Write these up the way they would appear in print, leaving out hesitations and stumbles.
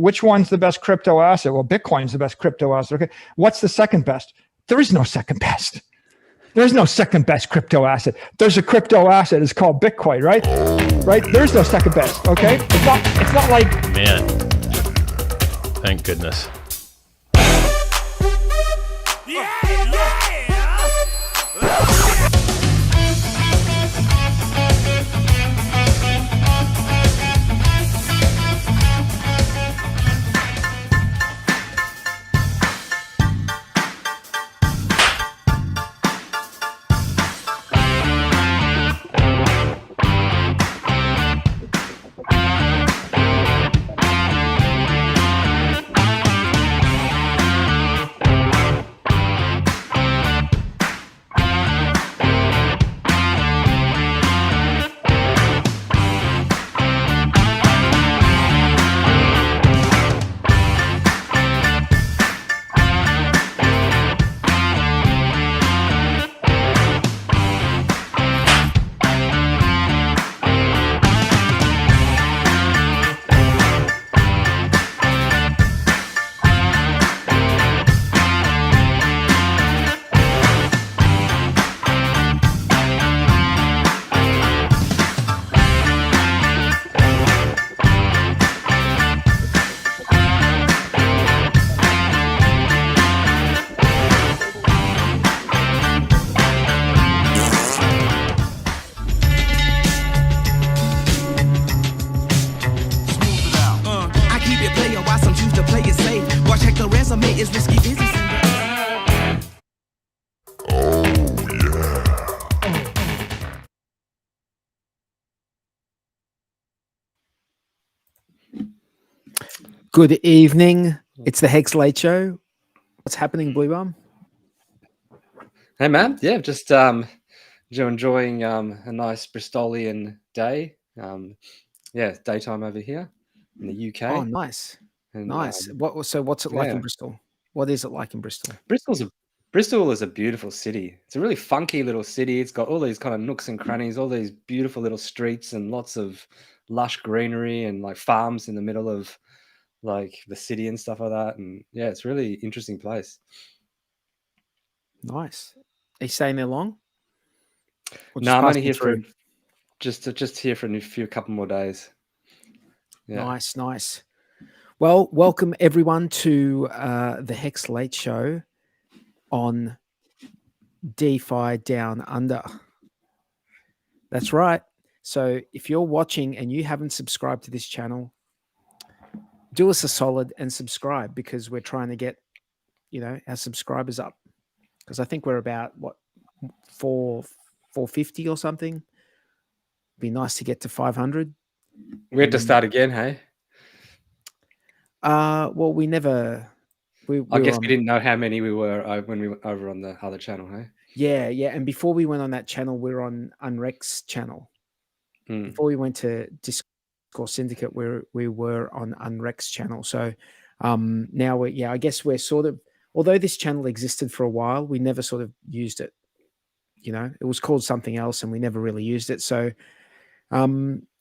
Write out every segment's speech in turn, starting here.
which one's the best crypto asset? Well, Bitcoin's the best crypto asset. Okay. What's the second best? There is no second best. There's no second best crypto asset. There's a crypto asset. It's called Bitcoin, right? Right? There's no second best. Okay. It's not like, man. Thank goodness. Good evening. It's the HEX Late Show. What's happening, Blue Bum? Hey, man. Yeah, just enjoying a nice Bristolian day. Yeah, daytime over here in the UK. Oh, nice. And, nice. What's it like in Bristol? What is it like in Bristol? Bristol is a beautiful city. It's a really funky little city. It's got all these kind of nooks and crannies, all these beautiful little streets and lots of lush greenery and like farms in the middle of like the city and stuff like that. And yeah, it's a really interesting place. Nice. Are you staying there long? No, I'm only here for just here for a couple more days. Yeah. Nice. Well, welcome everyone to the HEX Late Show on DeFi Down Under. That's right. So if you're watching and you haven't subscribed to this channel, do us a solid and subscribe, because we're trying to get, our subscribers up. Because I think we're about 450 or something. Be nice to get to 500. We had to start again, hey? Well, we never. I guess we didn't know how many we were when we were over on the other channel, hey? Yeah. And before we went on that channel, we were on Unrex channel. Before we went to Discord Syndicate, we were on Unrex channel. So now I guess we're sort of, although this channel existed for a while, we never sort of used it. It was called something else and we never really used it. So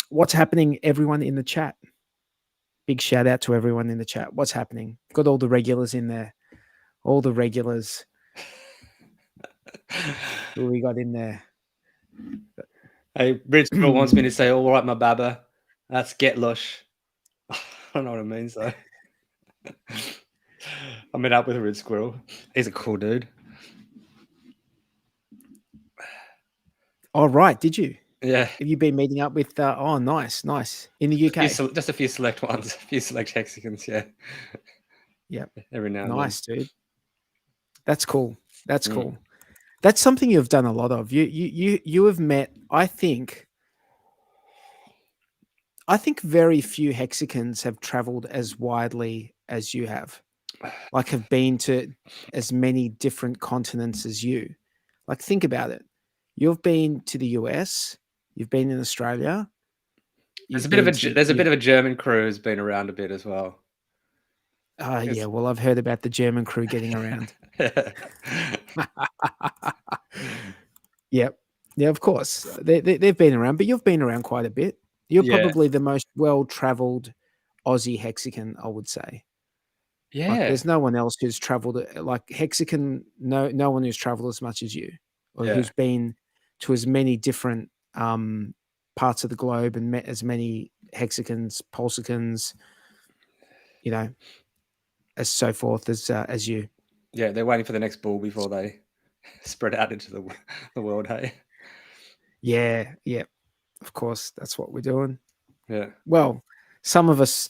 what's happening, everyone in the chat? Big shout out to everyone in the chat. What's happening? Got all the regulars in there. All the regulars. Who we got in there? Hey, Bristol wants me to say, all right, my baba. That's get lush. I don't know what it means, though. I met up with a red squirrel. He's a cool dude. All right. Did you? Yeah. Have you been meeting up with, nice. In the UK? Just a few select ones, a few select Hexicans, yeah. Yep. Every now and then. Nice, dude. That's cool. That's cool. That's something you've done a lot of. You have met, I think very few Hexicans have traveled as widely as you have. Like, have been to as many different continents as you. Like, think about it. You've been to the US. You've been in Australia. There's a bit of a German crew who's been around a bit as well. Yeah. Well, I've heard about the German crew getting around. Yep. Yeah, of course. They've been around, but you've been around quite a bit. You're probably the most well-traveled Aussie hexagon, I would say. Yeah. Like, there's no one else who's traveled like hexagon. No one who's traveled as much as you, or who's been to as many different parts of the globe and met as many hexagons, pulsicons, you know, as so forth as you. Yeah, they're waiting for the next bull before they spread out into the world. Hey. Yeah. Of course, that's what we're doing. Yeah. Well, some of us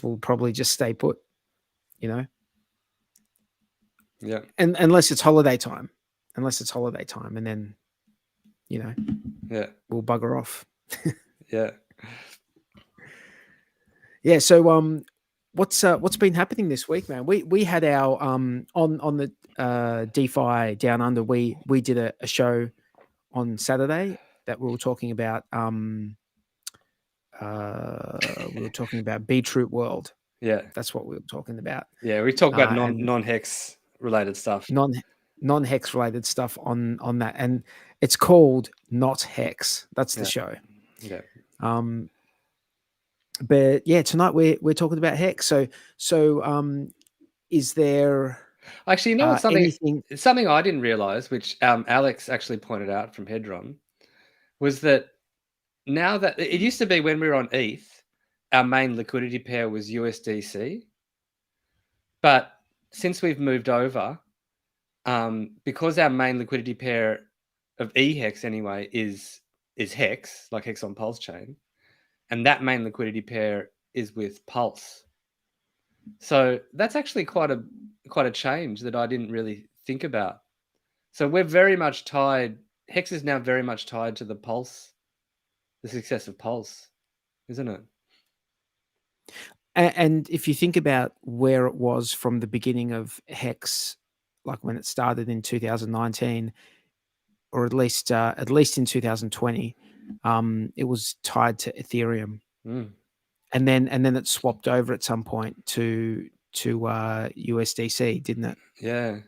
will probably just stay put, you know. Yeah. And unless it's holiday time, and then, you know, we'll bugger off. Yeah. Yeah. So what's been happening this week, man? We had our on the DeFi Down Under, we did a show on Saturday that we were talking about Beetroot World. Yeah. That's what we were talking about. Yeah, we talk about non-hex related stuff. Non-hex related stuff on that. And it's called Not Hex. That's the show. Yeah. But yeah, tonight we're talking about hex. So is there actually, you know what, something I didn't realize, which Alex actually pointed out from Hedron, was that now that it used to be when we were on ETH, our main liquidity pair was USDC. But since we've moved over, because our main liquidity pair of EHEX anyway is HEX, like HEX on PulseChain, and that main liquidity pair is with Pulse. So that's actually quite a change that I didn't really think about. So we're very much tied. HEX is now very much tied to the Pulse, the success of Pulse, isn't it? And if you think about where it was from the beginning of HEX, like when it started in 2019, or at least in 2020, it was tied to Ethereum, and then it swapped over at some point to USDC, didn't it? Yeah.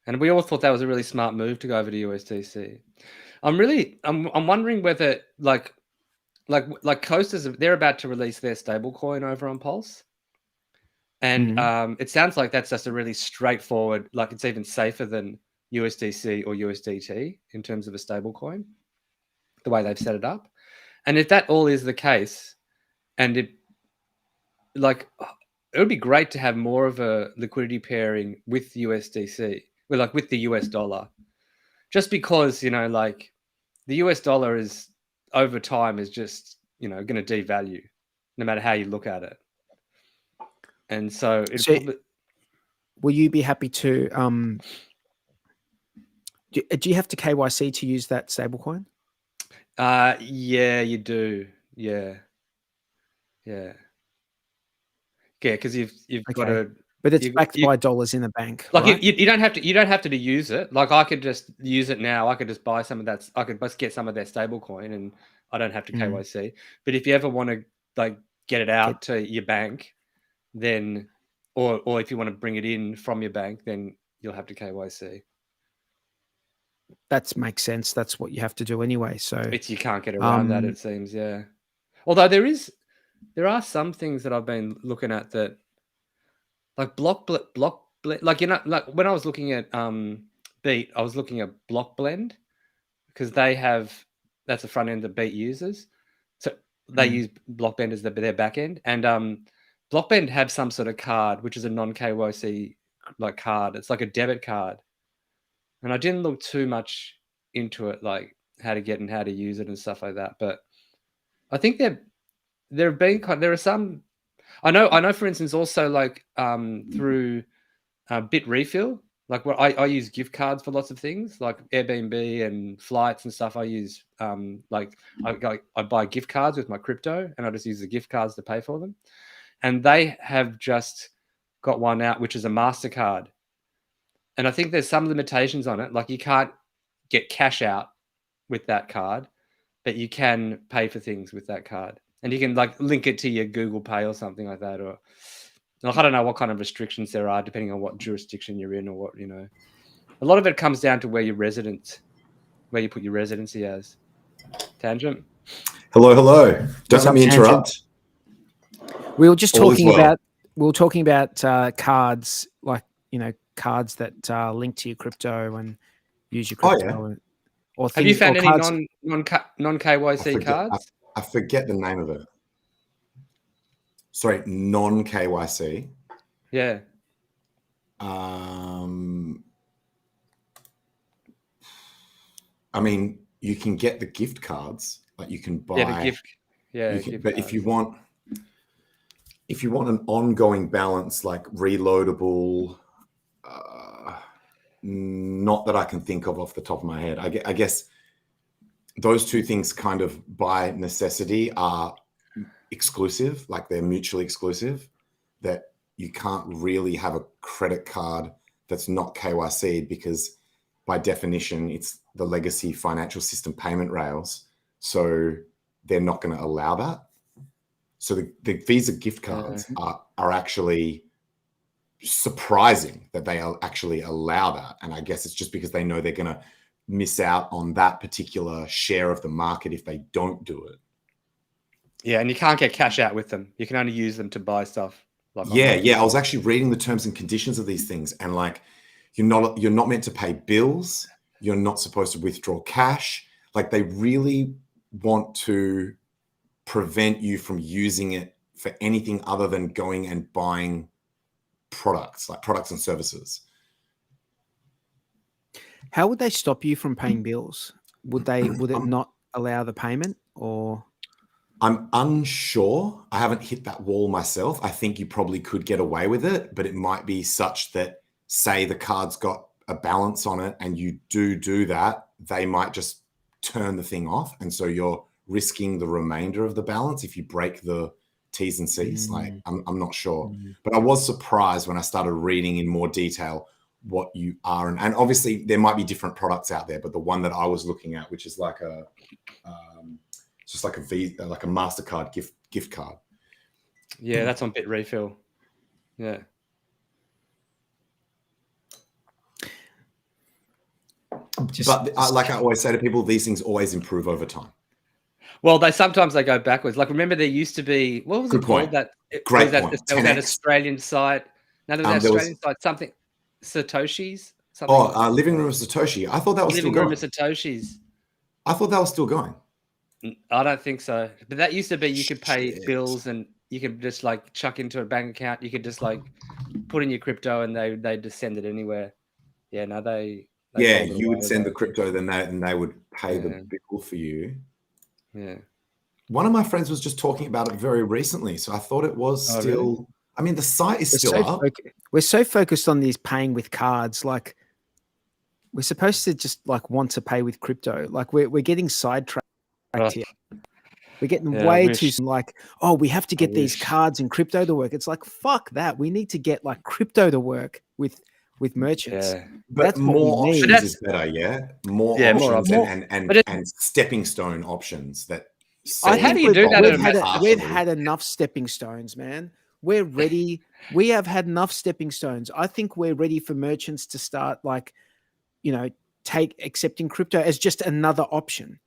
And we all thought that was a really smart move to go over to USDC. I'm wondering whether like Coasters, they're about to release their stablecoin over on Pulse. And it sounds like that's just a really straightforward, like it's even safer than USDC or USDT in terms of a stablecoin, the way they've set it up. And if that all is the case, and it would be great to have more of a liquidity pairing with USDC, with the US dollar, just because, like the US dollar is over time is just, going to devalue no matter how you look at it. And so, will you be happy to, do you have to KYC to use that stablecoin? Yeah, you do. Yeah. Because you've got to, but it's backed by dollars in the bank. Like right? you don't have to use it. Like I could just use it now. I could just buy some of that. I could just get some of their stablecoin, and I don't have to KYC. But if you ever want to get it out to your bank, then, or if you want to bring it in from your bank, then you'll have to KYC. That makes sense. That's what you have to do anyway. So you can't get around that, it seems. Yeah. Although there are some things that I've been looking at that, like block blend, like when I was looking at Beat, I was looking at block blend because that's the front end that Beat uses. So they use block blend as their back end, and block blend have some sort of card which is a non KYC card. It's like a debit card, and I didn't look too much into it, like how to get and how to use it and stuff like that. But I think there are some. I know. For instance, also through Bit Refill, like what I use gift cards for lots of things, like Airbnb and flights and stuff. I use I buy gift cards with my crypto, and I just use the gift cards to pay for them. And they have just got one out, which is a MasterCard, and I think there's some limitations on it. Like you can't get cash out with that card, but you can pay for things with that card. And you can link it to your Google Pay or something like that. Or I don't know what kind of restrictions there are depending on what jurisdiction you're in or what, A lot of it comes down to where you put your residency as. Tangent. Hello. Don't let me interrupt. We were just All is talking well. about cards, like, cards that link to your crypto and use your Oh, crypto. yeah. Or Have you things, or found any cards. non KYC cards? I forget the name of it. Sorry, non KYC. Yeah. I mean, you can get the gift cards, like you can buy. Yeah, the gift. Yeah, But if you want an ongoing balance, like reloadable, not that I can think of off the top of my head. I guess those two things kind of by necessity are exclusive, like they're mutually exclusive, that you can't really have a credit card that's not KYC because by definition, it's the legacy financial system payment rails. So they're not going to allow that. So the Visa gift cards are actually surprising that they actually allow that. And I guess it's just because they know they're going to miss out on that particular share of the market if they don't do it. Yeah, and you can't get cash out with them. You can only use them to buy stuff. I was actually reading the terms and conditions of these things, and like you're not meant to pay bills. You're not supposed to withdraw cash. Like they really want to prevent you from using it for anything other than going and buying products, like products and services. How would they stop you from paying bills? Would it not allow the payment, or? I'm unsure. I haven't hit that wall myself. I think you probably could get away with it, but it might be such that, say the card's got a balance on it and you do that, they might just turn the thing off. And so you're risking the remainder of the balance if you break the T's and C's. Like, I'm not sure. But I was surprised when I started reading in more detail what you are. And obviously there might be different products out there, but the one that I was looking at, which is like a, just like a Visa, like a MasterCard gift card. Yeah, that's on BitRefill. Yeah. Like I always say to people, these things always improve over time. Well, sometimes they go backwards. Like, remember there used to be, what was it called? That Great was point. There was that Australian site. No, there was an Australian site, something, Satoshi's. Something. Living Room of Satoshi. I thought that was still going. Living Room of Satoshi's. I thought that was still going. I don't think so. But that used to be, you could pay bills and you could just like chuck into a bank account. You could just like put in your crypto and they just send it anywhere. Yeah, no, they you would send the crypto, then they would pay the bill for you. Yeah. One of my friends was just talking about it very recently, so I thought it was still. Really? I mean, the site is still up. We're so focused on these paying with cards, like we're supposed to just like want to pay with crypto. Like we're getting sidetracked here. We're getting way too like, oh, we have to get these cards and crypto to work. It's like, fuck that. We need to get like crypto to work with merchants. Yeah. But that's more options is better, yeah? More options and stepping stone options that. How do you do that? We've had enough stepping stones, man. We're ready. We have had enough stepping stones. I think we're ready for merchants to start like, accepting crypto as just another option.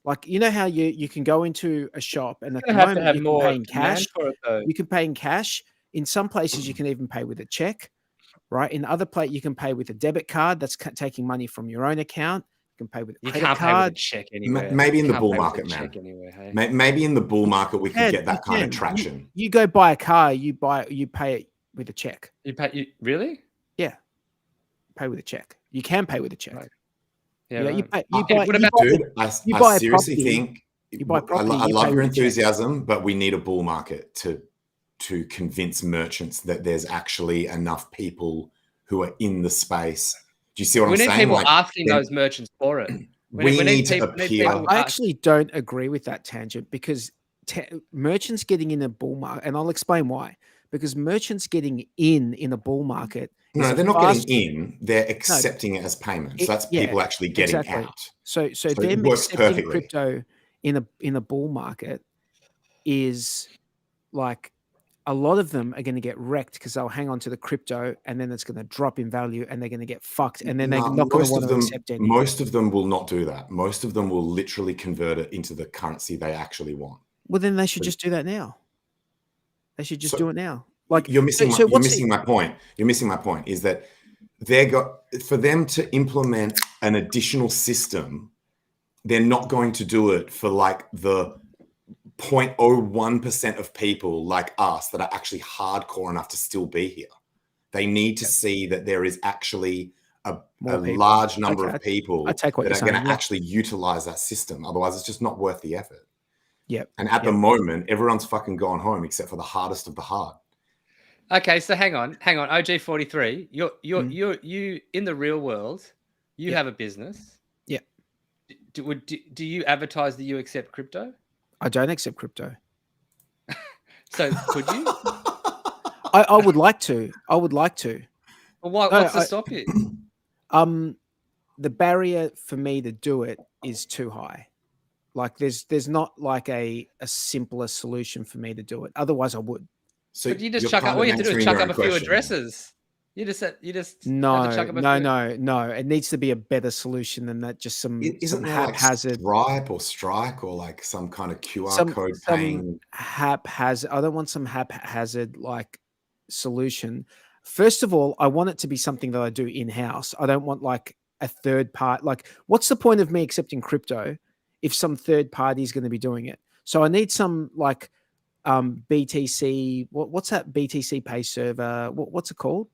Like, you know how you can go into a shop and at the moment you can pay in cash. You can pay in cash. In some places you can even pay with a check, right? In other places you can pay with a debit card that's taking money from your own account. You can pay with a credit card. Pay with a check anywhere. Maybe in the bull market, man. Maybe in the bull market we could get that kind of traction. You go buy a car, you pay it with a check. Really? Yeah. Pay with a check. You can pay with a check. Right. Yeah, I seriously think I love your enthusiasm, but we need a bull market to convince merchants that there's actually enough people who are in the space. Do you see what I'm saying? We need people asking those merchants for it. We need to appear. I actually don't agree with that tangent because merchants getting in a bull market, and I'll explain why. Because merchants getting in a bull market. No, they're not getting in. They're accepting it as payment. So that's people actually getting out. So them accepting crypto in a bull market is like a lot of them are going to get wrecked because they'll hang on to the crypto and then it's going to drop in value and they're going to get fucked and then they're not going to want to accept anything. Most of them will not do that. Most of them will literally convert it into the currency they actually want. Well, then they should just do that now. They should just So- do it now. Like you're missing so you're what's missing my point. You're missing my point is that for them to implement an additional system, they're not going to do it for like the 0.01% of people like us that are actually hardcore enough to still be here. They need to see that there is actually a large number of people I take what that you're are going saying, to yeah. actually utilize that system. Otherwise, it's just not worth the effort. Yep. And at the moment, everyone's fucking gone home except for the hardest of the hard. Okay, so hang on, OG43. You in the real world, you have a business. Yeah. Do you advertise that you accept crypto? I don't accept crypto. So could you? I would like to. I would like to. Well, what's to stop you? The barrier for me to do it is too high. Like there's not like a simpler solution for me to do it. Otherwise, I would. So But you just you're chuck up. kind All of you have to do is answering chuck your up a own few question. addresses. You just have to chuck No. up a few. No. It needs to be a better solution than that. Just some Isn't there haphazard. like Stripe or Strike or like some kind of QR code paying? Haphazard. I don't want some haphazard like solution. First of all, I want it to be something that I do in house. I don't want like a third part. Like, what's the point of me accepting crypto if some third party is going to be doing it? So I need some like BTC. What's that BTC Pay server? What's it called?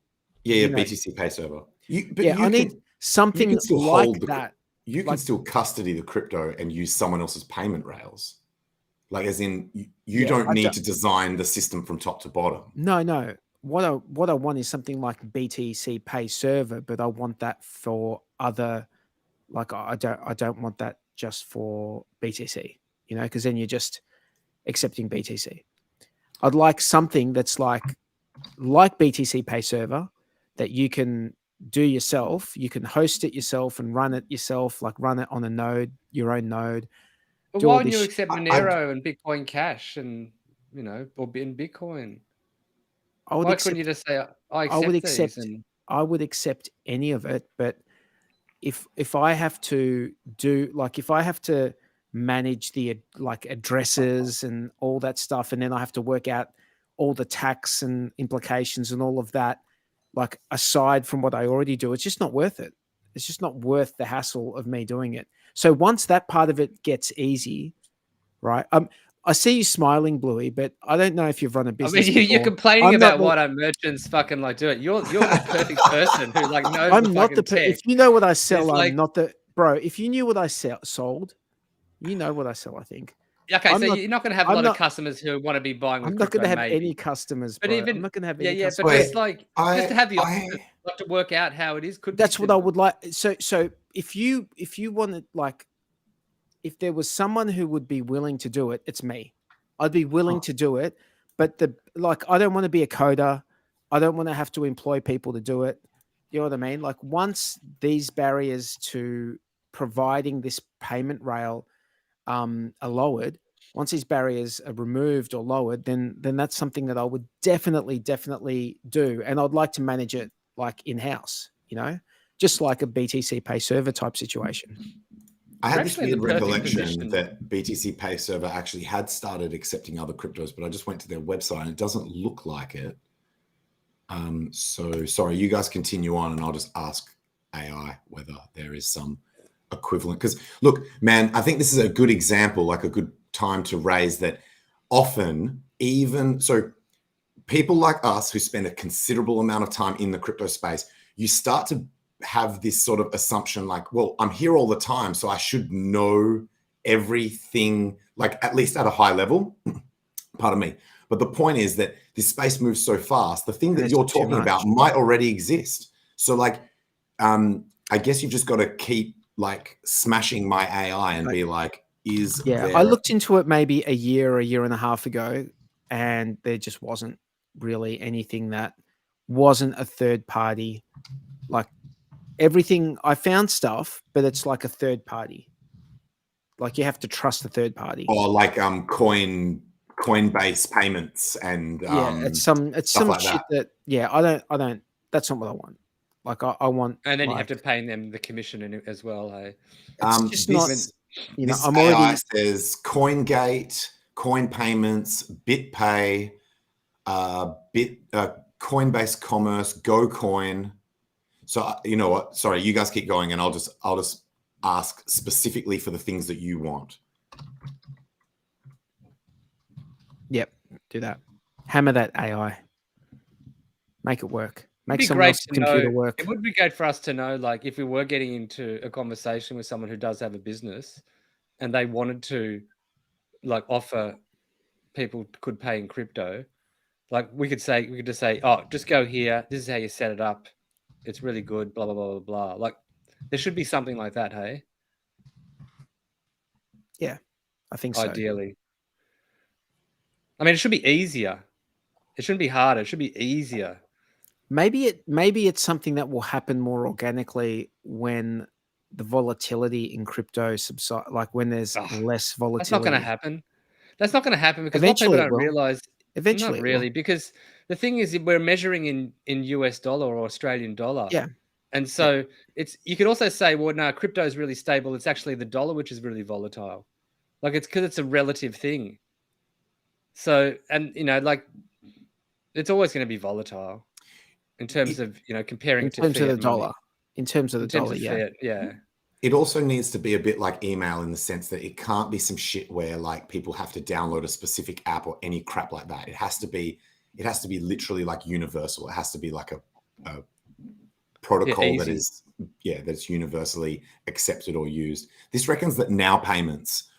Yeah, BTC Pay server. I need something like that. You can still custody the crypto and use someone else's payment rails. Like, as in, you don't need to design the system from top to bottom. No. What I want is something like BTC Pay server, but I want that for other. Like, I don't want that just for BTC. Because then you're just accepting BTC. I'd like something that's like BTC Pay server that you can do yourself. You can host it yourself and run it yourself, like run it on a node, your own node. But why wouldn't you accept Monero and Bitcoin Cash and, or in Bitcoin? Why couldn't you just say, I would accept any of it, but if I have to manage the like addresses and all that stuff, and then I have to work out all the tax and implications and all of that, like aside from what I already do, it's just not worth it. It's just not worth the hassle of me doing it. So once that part of it gets easy, right? I see you smiling, Bluey, but I don't know if you've run a business. You're complaining about what our merchants fucking like do it. You're the perfect person who like knows. I'm not the if you know what I sell, I'm like, not the bro. If you knew what I sold, you know what I sell. I think. Okay, you're not going to have a lot of customers who want to be buying. With I'm not going to have any customers, but bro. I'm not going to have any. Customers. But just to have the option to work out how it is. That's what I would like. So if you wanted, like, if there was someone who would be willing to do it, it's me. I'd be willing to do it, but I don't want to be a coder. I don't want to have to employ people to do it. You know what I mean? Like, once these barriers to providing this payment rail are lowered, once these barriers are removed or lowered, then that's something that I would definitely do. And I'd like to manage it like in-house, just like a BTC Pay server type situation. I had this weird recollection that BTC Pay server actually had started accepting other cryptos, but I just went to their website and it doesn't look like it. So sorry, you guys continue on and I'll just ask AI whether there is some equivalent. Because look, man, I think this is a good example, like a good time to raise that often people like us who spend a considerable amount of time in the crypto space, you start to have this sort of assumption like, well, I'm here all the time, so I should know everything, like at least at a high level. Pardon me. But the point is that this space moves so fast. The thing that you're talking about might already exist. So like, I guess you've just got to keep like smashing my AI and be like, I looked into it maybe a year and a half ago, and there just wasn't really anything that wasn't a third party. Like, everything, I found stuff, but it's like a third party. Like, you have to trust the third party. Or like Coinbase payments and it's some like shit that I don't. That's not what I want. Like, I want, and then you have to pay them the commission in it as well. It's just not. I'm AI already says CoinGate, Coin Payments, BitPay. Coinbase Commerce, GoCoin. So you know what? Sorry, you guys keep going, and I'll just ask specifically for the things that you want. Yep, do that. Hammer that AI. Make it work. Make It'd be someone great else's to computer know. work. It would be great for us to know, like, if we were getting into a conversation with someone who does have a business, and they wanted to, like, offer people could pay in crypto. Like we could just say, oh, just go here. This is how you set it up. It's really good. Blah blah blah blah blah. Like there should be something like that. Hey, Yeah, I think so. ideally. I mean, it should be easier. It shouldn't be harder. It should be easier. Maybe it's something that will happen more organically when the volatility in crypto subside, like when there's less volatility. That's not going to happen. That's not going to happen because Eventually what people don't realize. Eventually, not really, because the thing is, we're measuring in US dollar or Australian dollar. Yeah. And so you could also say, well, no, crypto is really stable. It's actually the dollar which is really volatile. Like it's because it's a relative thing. So, and you know, like it's always going to be volatile in terms of, you know, comparing it to terms of the fiat dollar. money. In terms of the dollar, Fiat, yeah. It also needs to be a bit like email in the sense that it can't be some shit where like people have to download a specific app or any crap like that. It has to be literally like universal. It has to be like a protocol that's universally accepted or used. This reckons that now payments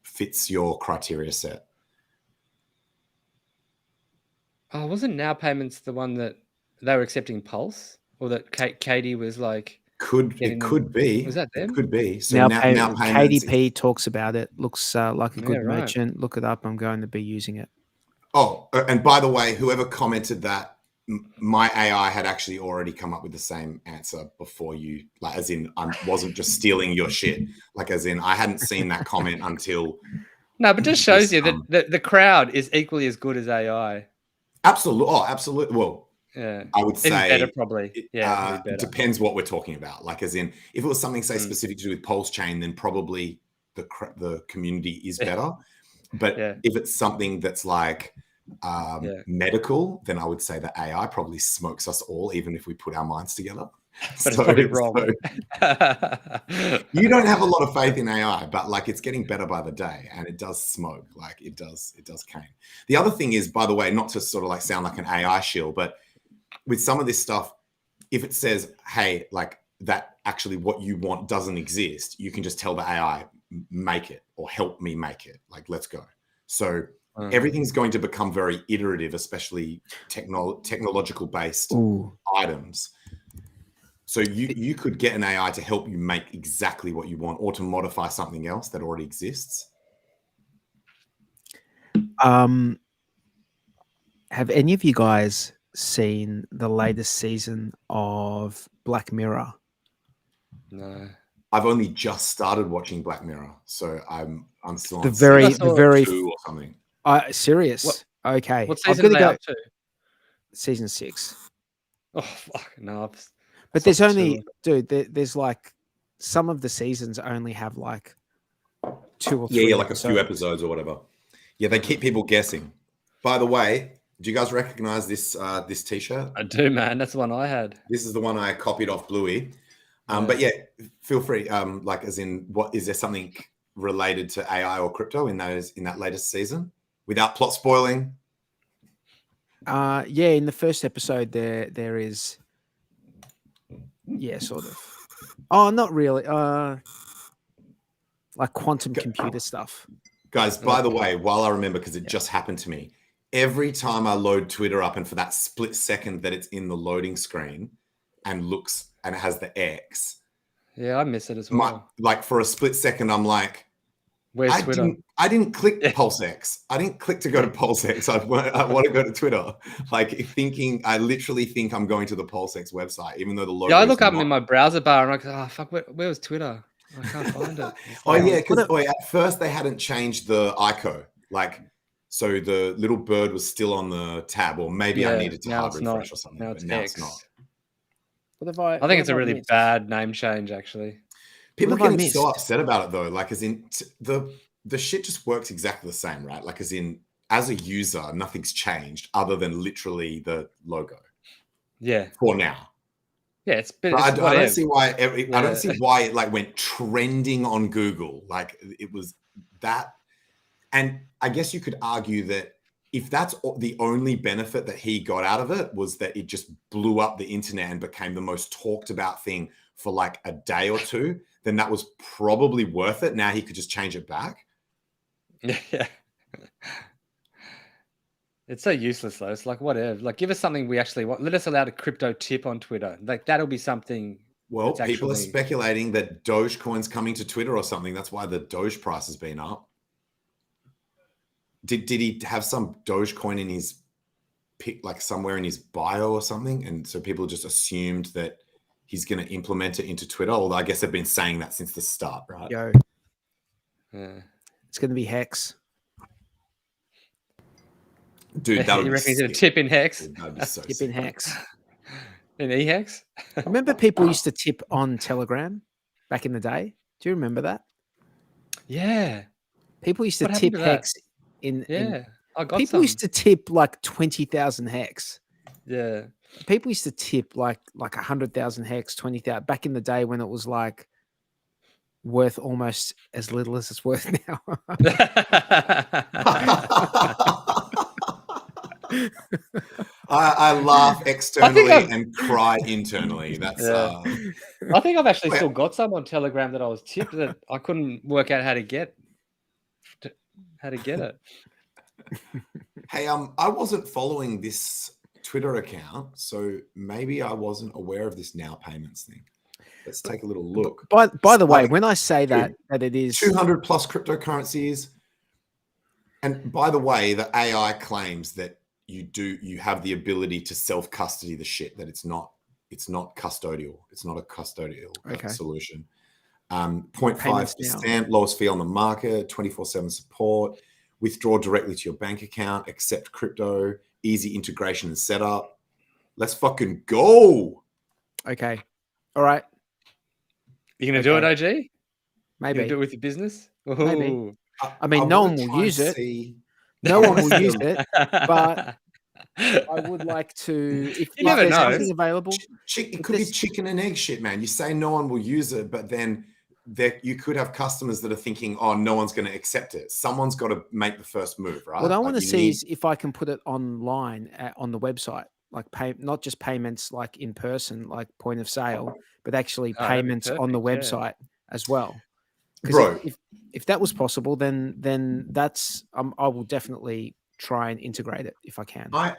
fits your criteria set. Oh, wasn't now payments the one that they were accepting Pulse, or that Katie was like? It could be. Was that them? It could be. So now payments, KDP talks about it. Looks like a good right. merchant. Look it up. I'm going to be using it. Oh, and by the way, whoever commented that, my AI had actually already come up with the same answer before you, like, as in I wasn't just stealing your shit. Like, as in I hadn't seen that comment until. No, but just shows you that the crowd is equally as good as AI. Absolutely. Oh, absolutely. Well, yeah, I would say better probably. Yeah, it depends what we're talking about. Like, as in, if it was something say specific to do with PulseChain, then probably the community is better. But if it's something that's like medical, then I would say that AI probably smokes us all, even if we put our minds together. But it's probably wrong. You don't have a lot of faith in AI, but like it's getting better by the day, and it does smoke. Like it does cane. The other thing is, by the way, not to sort of like sound like an AI shill, but with some of this stuff, if it says, hey, like that actually what you want doesn't exist, you can just tell the AI, make it or help me make it. Like, let's go. So everything's going to become very iterative, especially technological based items. So you could get an AI to help you make exactly what you want or to modify something else that already exists. Have any of you guys seen the latest season of Black Mirror? No. I've only just started watching Black Mirror, so I'm still on the very two or something. Serious? Okay. What season are they up to? Season 6. Oh fuck no! But there's only, there's like some of the seasons only have like 2 or 3. Yeah, like episodes. A few episodes or whatever. Yeah, they keep people guessing. By the way, do you guys recognize this this T-shirt? I do, man. That's the one I had. This is the one I copied off Bluey. But yeah, feel free. Like, as in, what is there something related to AI or crypto in that latest season? Without plot spoiling. Yeah, in the first episode, there is. Yeah, sort of. Oh, not really. Like quantum computer stuff. Guys, by the way, while I remember, because it just happened to me, every time I load Twitter up and for that split second that it's in the loading screen and looks and it has the X. Yeah, I miss it as well. Like for a split second, I'm like, where's Twitter? I didn't click PulseX. I didn't click to go to PulseX. I want to go to Twitter. Like I literally think I'm going to the PulseX website, even though the logo. Yeah, I look up in my browser bar and I'm like, oh fuck, where was Twitter? I can't find it. Oh yeah, because at first they hadn't changed the ICO. Like, so the little bird was still on the tab, or maybe I needed to hard refresh or something. Now it's not. I think it's a really bad name change, actually. People are getting so upset about it though. Like, as in the shit just works exactly the same, right? Like, as in as a user, nothing's changed other than literally the logo. Yeah. For now. Yeah, it's been. I don't see why. I Yeah. don't see why it like went trending on Google. Like it was that, and I guess you could argue that if that's the only benefit that he got out of it was that it just blew up the internet and became the most talked about thing for like a day or two, then that was probably worth it. Now he could just change it back. Yeah. It's so useless though. It's like whatever. Like give us something we actually want. Let us allow a crypto tip on Twitter. Like that'll be something. Well, that's people are actually... speculating that Dogecoin's coming to Twitter or something. That's why the Doge price has been up. Did he have some Dogecoin in his pick, like somewhere in his bio or something? And so people just assumed that he's going to implement it into Twitter. Although I guess they've been saying that since the start, right? Yo. Yeah. It's going to be HEX. Dude, that would you be reckon he's sick. a tip in HEX? Dude, that'd be so Tip sick. in HEX. In EHEX? Remember people used to tip on Telegram back in the day? Do you remember that? Yeah. People used to What tip happened to that? HEX in. Yeah. I got People some. used to tip like 20,000 HEX. Yeah. People used to tip like 100,000 HEX, 20,000 back in the day when it was like worth almost as little as it's worth now. I laugh externally and cry internally. That's Yeah. I think I've actually still got some on Telegram that I was tipped that I couldn't work out how to get it. Hey, I wasn't following this Twitter account, so maybe I wasn't aware of this now payments thing. Let's take a little look. By the way, when I say that it is 200 plus cryptocurrencies, and by the way, the AI claims that you have the ability to self-custody the shit, that it's not custodial. It's not a custodial solution. 0.5%, lowest fee on the market, 24/7 support, withdraw directly to your bank account, accept crypto, easy integration and setup. Let's fucking go. Okay. All right. You gonna do it, OG? You Maybe. gonna do it with your business? Maybe. Ooh. I mean, no one will use it. No one will use it, but I would like to. If never there's know. something available, It could be chicken and egg shit, man. You say no one will use it, but then you could have customers that are thinking, oh, no one's going to accept it. Someone's got to make the first move, right? What I want to see is if I can put it online on the website, like not just payments like in person, like point of sale, but actually payments on the website as well. Bro, if that was possible, then that's I will definitely try and integrate it if I can. I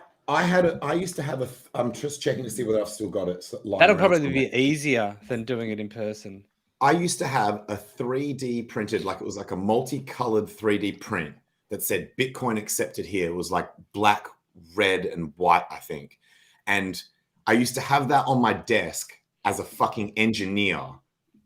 used to have I'm just checking to see whether I've still got it. That'll probably be easier than doing it in person. I used to have a 3D printed, like it was like a multicolored 3D print that said Bitcoin accepted here. It was like black, red, and white, I think. And I used to have that on my desk as a fucking engineer,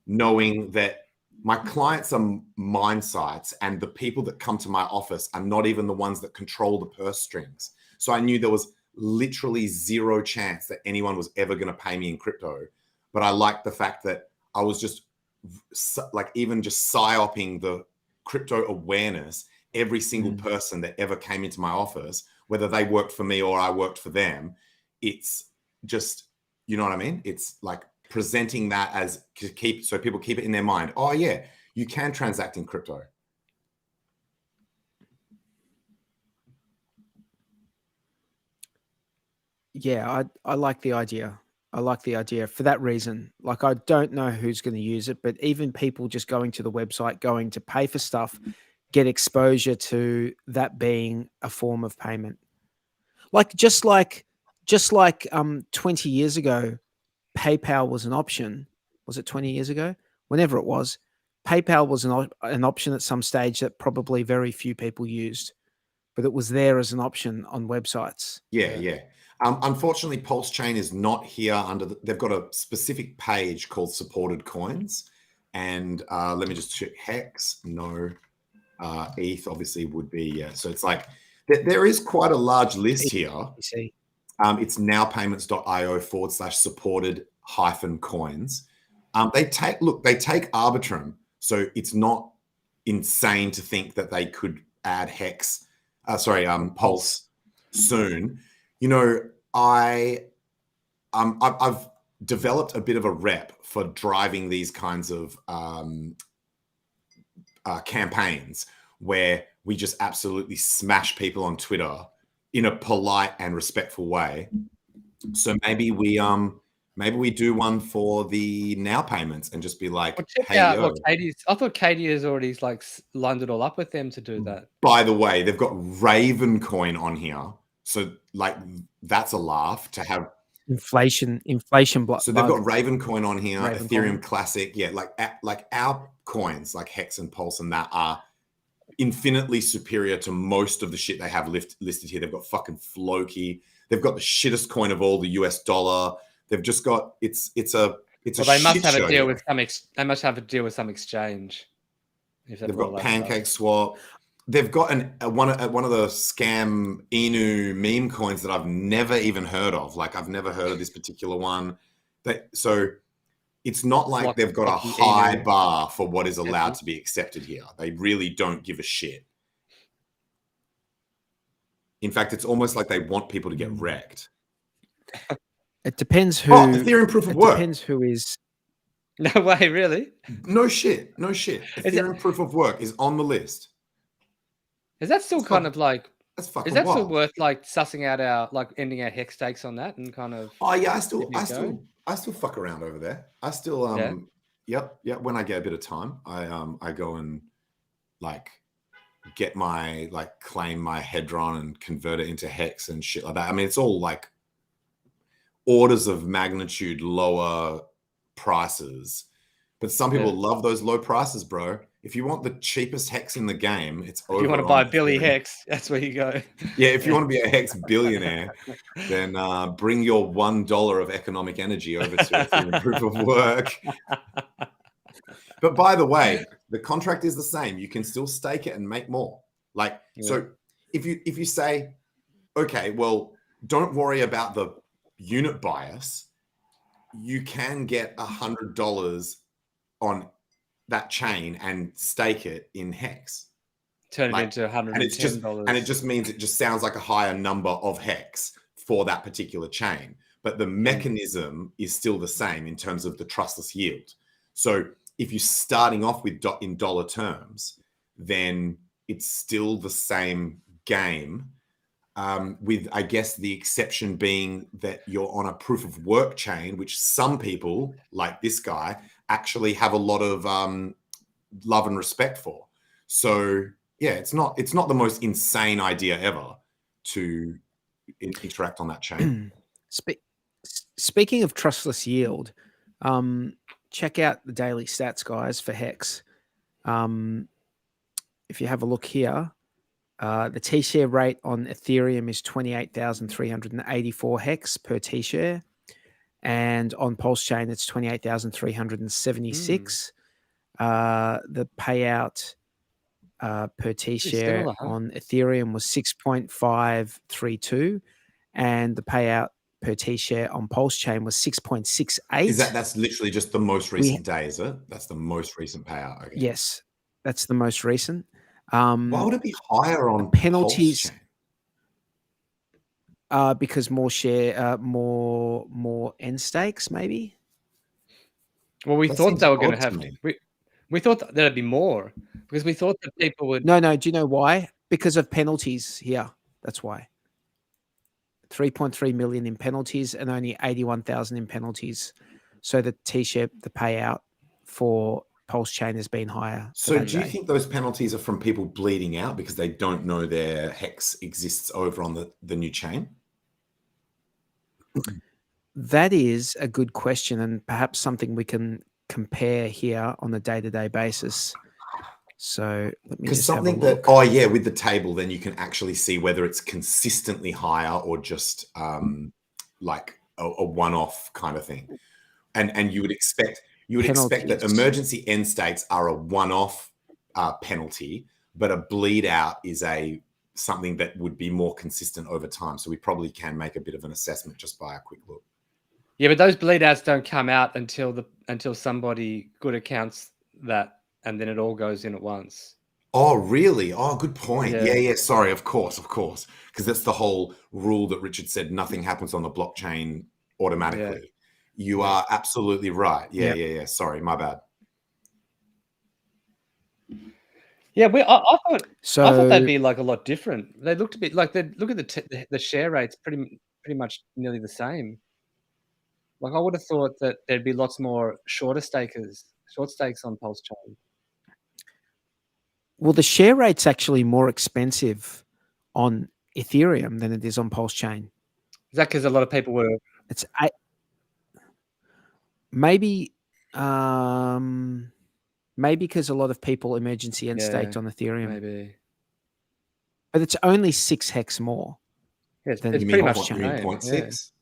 knowing that my clients are mine sites and the people that come to my office are not even the ones that control the purse strings. So I knew there was literally zero chance that anyone was ever going to pay me in crypto. But I liked the fact that I was just like even just psyoping the crypto awareness, every single person that ever came into my office, whether they worked for me or I worked for them, it's just, you know what I mean? It's like presenting that as so people keep it in their mind. Oh yeah, you can transact in crypto. Yeah, I like the idea. I like the idea for that reason. Like, I don't know who's going to use it, but even people just going to the website, going to pay for stuff, get exposure to that being a form of payment. Just like 20 years ago, PayPal was an option. Was it 20 years ago? Whenever it was, PayPal was an option at some stage that probably very few people used, but it was there as an option on websites. Yeah. Unfortunately, PulseChain is not here they've got a specific page called supported coins. And let me just check. HEX, no. ETH obviously would be, yeah. So it's like, there is quite a large list here. It's nowpayments.io/supported-coins. They take Arbitrum. So it's not insane to think that they could add HEX Pulse soon. You know, I've developed a bit of a rep for driving these kinds of campaigns where we just absolutely smash people on Twitter in a polite and respectful way. So maybe we do one for the now payments and just be like, Well, check hey, out yo. what I thought Katie has already like lined it all up with them to do that. By the way, they've got Raven coin on here. So like that's a laugh to have inflation So they've got Raven coin on here, Raven Ethereum coin. Classic. Yeah, like our coins, like Hex and Pulse and that are infinitely superior to most of the shit they have listed here. They've got fucking Floki. They've got the shittest coin of all, the US dollar. They've just got it's a They must have shit a deal show with they must have a deal with some exchange. If They've got Pancake Swap. They've got one of the scam Inu meme coins that I've never even heard of. Like I've never heard of this particular one. So it's not like they've got a high bar for what is allowed to be accepted here. They really don't give a shit. In fact, it's almost like they want people to get wrecked. It depends who. Oh, Ethereum proof of work. Depends who is. No way, really? No shit. Ethereum proof of work is on the list. Is that still kind of like? That's fucking Is that wild. still worth like sussing out ending our hex stakes on that and kind of? Oh yeah, I still fuck around over there. I still yep. When I get a bit of time, I go and like get my claim my Hedron and convert it into hex and shit like that. I mean, it's all like orders of magnitude lower prices, but some people love those low prices, bro. If you want the cheapest hex in the game, it's over. If you want to buy Billy Hex, that's where you go. Yeah, if you want to be a hex billionaire, then bring your $1 of economic energy over to Ethereum proof of work. But by the way, the contract is the same. You can still stake it and make more. So if you say, okay, well, don't worry about the unit bias, you can get $100 on that chain and stake it in hex. Turn it into $110. And it just means it just sounds like a higher number of hex for that particular chain. But the mechanism is still the same in terms of the trustless yield. So if you're starting off with in dollar terms, then it's still the same game. With, I guess, the exception being that you're on a proof of work chain, which some people, like this guy, actually have a lot of love and respect for. So yeah, it's not the most insane idea ever to interact on that chain. Speaking of trustless yield, check out the daily stats, guys, for Hex. If you have a look here, the T-share rate on Ethereum is 28,384 hex per T-share. And on PulseChain, it's 28,376. The payout per T-share on Ethereum was 6.532. And the payout per T-share on PulseChain was 6.68. That's literally just the most recent day, is it? That's the most recent payout. Okay. Yes, that's the most recent. Why would it be higher on penalties? PulseChain? Because more share, more end stakes, maybe. Well, we thought they were going to have. We thought there'd be more because we thought that people would. No. Do you know why? Because of penalties here. That's why. 3.3 million in penalties and only 81,000 in penalties. So the T-share, the payout for PulseChain has been higher. So do you think those penalties are from people bleeding out because they don't know their hex exists over on the new chain? That is a good question, and perhaps something we can compare here on a day-to-day basis. So let me just have a look. With the table, then you can actually see whether it's consistently higher or just like a one-off kind of thing. And you would expect that emergency end stakes are a one-off penalty, but a bleed out is something that would be more consistent over time. So we probably can make a bit of an assessment just by a quick look. Yeah, but those bleed outs don't come out until somebody good accounts that, and then it all goes in at once. Oh, really? Oh, good point. Yeah. Yeah. Sorry, of course. Because that's the whole rule that Richard said, nothing happens on the blockchain automatically. You are absolutely right. Yeah. Sorry, my bad. Yeah, I thought they'd So be like a lot different. They looked a bit like they look at the share rates pretty much nearly the same. Like I would have thought that there'd be lots more short stakes on PulseChain. well, the share rate's actually more expensive on Ethereum than it is on PulseChain. Is that because a lot of people were? It's maybe because a lot of people emergency end staked on Ethereum. Maybe. But it's only 6 hex more. Yeah, it's Then pretty You mean much PulseChain. you mean the same, 0.6?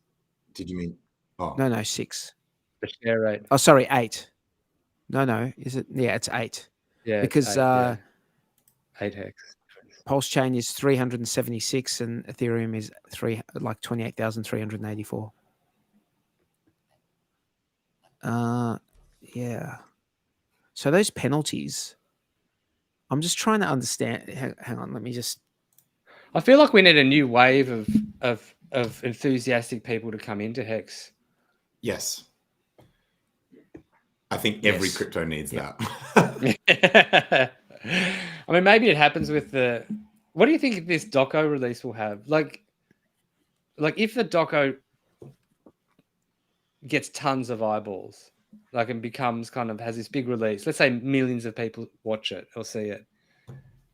Did you mean? Oh, No, 6. the share rate. Oh, sorry, 8. No, is it? Yeah, it's 8. Yeah, Because it's 8 hex. PulseChain is 376 and Ethereum is 28,384. Yeah. So those penalties, I'm just trying to understand. Hang on, let me just. I feel like we need a new wave of enthusiastic people to come into HEX. yes. I think every Yes. crypto needs that. I mean, maybe it happens with the. What do you think this doco release will have? Like if the doco gets tons of eyeballs, like and becomes kind of has this big release. Let's say millions of people watch it or see it.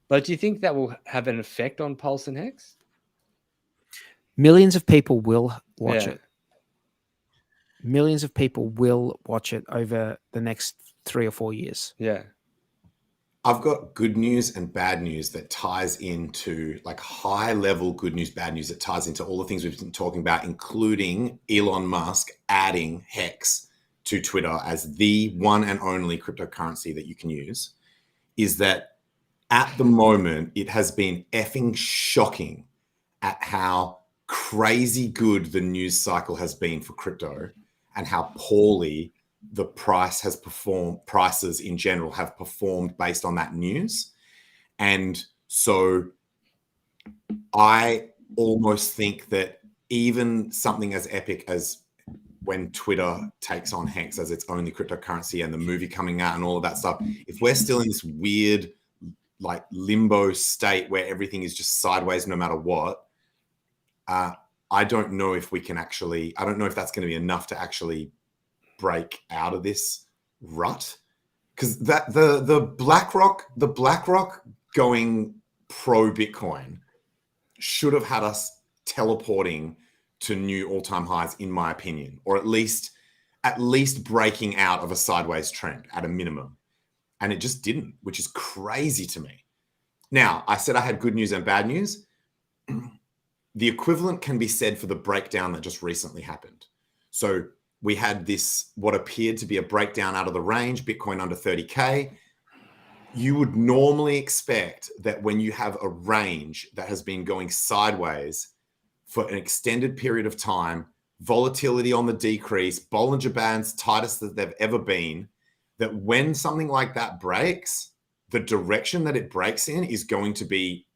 But do you think that will have an effect on Pulse and HEX? Millions of people will watch Yeah. it. Millions of people will watch it over the next 3 or 4 years. Yeah. I've got good news and bad news that ties into like high level good news, bad news that ties into all the things we've been talking about, including Elon Musk adding HEX to Twitter as the one and only cryptocurrency that you can use, is that at the moment, it has been effing shocking at how crazy good the news cycle has been for crypto and how poorly the prices in general have performed based on that news. And so I almost think that even something as epic as when Twitter takes on HEX as its only cryptocurrency and the movie coming out and all of that stuff, if we're still in this weird like limbo state where everything is just sideways no matter what, I don't know if we can actually, I don't know if that's going to be enough to actually break out of this rut. Because that the BlackRock going pro Bitcoin should have had us teleporting to new all-time highs, in my opinion, or at least breaking out of a sideways trend at a minimum. And it just didn't, which is crazy to me. Now, I said I had good news and bad news. The equivalent can be said for the breakdown that just recently happened. So we had this, what appeared to be a breakdown out of the range, Bitcoin under 30K. You would normally expect that when you have a range that has been going sideways for an extended period of time, volatility on the decrease, Bollinger Bands tightest that they've ever been, that when something like that breaks, the direction that it breaks in is going to be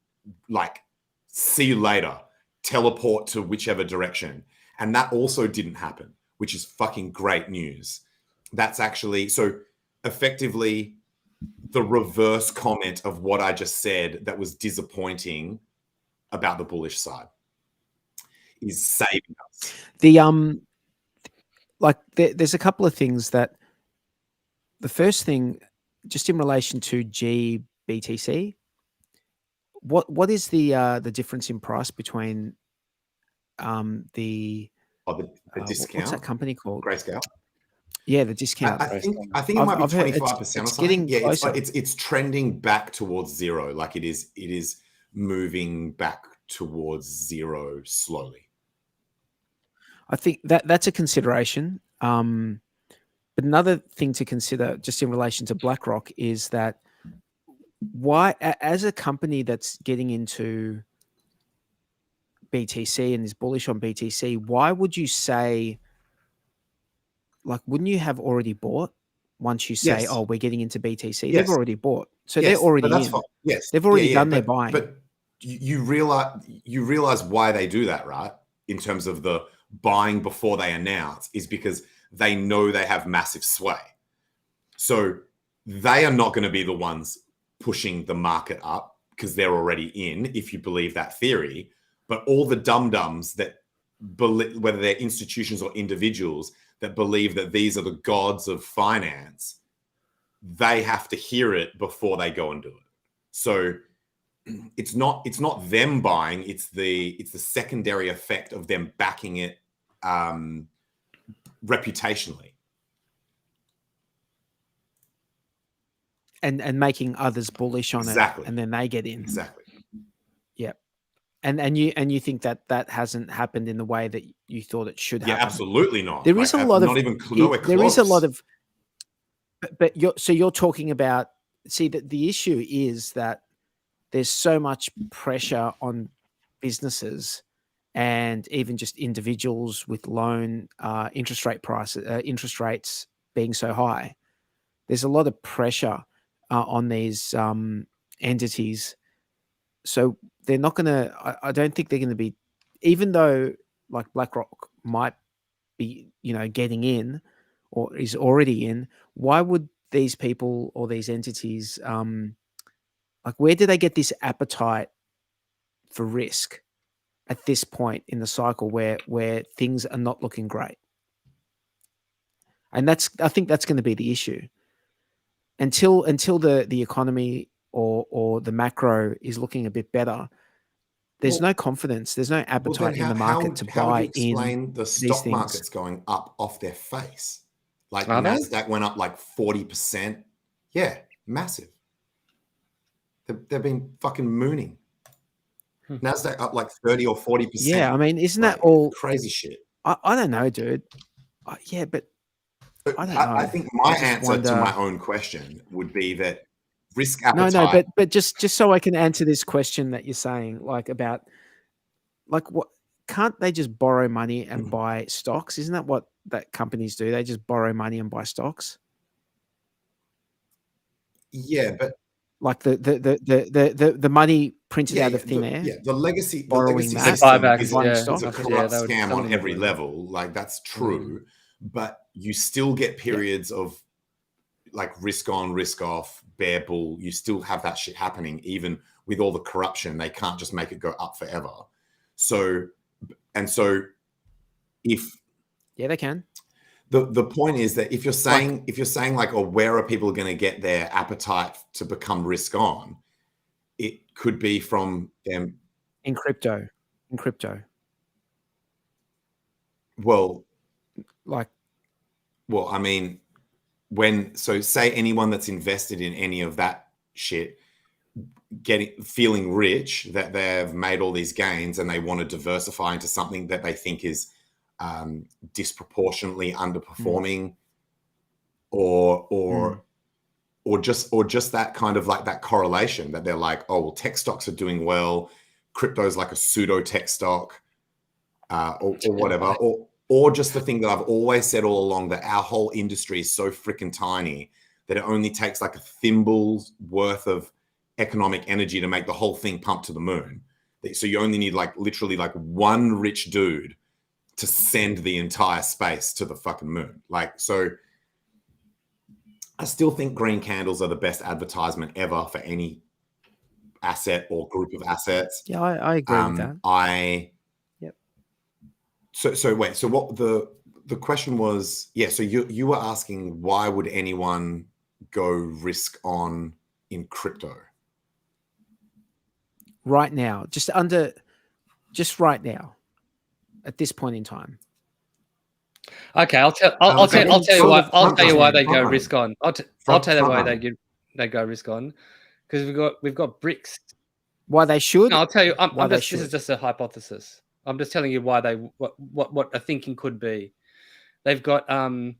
like, see you later, teleport to whichever direction. And that also didn't happen, which is fucking great news. That's actually, so effectively the reverse comment of what I just said that was disappointing about the bullish side is saving us. There's a couple of things that, the first thing, just in relation to GBTC, what is the difference in price between the discount? what's that company called? Grayscale. Yeah, the discount. I think it might be 25% or something. Getting closer. It's trending back towards zero. Like it is moving back towards zero slowly. I think that's a consideration. But another thing to consider, just in relation to BlackRock, is that why, as a company that's getting into BTC and is bullish on BTC, why would you say, like, wouldn't you have already bought? once you say, Yes. "Oh, we're getting into BTC," Yes. they've already bought, so Yes, they're already but that's in. fine. Yes, They've already done their buying. But you realize why they do that, right? In terms of the buying before they announce, is because they know they have massive sway. So they are not going to be the ones pushing the market up because they're already in, if you believe that theory. But all the dum-dums that believe, whether they're institutions or individuals that believe that these are the gods of finance, they have to hear it before they go and do it. So it's not them buying, it's the secondary effect of them backing it reputationally. And making others bullish on Exactly. it, and then they get in. Exactly. Yep. And you think that hasn't happened in the way that you thought it should happen? Yeah, absolutely not. There is a lot of not even nowhere close. There is a lot of, but you're talking about. See, that the issue is that there's so much pressure on businesses and even just individuals with loan interest rates being so high. There's a lot of pressure on these entities, so they're not going to. I don't think they're going to be, even though like BlackRock might be, getting in or is already in. Why would these people or these entities, like, where do they get this appetite for risk at this point in the cycle where things are not looking great? And I think that's going to be the issue. Until the economy or the macro is looking a bit better, there's no confidence. There's no appetite in the market to how would buy you explain in the these stock things. markets going up off their face? Like Are they? NASDAQ went up like 40%. Yeah, massive. They've been fucking mooning. NASDAQ up like 30 or 40%. Yeah, I mean, isn't that Like, all crazy shit? I don't know, dude. Yeah, but I don't know. I think my just answer wonder- to my own question would be that risk No, appetite. but just so I can answer this question that you're saying, like, about, like, what, can't they just borrow money and buy stocks? Isn't that what that companies do? They just borrow money and buy stocks. Yeah, but Like the money printed out of thin air. Yeah, the legacy borrowing system that, buybacks, is buying yeah. stock. a Yeah, corrupt that would- scam some on of them every would. level. Like, that's true, but you still get periods of like risk on, risk off, bear bull. You still have that shit happening, even with all the corruption. They can't just make it go up forever. So if They can. the point is that if you're saying like, oh, where are people going to get their appetite to become risk on? It could be from them In crypto. Well, Like, I mean, say anyone that's invested in any of that shit, feeling rich that they've made all these gains and they want to diversify into something that they think is disproportionately underperforming, or just that kind of like that correlation that they're like, oh, well, tech stocks are doing well, crypto's like a pseudo tech stock, or whatever, or just the thing that I've always said all along, that our whole industry is so freaking tiny that it only takes like a thimble's worth of economic energy to make the whole thing pump to the moon. So you only need like literally like one rich dude to send the entire space to the fucking moon. Like, so I still think green candles are the best advertisement ever for any asset or group of assets. yeah, I agree with that. So wait, so what the question was, so you were asking, why would anyone go risk on in crypto? Right now, just right now, at this point in time. Okay, I'll tell you why they go risk on. I'll tell you why they go risk on, because we've got BRICS. Why they should? No, I'll tell you. This is just a hypothesis. I'm just telling you why what a thinking could be. They've got the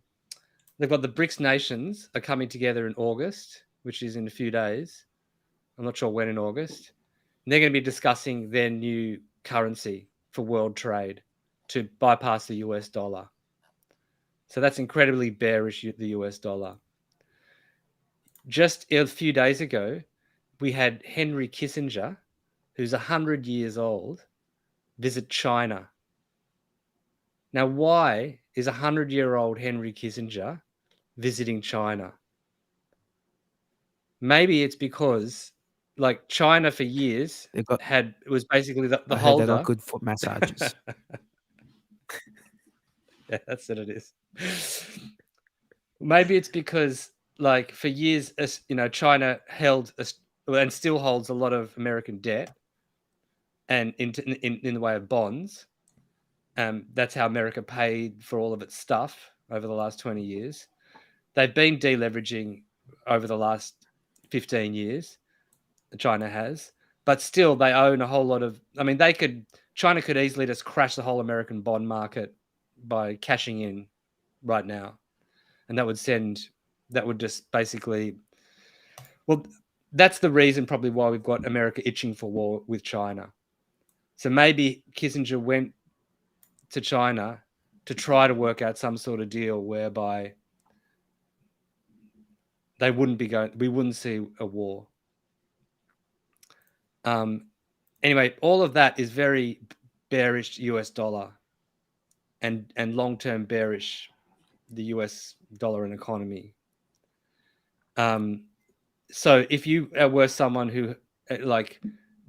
BRICS nations are coming together in August, which is in a few days. I'm not sure when in August. And they're going to be discussing their new currency for world trade to bypass the US dollar. So that's incredibly bearish, the US dollar. just a few days ago, we had Henry Kissinger, who's 100 years old, visit China. Now, why is 100-year-old Henry Kissinger visiting China? Maybe it's because, like, China for years They've got. it was basically the I heard holder. they got good foot massages. Yeah, that's what it is. Maybe it's because, like, for years, China held and still holds a lot of American debt, and in the way of bonds. That's how America paid for all of its stuff over the last 20 years. They've been deleveraging over the last 15 years. China has, but still they own a whole lot of. I mean, China could easily just crash the whole American bond market by cashing in right now, and that would just basically. Well, that's the reason probably why we've got America itching for war with China. So maybe Kissinger went to China to try to work out some sort of deal whereby we wouldn't see a war. Anyway, all of that is very bearish US dollar and long-term bearish the US dollar and economy. So if you were someone who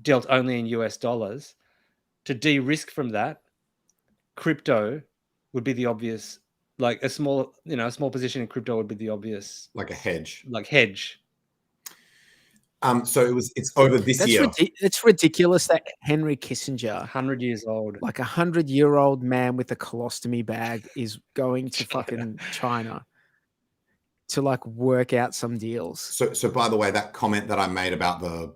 dealt only in US dollars, to de-risk from that, crypto would be the obvious, like a small position in crypto would be the obvious, like a hedge. So it's over this year. It's ridiculous that Henry Kissinger, 100 years old, like 100-year-old man with a colostomy bag, is going to fucking China to like work out some deals. So by the way, that comment that I made about the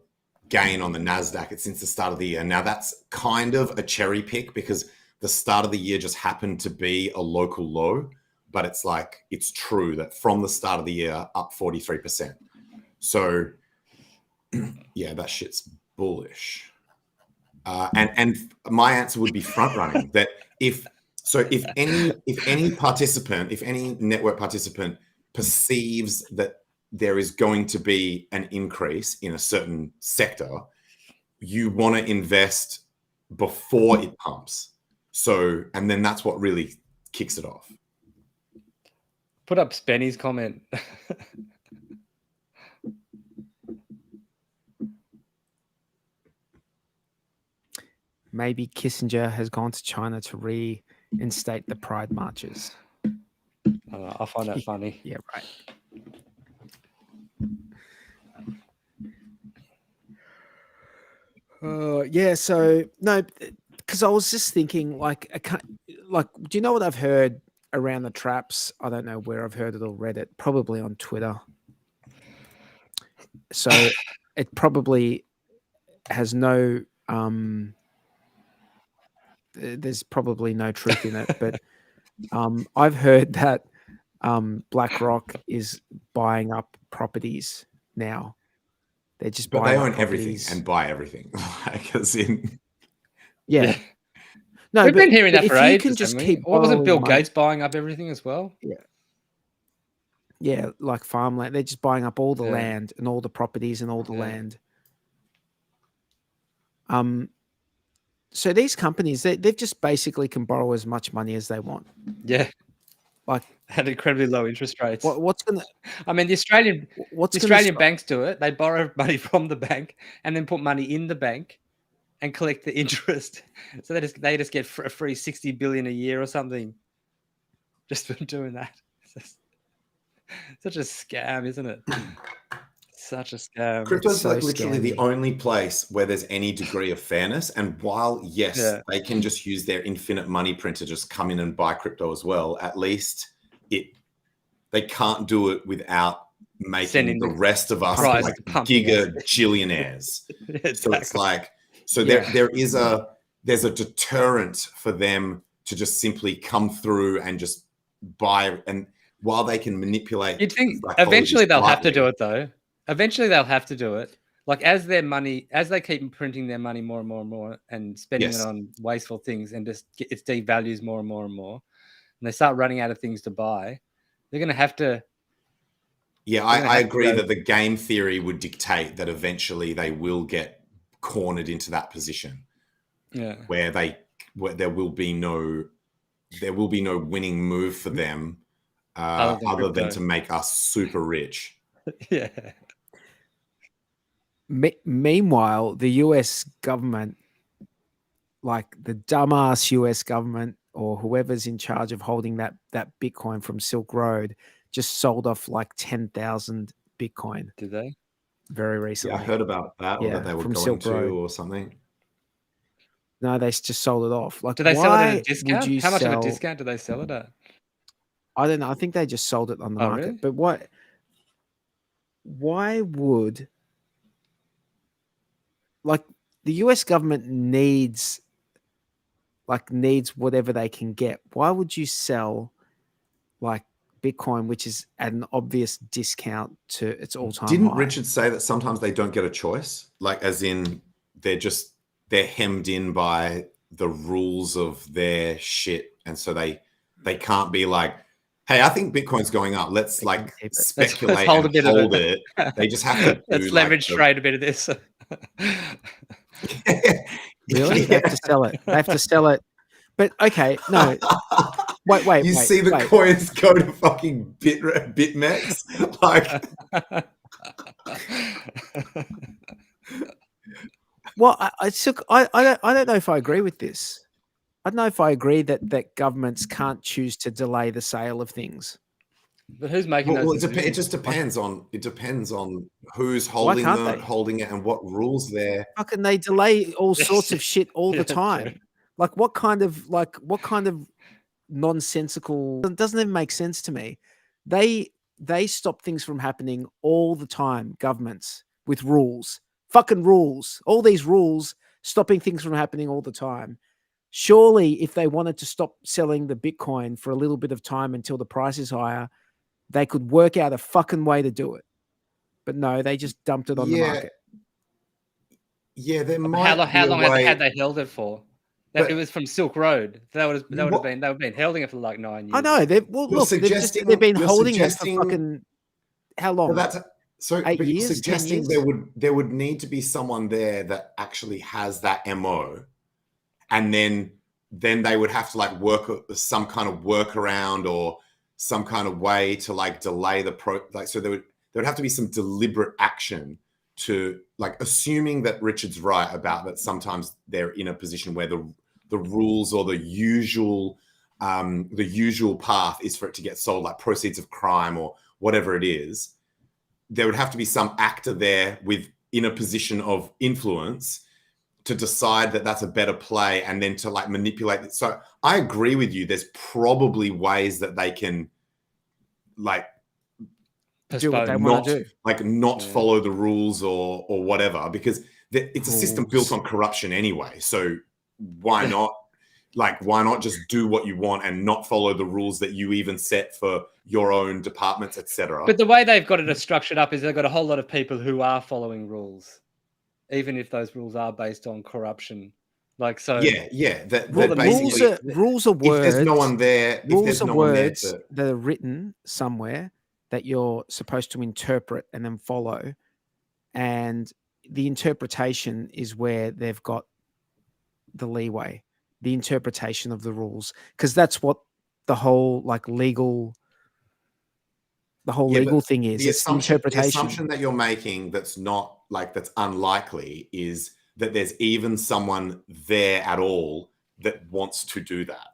gain on the NASDAQ, it's since the start of the year. Now that's kind of a cherry pick because the start of the year just happened to be a local low, but it's true that from the start of the year up 43%. So yeah, that shit's bullish. And my answer would be front running that if any participant, if any network participant perceives that there is going to be an increase in a certain sector, you want to invest before it pumps. So, and then that's what really kicks it off. Put up Spenny's comment. Maybe Kissinger has gone to China to reinstate the Pride marches. I find that funny. Yeah, right. Yeah, so no, because I was just thinking, do you know what I've heard around the traps? I don't know where I've heard it or read it, probably on Twitter. So it probably has no, there's probably no truth in it, but I've heard that BlackRock is buying up properties now. They're just but buying they own properties. everything and buy everything. Yeah. No, we've been hearing that if for you ages. Can just keep what wasn't Bill money. Gates buying up everything as well? Yeah, like farmland. They're just buying up all the land and all the properties and all the land. So these companies, they've just basically can borrow as much money as they want. Yeah, like at incredibly low interest rates. What's gonna? I mean, the Australian banks do it. They borrow money from the bank and then put money in the bank and collect the interest. So they just get a free $60 billion a year or something just for doing that. Such a scam, isn't it? Such a scam. Crypto's so literally the only place where there's any degree of fairness. And while, they can just use their infinite money print to just come in and buy crypto as well, at least they can't do it without making the rest of us like giga-jillionaires. Exactly. So it's there's a deterrent for them to just simply come through and just buy, and while they can manipulate. You'd think eventually they'll have to do it though. Eventually they'll have to do it. Like as they keep printing their money more and more and more and spending it on wasteful things and just it devalues more and more and more, and they start running out of things to buy, they're going to have to Yeah, They're gonna I have to agree go- that the game theory would dictate that eventually they will get cornered into that position Yeah. where there will be no winning move for them other than crypto. to make us super rich. Yeah. Meanwhile, the US government, like the dumbass US government or whoever's in charge of holding that Bitcoin from Silk Road, just sold off like 10,000 Bitcoin Did they? very recently. Yeah, I heard about that, or Yeah, that they were from going Silk to, Road. or something. No, they just sold it off. Like, Do they sell it at a why discount? would you How much of a sell- discount do they sell it at? I don't know. I think they just sold it on the Oh, market. really? But why would, like, the US government needs whatever they can get. Why would you sell like Bitcoin, which is at an obvious discount to its all-time Didn't high? Richard say that sometimes they don't get a choice? Like, as in they're hemmed in by the rules of their shit, and so they can't be like, hey, I think Bitcoin's going up. Let's like keep it. speculate hold and a bit of hold it. it. They just have to Let's do leverage like trade a bit of this. Really? They have to sell it. They have to sell it. But okay, no. Wait. You see the coins go to fucking BitMEX? Like, Well, I don't know if I agree with this. I don't know if I agree that governments can't choose to delay the sale of things. But who's making well, those it decisions? just depends on who's Why can't they? holding it and what rules there. How can they delay all sorts of shit all Yeah, the true. time? Like what kind of nonsensical? It doesn't even make sense to me. They stop things from happening all the time. Governments with rules, fucking rules. All these rules stopping things from happening all the time. Surely, if they wanted to stop selling the Bitcoin for a little bit of time until the price is higher, they could work out a fucking way to do it. But no, they just dumped it on the market. Yeah, there But might how be long a way. had they held it for? But- It was from Silk Road. That would have What- been. They would have been holding it for like 9 years. I know. They've been you're holding it for suggesting- fucking how long? Well, that's so. 8 but you're years, 10 suggesting years? there would need to be someone there that actually has that MO, and then they would have to like work some kind of workaround or some kind of way to like delay the so there would have to be some deliberate action to like, assuming that Richard's right about that sometimes they're in a position where the rules or the usual path is for it to get sold, like proceeds of crime or whatever it is. There would have to be some actor there in a position of influence to decide that that's a better play and then to like manipulate it. So I agree with you. There's probably ways that they can like Do what they Postpone. want to do. not Yeah. follow the rules or whatever, because it's a system Rules. built on corruption anyway. So why not just do what you want and not follow the rules that you even set for your own departments, etc. But the way they've got it structured up is they've got a whole lot of people who are following rules, even if those rules are based on corruption. Like so. Yeah. That Well, the basically, Rules are words. if there's no one there, Rules are words that are written somewhere that you're supposed to interpret and then follow. And the interpretation is where they've got the leeway, the interpretation of the rules, because that's what the whole legal thing is. The It's the assumption interpretation. that you're making that's unlikely is that there's even someone there at all that wants to do that,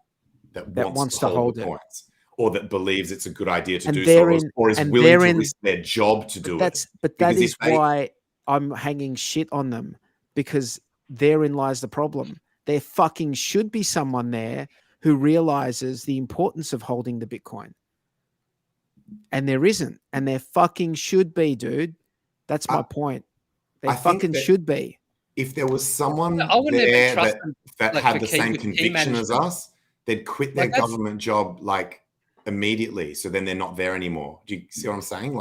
that wants to hold the coins, or that believes it's a good idea to do so, or is willing to risk their job to do it. But that is why I'm hanging shit on them, because therein lies the problem. There fucking should be someone there who realizes the importance of holding the Bitcoin. And there isn't. And there fucking should be, dude. That's my point. There fucking should be. If there was someone I wouldn't even there trust that them, had the same with key conviction as management. us, they'd quit their government job immediately. So then they're not there anymore. Do you see what I'm saying?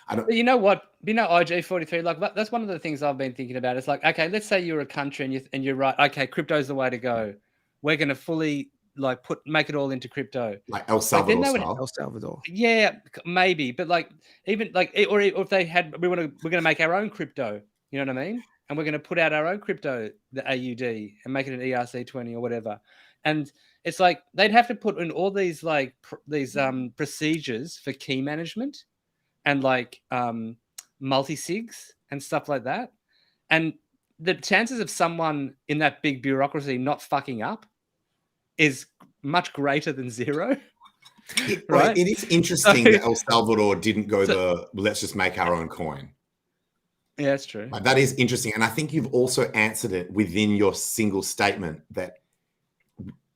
But you know what? IG43, that's one of the things I've been thinking about. It's like, okay, let's say you're a country and you're right. Okay, crypto's the way to go. We're going to fully like make it all into crypto. Like El Salvador style. El Salvador. Yeah, maybe, but like even like or if they had, we're gonna make our own crypto. You know what I mean? And we're gonna put out our own crypto, the AUD, and make it an ERC20 or whatever. And it's like they'd have to put in all these like procedures for key management and like multi-sigs and stuff like that. And the chances of someone in that big bureaucracy not fucking up is much greater than zero. Right? It is interesting that El Salvador didn't go let's just make our own coin. Yeah, that's true. Like, that is interesting. And I think you've also answered it within your single statement that,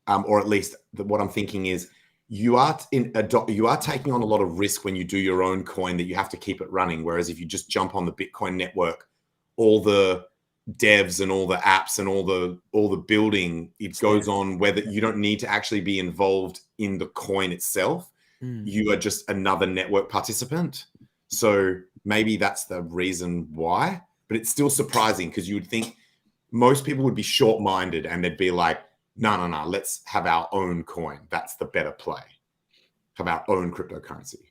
or at least what I'm thinking is, you are taking on a lot of risk when you do your own coin, that you have to keep it running. Whereas if you just jump on the Bitcoin network, all the devs and all the apps and all the building, it goes on, whether you don't need to actually be involved in the coin itself. You are just another network participant. So maybe that's the reason why, but it's still surprising because you would think most people would be short-minded and they'd be like, no, let's have our own coin. That's the better play. Have our own cryptocurrency.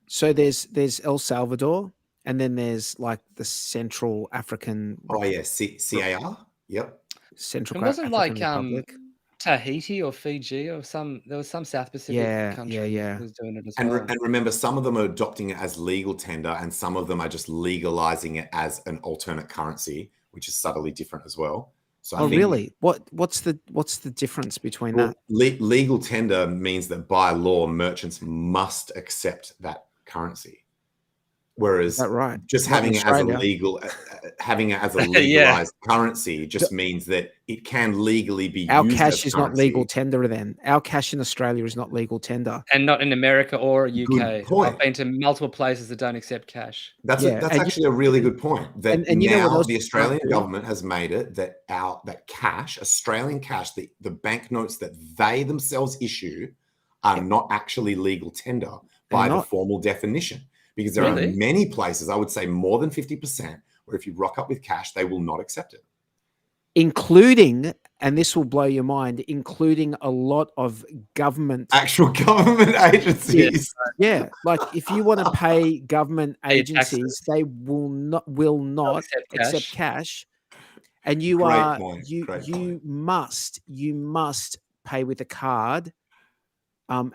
So there's El Salvador, and then there's like the Central African. Oh yeah, CAR. Yep. Central. It wasn't African like Republic. Tahiti or Fiji or there was some South Pacific country that was doing it as well. And remember, some of them are adopting it as legal tender, and some of them are just legalizing it as an alternate currency, which is subtly different as well. So I think, really? What's the difference between that? Legal tender means that by law, merchants must accept that currency. Whereas just having it as a legalized currency just means that it can legally be our used. Cash as is currency. not legal tender then. Our cash in Australia is not legal tender. And not in America or UK. Good point. I've been to multiple places that don't accept cash. That's actually a really good point. That and you know now what the Australian government has made it that Australian cash, the banknotes that they themselves issue are not actually legal tender by the formal definition. Because there are many places, I would say more than 50%, where if you rock up with cash, they will not accept it. Including, and this will blow your mind, including a lot of actual government agencies. Yeah, like if you want to pay government agencies, they will not accept cash. And you must pay with a card.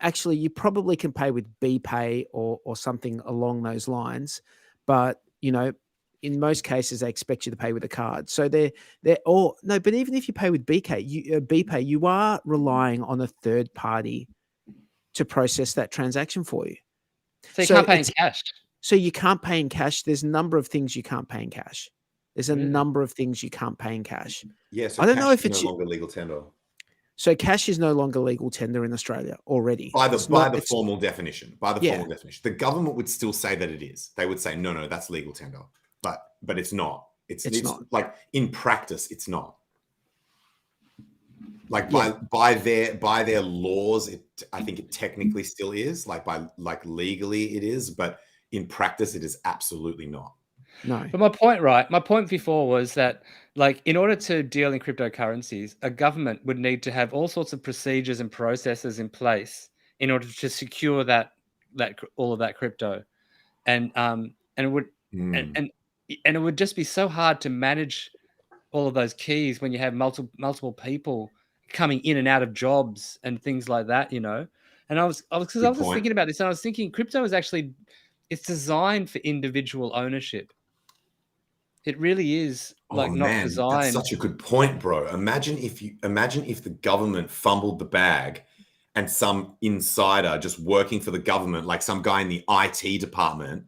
Actually, you probably can pay with BPay or something along those lines, but in most cases they expect you to pay with a card. So but even if you pay with BPay, you are relying on a third party to process that transaction for you. So you can't pay in cash. So you can't pay in cash. There's a number of things you can't pay in cash. There's a number of things you can't pay in cash. Yeah, so I don't know if it's no longer legal tender. So cash is no longer legal tender in Australia already. By the formal definition. The government would still say that it is. They would say, no, that's legal tender. But it's not. It's not. Like in practice, it's not. Like by their laws, I think it technically still is. Like legally it is, but in practice it is absolutely not. No. But my point before was that, like, in order to deal in cryptocurrencies, a government would need to have all sorts of procedures and processes in place in order to secure that all of that crypto, and it would and it would just be so hard to manage all of those keys when you have multiple people coming in and out of jobs and things like that, And I was just thinking about this, and I was thinking crypto is actually, it's designed for individual ownership. It really is not designed. That's such a good point, bro. Imagine if the government fumbled the bag and some insider just working for the government, like some guy in the IT department,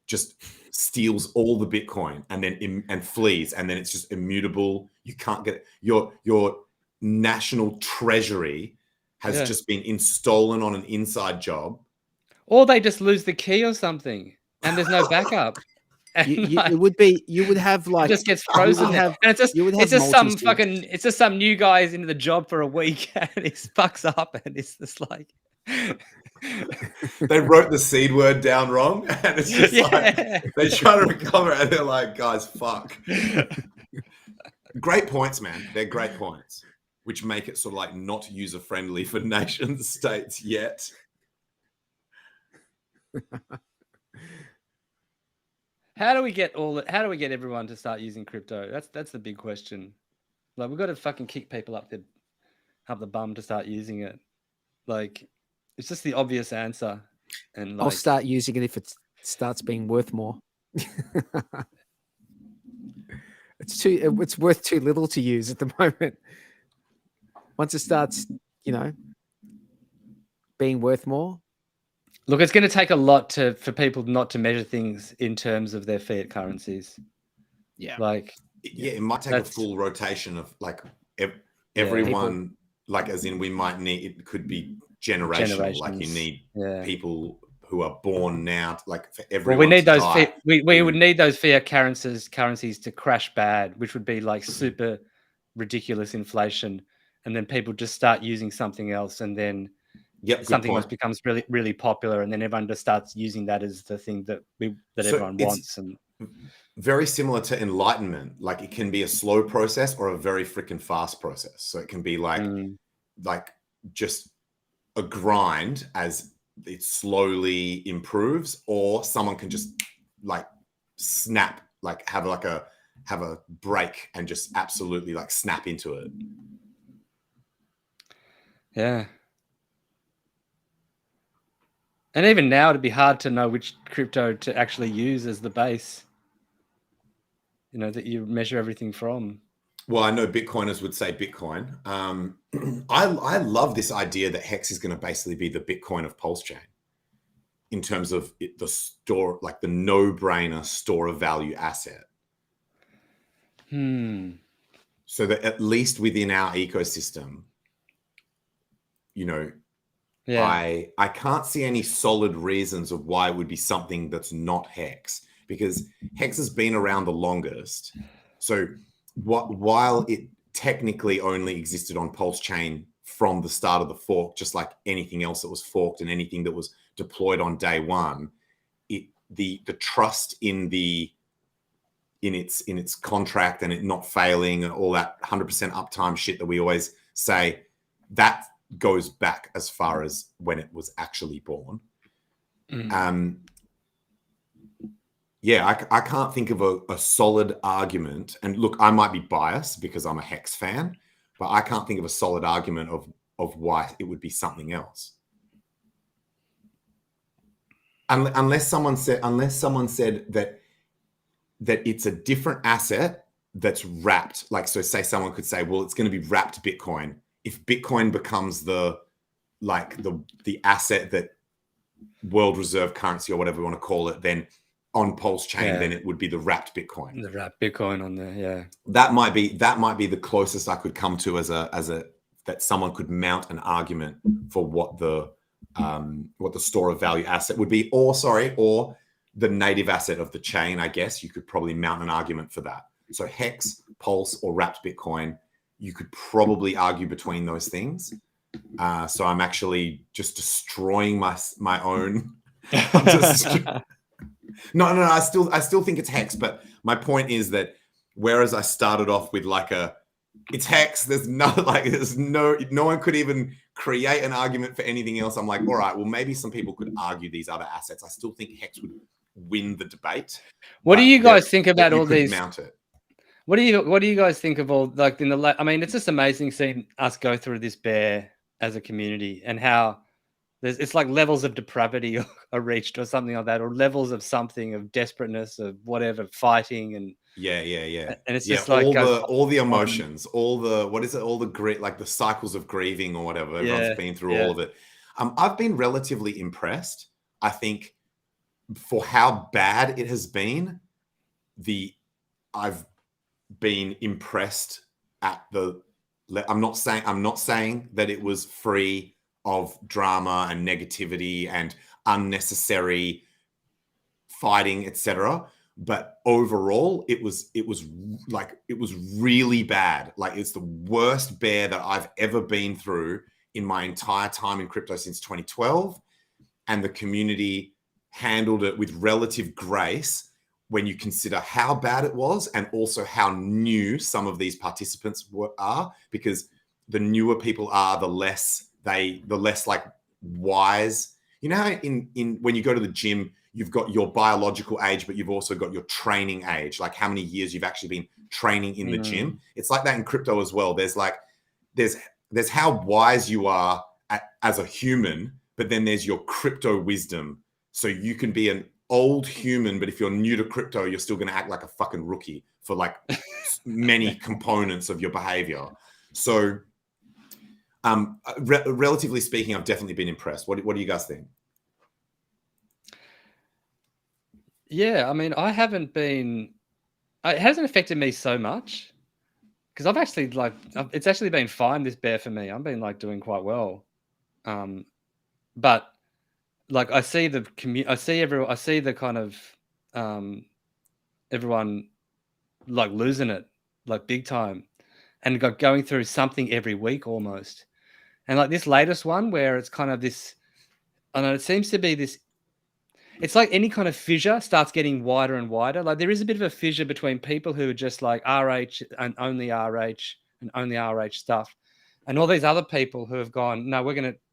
just steals all the Bitcoin and flees, and then it's just immutable. You can't get it. Your national treasury has just been stolen on an inside job. Or they just lose the key or something and there's no backup. You would have like, it just gets frozen, and it's just some new guy is into the job for a week and he fucks up, and it's just like they wrote the seed word down wrong, and it's just like they try to recover it, and they're like, guys, fuck. Great points, man. They're great points. which make it sort of like not user friendly for nation states yet. How do we get everyone to start using crypto? That's the big question. Like, we've got to fucking kick people up the bum to start using it. Like, it's just the obvious answer. And like, I'll start using it if it starts being worth more. It's worth too little to use at the moment. Once it starts, being worth more. Look, it's going to take a lot for people not to measure things in terms of their fiat currencies. Yeah. Like, it might take a full rotation of like everyone, like as in we might need, it could be generational. Like you need people who are born now, like for everyone. Well, we need those we would need those fiat currencies to crash bad, which would be like super ridiculous inflation, and then people just start using something else, and then something else becomes really, really popular, and then everyone just starts using that as the thing that everyone wants. And very similar to enlightenment, like it can be a slow process or a very freaking fast process. So it can be like just a grind as it slowly improves, or someone can just like snap, like have a break and just absolutely like snap into it. Yeah. And even now, it'd be hard to know which crypto to actually use as the base, that you measure everything from. Well, I know Bitcoiners would say Bitcoin. I love this idea that HEX is going to basically be the Bitcoin of PulseChain in terms of the store, like the no-brainer store of value asset. So that at least within our ecosystem, I can't see any solid reasons of why it would be something that's not HEX, because HEX has been around the longest. So while it technically only existed on PulseChain from the start of the fork, just like anything else that was forked and anything that was deployed on day one, the trust in its contract and it not failing and all that 100% uptime shit that we always say, that goes back as far as when it was actually born. I can't think of a solid argument. And look, I might be biased because I'm a HEX fan, but I can't think of a solid argument of why it would be something else. Unless someone said that it's a different asset that's wrapped. Like, so say someone could say, well, it's going to be wrapped Bitcoin. If Bitcoin becomes the asset that world reserve currency or whatever we want to call it, then on PulseChain, then it would be the wrapped Bitcoin. The wrapped Bitcoin on there, yeah. That might be the closest I could come to as a that someone could mount an argument for what the store of value asset would be, or the native asset of the chain. I guess you could probably mount an argument for that. So HEX, Pulse, or wrapped Bitcoin, you could probably argue between those things. So I'm actually just destroying my own. No. I still think it's HEX, but my point is that whereas I started off with it's HEX, no one could even create an argument for anything else. I'm like, all right, well, maybe some people could argue these other assets. I still think HEX would win the debate. What do you guys think about all these? Mount it. What do you guys think of all, like, I mean, it's just amazing seeing us go through this bear as a community, and how it's like levels of depravity are reached or something like that, or levels of something, of desperateness, of whatever, fighting and yeah. And it's just like all the emotions, all the grit, like the cycles of grieving or whatever. Everyone's been through all of it. I've been relatively impressed. I think for how bad it has been, I've been impressed at I'm not saying that it was free of drama and negativity and unnecessary fighting, etc. But overall, it was really bad. Like, it's the worst bear that I've ever been through in my entire time in crypto since 2012. And the community handled it with relative grace when you consider how bad it was, and also how new some of these participants are, because the newer people are, the less like wise. You know how in when you go to the gym, you've got your biological age, but you've also got your training age, like how many years you've actually been training in the gym. It's like that in crypto as well. There's how wise you are as a human, but then there's your crypto wisdom. So you can be an old human, but if you're new to crypto, you're still going to act like a fucking rookie for like many components of your behavior. So relatively speaking, I've definitely been impressed. What do you guys think? Yeah, I mean, it hasn't affected me so much because I've actually it's actually been fine, this bear for me. I've been like doing quite well. But like I see the kind of everyone like losing it like big time and going through something every week almost. And like this latest one where it's kind of this, I don't know, it seems to be this, it's like any kind of fissure starts getting wider and wider. Like there is a bit of a fissure between people who are just like RH and only RH stuff, and all these other people who have gone, no,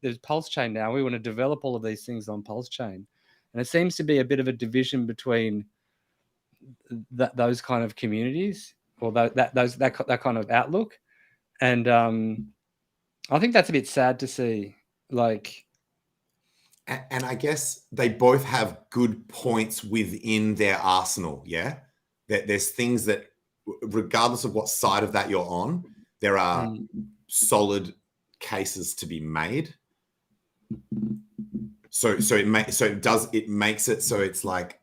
there's PulseChain now. We want to develop all of these things on PulseChain. And it seems to be a bit of a division between those kind of communities or that kind of outlook. And I think that's a bit sad to see. Like, and I guess they both have good points within their arsenal. Yeah, that there's things that, regardless of what side of that you're on, there are solid cases to be made. So it makes it so it's like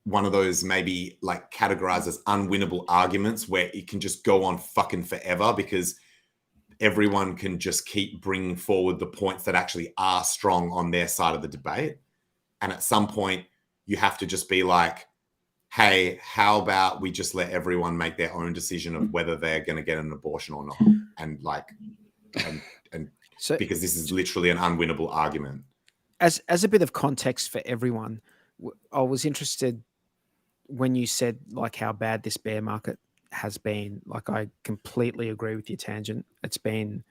one of those maybe like categorized as unwinnable arguments where it can just go on fucking forever because everyone can just keep bringing forward the points that actually are strong on their side of the debate. And at some point you have to just be like, hey, how about we just let everyone make their own decision of whether they're going to get an abortion or not? And so, because this is literally an unwinnable argument. As a bit of context for everyone, I was interested when you said like how bad this bear market has been. Like I completely agree with your tangent. It's been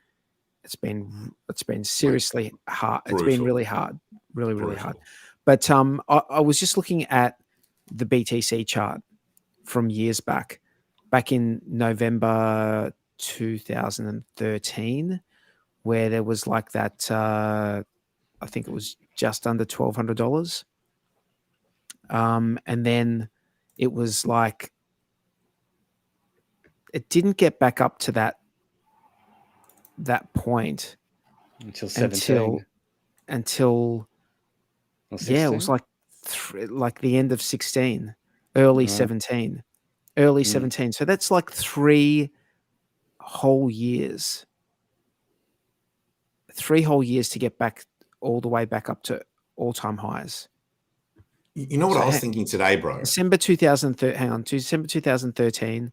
seriously hard. Brutal. It's been really hard, really hard. But I was just looking at the BTC chart from years back in November 2013, where there was like that. I think it was just under $1,200, and then it was like. It didn't get back up to that point until 17. Until yeah, it was like the end of 16, early 17, early 17. So that's like 3 whole years. 3 whole years to get back all the way back up to all-time highs. You know what I was thinking today, bro? December 2013.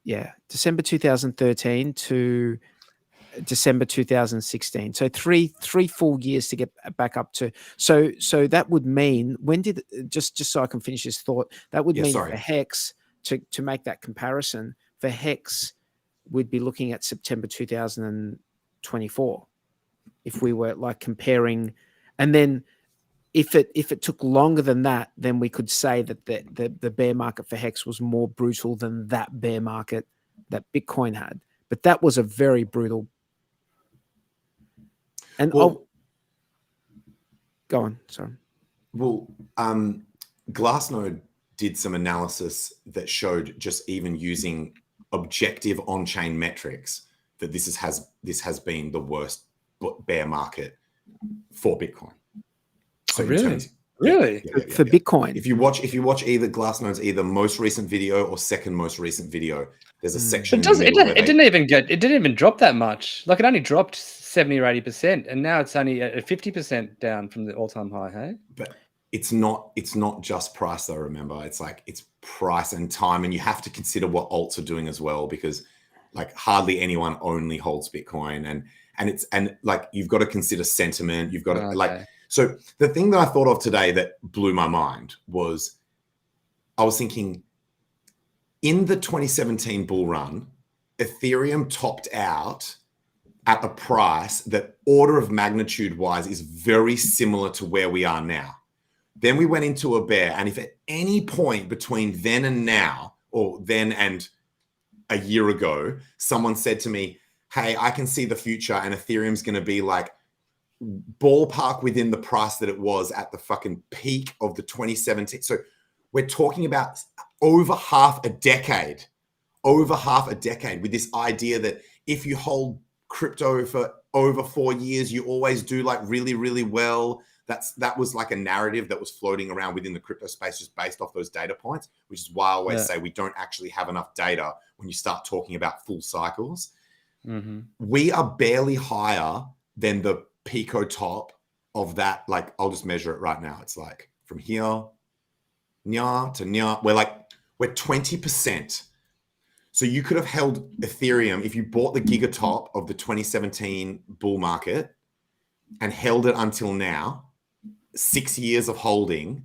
Yeah, December 2013 to December 2016. So three full years to get back up to. So that would mean, when did, just so I can finish this thought, that would mean for HEX, to make that comparison, for HEX, we'd be looking at September 2024 if we were like comparing. And then if it took longer than that, then we could say that the bear market for HEX was more brutal than that bear market that Bitcoin had. But that was a very brutal. And go on, sorry. Well, Glassnode did some analysis that showed, just even using objective on-chain metrics, that this has been the worst bear market for Bitcoin. So really? For Bitcoin. If you watch either Glassnode's most recent video or second most recent video, there's a section. But it didn't even drop that much. Like it only dropped 70 or 80%, and now it's only at 50% down from the all-time high. Hey, but it's not just price though. Remember, it's price and time, and you have to consider what alts are doing as well, because like hardly anyone only holds Bitcoin, and like you've got to consider sentiment. You've got to So the thing that I thought of today that blew my mind was, I was thinking, in the 2017 bull run, Ethereum topped out at a price that order of magnitude wise is very similar to where we are now. Then we went into a bear. And if at any point between then and now, or then and a year ago, someone said to me, hey, I can see the future and Ethereum's going to be like ballpark within the price that it was at the fucking peak of the 2017. So we're talking about over half a decade with this idea that if you hold crypto for over 4 years, you always do like really, really well. That was like a narrative that was floating around within the crypto space just based off those data points, which is why I always say we don't actually have enough data when you start talking about full cycles. Mm-hmm. We are barely higher than the Pico top of that. Like, I'll just measure it right now. It's like from here, nya to nya. We're 20%. So you could have held Ethereum if you bought the gigatop of the 2017 bull market and held it until now, 6 years of holding,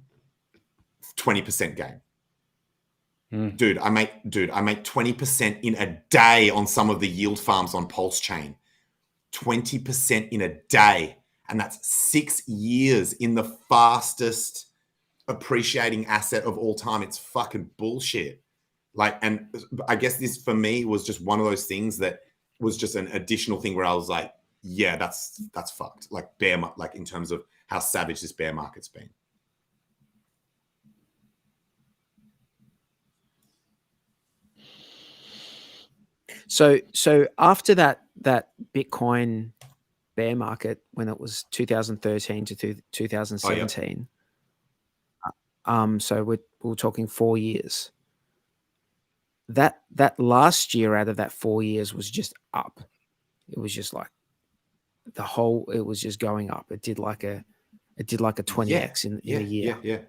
20% gain. Dude, I make 20% in a day on some of the yield farms on PulseChain. 20% in a day. And that's 6 years in the fastest appreciating asset of all time. It's fucking bullshit. Like, and I guess this for me was just one of those things that was just an additional thing where I was like, yeah, that's fucked. Like like in terms of how savage this bear market's been. So after that Bitcoin bear market, when it was 2013 to 2017, so we're talking 4 years. That last year out of that 4 years was just up. It was just like it was just going up. It did like a 20x in a year.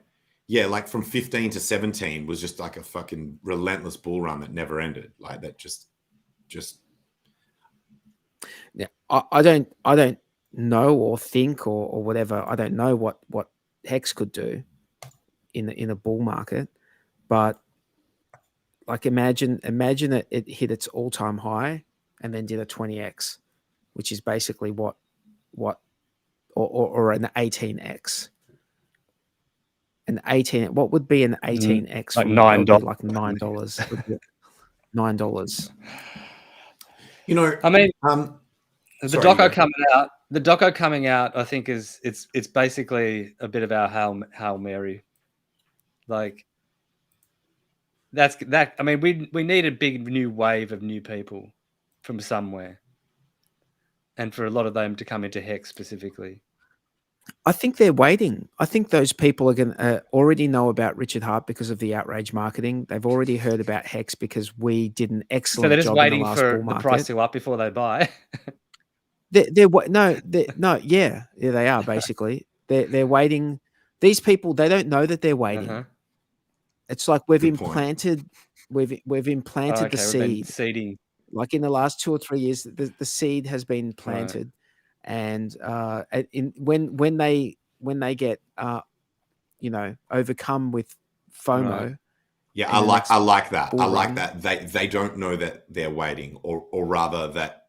Yeah, like from 15 to 17 was just like a fucking relentless bull run that never ended. Like that just yeah. I don't know or think or whatever. I don't know what HEX could do in a bull market, but like imagine it hit its all-time high and then did a 20x, which is basically what or an 18x. What would be an 18x? Like $9. Like $9. $9. You know, I mean, the doco coming out, I think it's basically a bit of our Hail Mary. Like that. I mean, we need a big new wave of new people from somewhere, and for a lot of them to come into HEX specifically. I think they're waiting. I think those people are going to already know about Richard Hart because of the outrage marketing. They've already heard about HEX because we did an excellent job. So they're just waiting in the last for bull market. The price to up before they buy. They are basically. They're waiting. These people, they don't know that they're waiting. Uh-huh. It's like we've implanted the seed. Seeding. Like in the last 2 or 3 years, the seed has been planted. Right. And when they get overcome with FOMO, right. Yeah, I like that. I like that they don't know that they're waiting, or rather that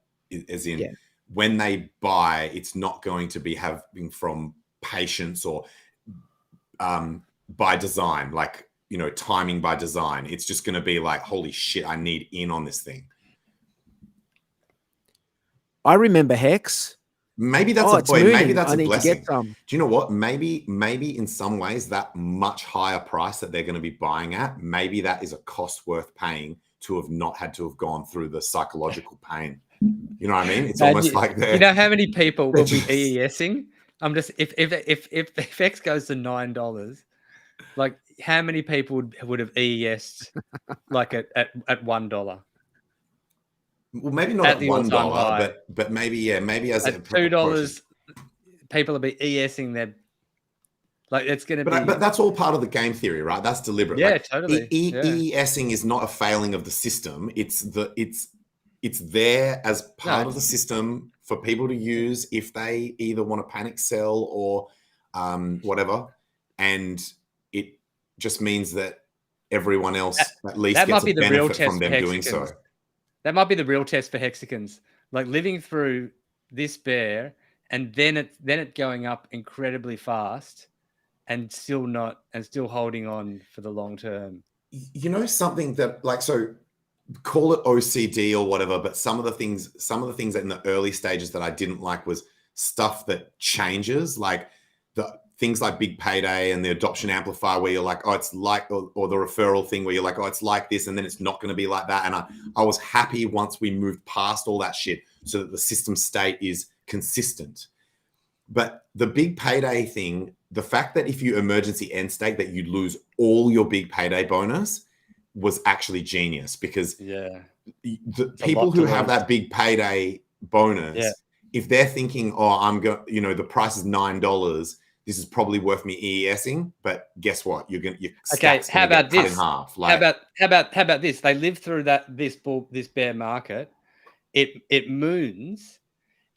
as in when they buy, it's not going to be having from patience or by design, like timing by design. It's just going to be like, holy shit, I need in on this thing. I remember HEX. Maybe that's maybe that's a blessing. Do you know what? Maybe in some ways that much higher price that they're going to be buying at, maybe that is a cost worth paying to have not had to have gone through the psychological pain. You know what I mean? It's almost like you know how many people will be EESing? I'm just if HEX goes to $9, like how many people would have EESed like at $1? Well, maybe not at $1, but maybe as at $2, people will be ESing their. Like it's going to be. But that's all part of the game theory, right? That's deliberate. Yeah, totally. EESing is not a failing of the system. It's there as part of the system for people to use if they either want to panic sell or whatever, and it just means that everyone else at least gets a benefit from them doing so. That might be the real test for Hexicans. like living through this bear and then it going up incredibly fast and still holding on for the long term. You know, something that, like, so call it OCD or whatever, but some of the things that in the early stages that I didn't like was stuff that changes, like the things like big payday and the adoption amplifier, where you're like, oh, it's like, or the referral thing where you're like, oh, it's like this, and then it's not going to be like that. And I was happy once we moved past all that shit so that the system state is consistent. But the big payday thing, the fact that if you emergency end stake that you'd lose all your big payday bonus was actually genius, because the people who have that big payday bonus, if they're thinking, oh, I'm going, you know, the price is $9, this is probably worth me EESing, but guess what? You're how about this? In half. Like, how about this? They live through this bear market. It moons,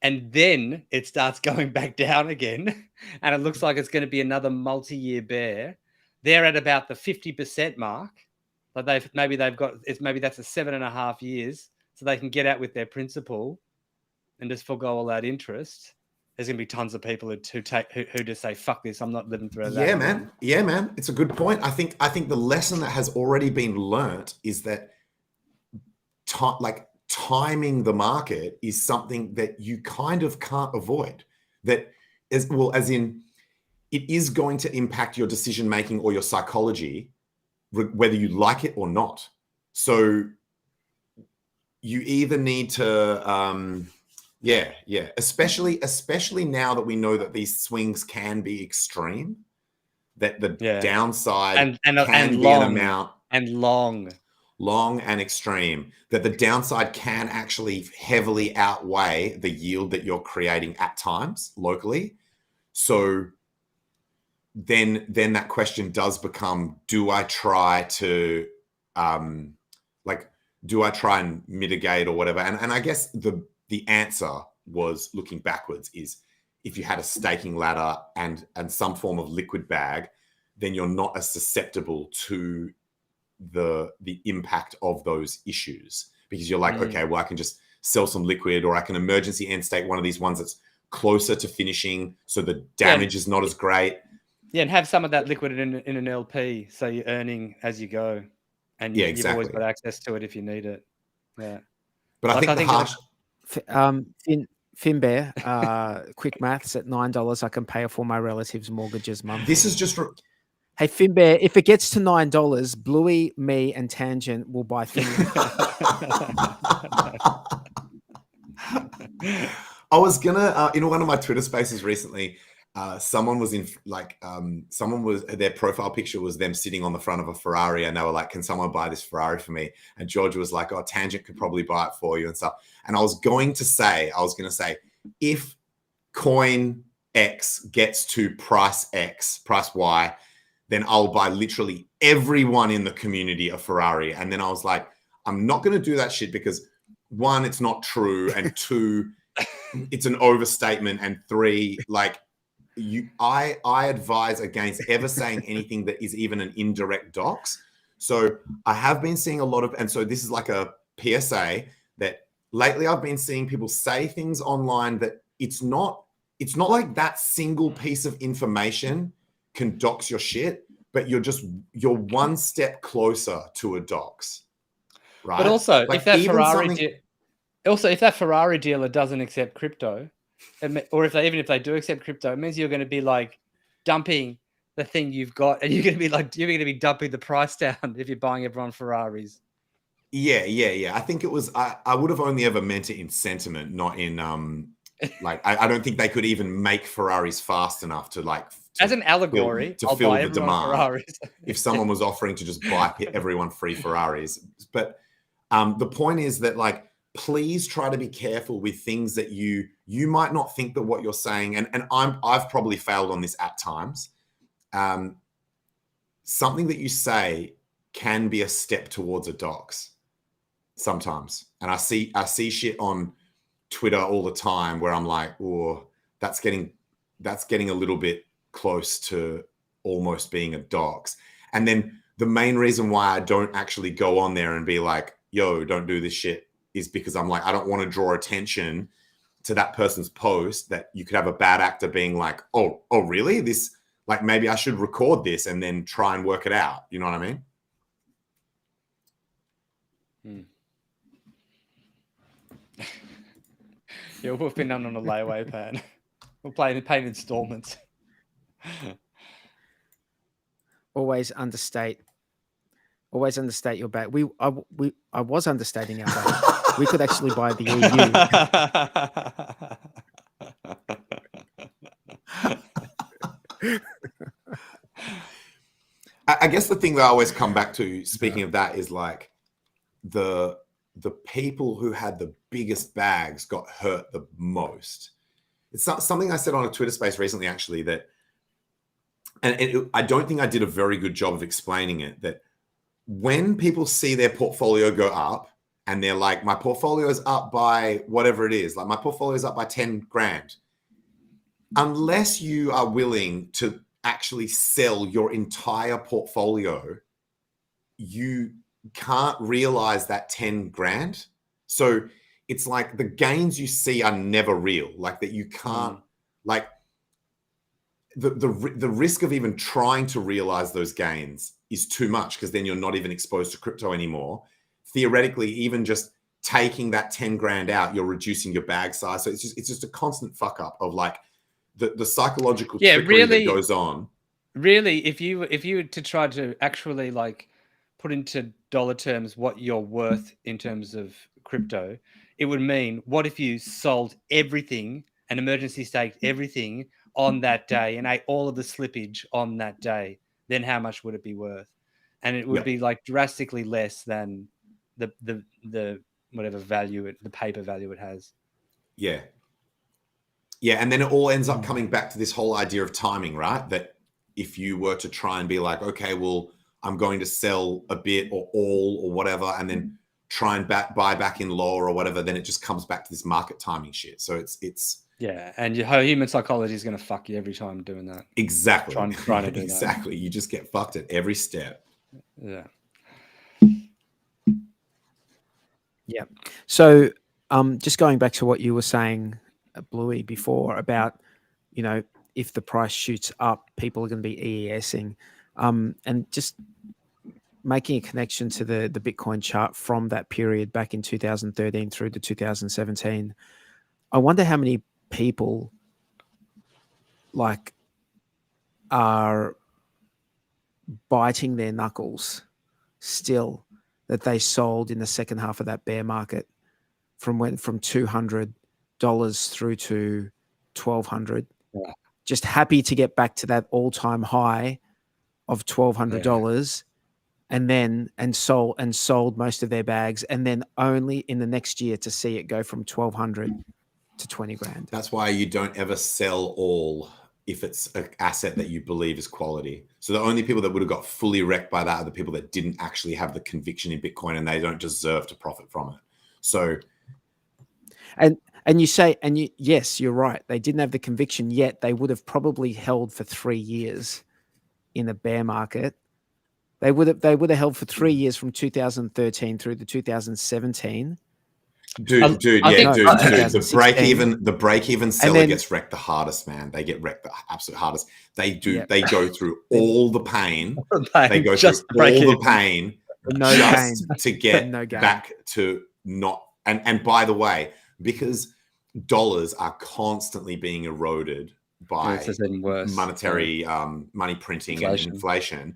and then it starts going back down again, and it looks like it's going to be another multi-year bear. They're at about the 50% mark. Like maybe that's a 7.5 years, so they can get out with their principal and just forgo all that interest. There's going to be tons of people who just say, fuck this, I'm not living through that. Yeah, man. It's a good point. I think the lesson that has already been learnt is that timing the market is something that you kind of can't avoid. That as in, it is going to impact your decision making or your psychology, whether you like it or not. So you either need to, especially now that we know that these swings can be extreme, that the downside can be long, an amount and long and extreme, that the downside can actually heavily outweigh the yield that you're creating at times locally. So then that question does become, do I try to do I try and mitigate or whatever? And I guess the answer was, looking backwards, is if you had a staking ladder and some form of liquid bag, then you're not as susceptible to the impact of those issues, because you're like, okay, well, I can just sell some liquid, or I can emergency end stake one of these ones that's closer to finishing, so the damage is not as great. Yeah, and have some of that liquid in an LP, so you're earning as you go, and you've always got access to it if you need it. Yeah, but I think the harsh. Finbear, quick maths, at $9, I can pay for my relatives' mortgages monthly. This is just. Hey, Finbear, if it gets to $9, Bluey, me, and Tangent will buy Finbear. I was gonna, in one of my Twitter spaces recently, someone was in their profile picture was them sitting on the front of a Ferrari, and they were like, can someone buy this Ferrari for me? And George was like, oh, Tangent could probably buy it for you and stuff. And I was going to say, if coin X gets to price X, price Y, then I'll buy literally everyone in the community a Ferrari. And then I was like, I'm not going to do that shit, because one, it's not true, and two, it's an overstatement, and three, like, I advise against ever saying anything that is even an indirect dox. So I have been seeing a lot of, and so this is like a PSA, that lately I've been seeing people say things online that it's not like that single piece of information can dox your shit, but you're one step closer to a dox, right? But also, like, if that Ferrari dealer doesn't accept crypto, or even if they do accept crypto, it means you're going to be like dumping the thing you've got, and you're going to be dumping the price down if you're buying everyone Ferraris. Yeah. I think it was. I would have only ever meant it in sentiment, not in like, I don't think they could even make Ferraris fast enough to like. As an allegory, to fill the demand. Ferraris. If someone was offering to just buy everyone free Ferraris, but the point is that, like, please try to be careful with things that you might not think that what you're saying, and I've probably failed on this at times. Something that you say can be a step towards a dox sometimes, and I see shit on Twitter all the time where I'm like, oh, that's getting a little bit close to almost being a dox. And then the main reason why I don't actually go on there and be like, yo, don't do this shit, is because I'm like, I don't want to draw attention to that person's post that you could have a bad actor being like, oh, really? This, like, maybe I should record this and then try and work it out. You know what I mean? Yeah, we've been done on a layaway plan. We're paying installments. Always understate your bag. I was understating our bag. We could actually buy the EU. I guess the thing that I always come back to, speaking of that, is like the people who had the biggest bags got hurt the most. It's something I said on a Twitter space recently, actually, that, and I don't think I did a very good job of explaining it, that when people see their portfolio go up and they're like, my portfolio is up by whatever it is, like my portfolio is up by 10 grand, unless you are willing to actually sell your entire portfolio, you can't realize that 10 grand. So it's like the gains you see are never real, like that you can't, like the risk of even trying to realize those gains is too much, because then you're not even exposed to crypto anymore. Theoretically, even just taking that 10 grand out, you're reducing your bag size. So it's just a constant fuck up of like the psychological trickery that goes on. Really, if you were to try to actually like put into dollar terms what you're worth in terms of crypto, it would mean, what if you sold everything and emergency staked everything on that day and ate all of the slippage on that day? Then how much would it be worth? And it would be like drastically less than the whatever value the paper value it has. Yeah. And then it all ends up coming back to this whole idea of timing, right? That if you were to try and be like, okay, well, I'm going to sell a bit or all or whatever, and then try and buy back in lower or whatever, then it just comes back to this market timing shit. So it's yeah, and your human psychology is going to fuck you every time doing that. Exactly. Trying to do exactly. that. You just get fucked at every step. Yeah. Yeah. So just going back to what you were saying, Bluey, before about, you know, if the price shoots up, people are going to be EESing, and just making a connection to the Bitcoin chart from that period back in 2013 through to 2017. I wonder how many people like are biting their knuckles still that they sold in the second half of that bear market from $200 through to $1,200. Yeah. Just happy to get back to that all-time high of $1,200, and sold most of their bags, and then only in the next year to see it go from 1,200 to 20 grand. That's why you don't ever sell all if it's an asset that you believe is quality. So the only people that would have got fully wrecked by that are the people that didn't actually have the conviction in Bitcoin, and they don't deserve to profit from it. So, and you say, yes, you're right. They didn't have the conviction, yet they would have probably held for 3 years in a bear market. They would have held for 3 years from 2013 through to 2017. Dude. The break even seller gets wrecked the hardest, man. They get wrecked the absolute hardest. They do. Yep. They go through all the pain. They go through all the pain to get back to not. And by the way, because dollars are constantly being eroded by monetary money printing and inflation,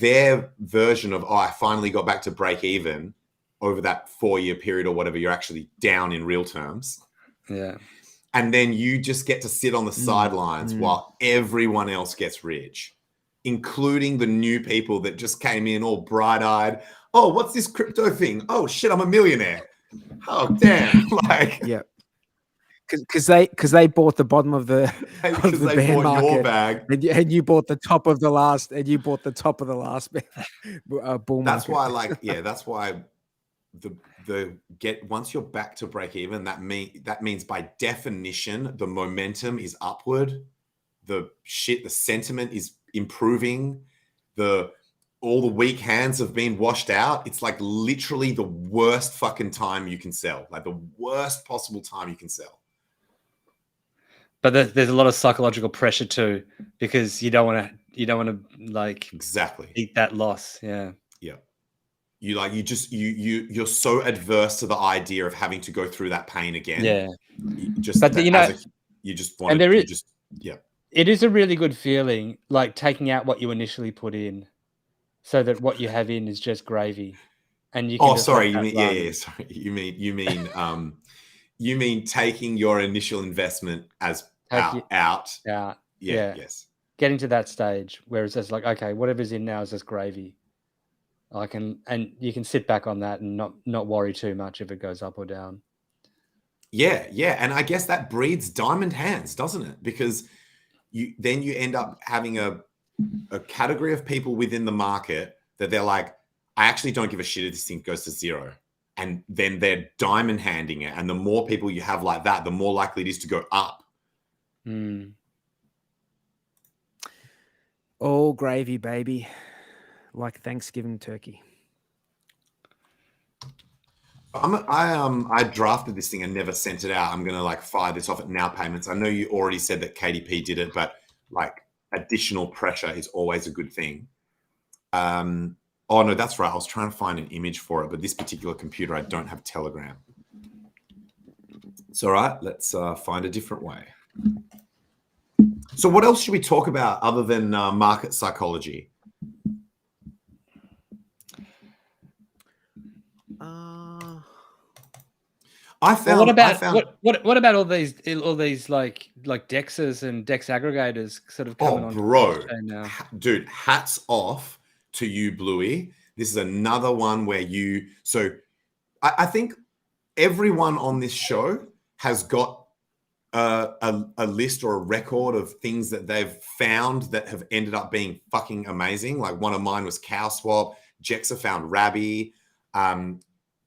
their version of, I finally got back to break even over that 4-year period or whatever, you're actually down in real terms. Yeah. And then you just get to sit on the sidelines while everyone else gets rich, including the new people that just came in all bright-eyed. Oh, what's this crypto thing? Oh shit, I'm a millionaire. Oh damn. Like, yeah. Because they bought the bottom of the bear market, your bag, and you bought the top of the last, bull market. That's why, that's why once you're back to break even, that means by definition the momentum is upward, the sentiment is improving, the all the weak hands have been washed out. It's like literally the worst fucking time you can sell, like the worst possible time you can sell. But there's a lot of psychological pressure too, because you don't want to like Exactly eat that loss. Yeah. Yeah. You're so adverse to the idea of having to go through that pain again. Yeah. You just want to, yeah. It is a really good feeling, like taking out what you initially put in, so that what you have in is just gravy, and you can. Oh, sorry. You mean yeah. Sorry, you mean taking your initial investment as out. Yeah. Yes. Getting to that stage where it's just like, okay, whatever's in now is just gravy. And you can sit back on that and not worry too much if it goes up or down. Yeah, and I guess that breeds diamond hands, doesn't it? Because you end up having a category of people within the market that they're like, I actually don't give a shit if this thing goes to zero. And then they're diamond handing it. And the more people you have like that, the more likely it is to go up. All gravy, baby. Like Thanksgiving turkey. I drafted this thing and never sent it out. I'm going to like fire this off at Now Payments. I know you already said that KDP did it, but like additional pressure is always a good thing. Oh no, that's right. I was trying to find an image for it, but this particular computer, I don't have Telegram. It's all right. Let's find a different way. So what else should we talk about other than market psychology? What about all these like DEXs and DEX aggregators sort of coming on? Bro, now? Dude, hats off to you, Bluey. This is another one where I think everyone on this show has got a list or a record of things that they've found that have ended up being fucking amazing. Like one of mine was CowSwap. Jexa found Rabby.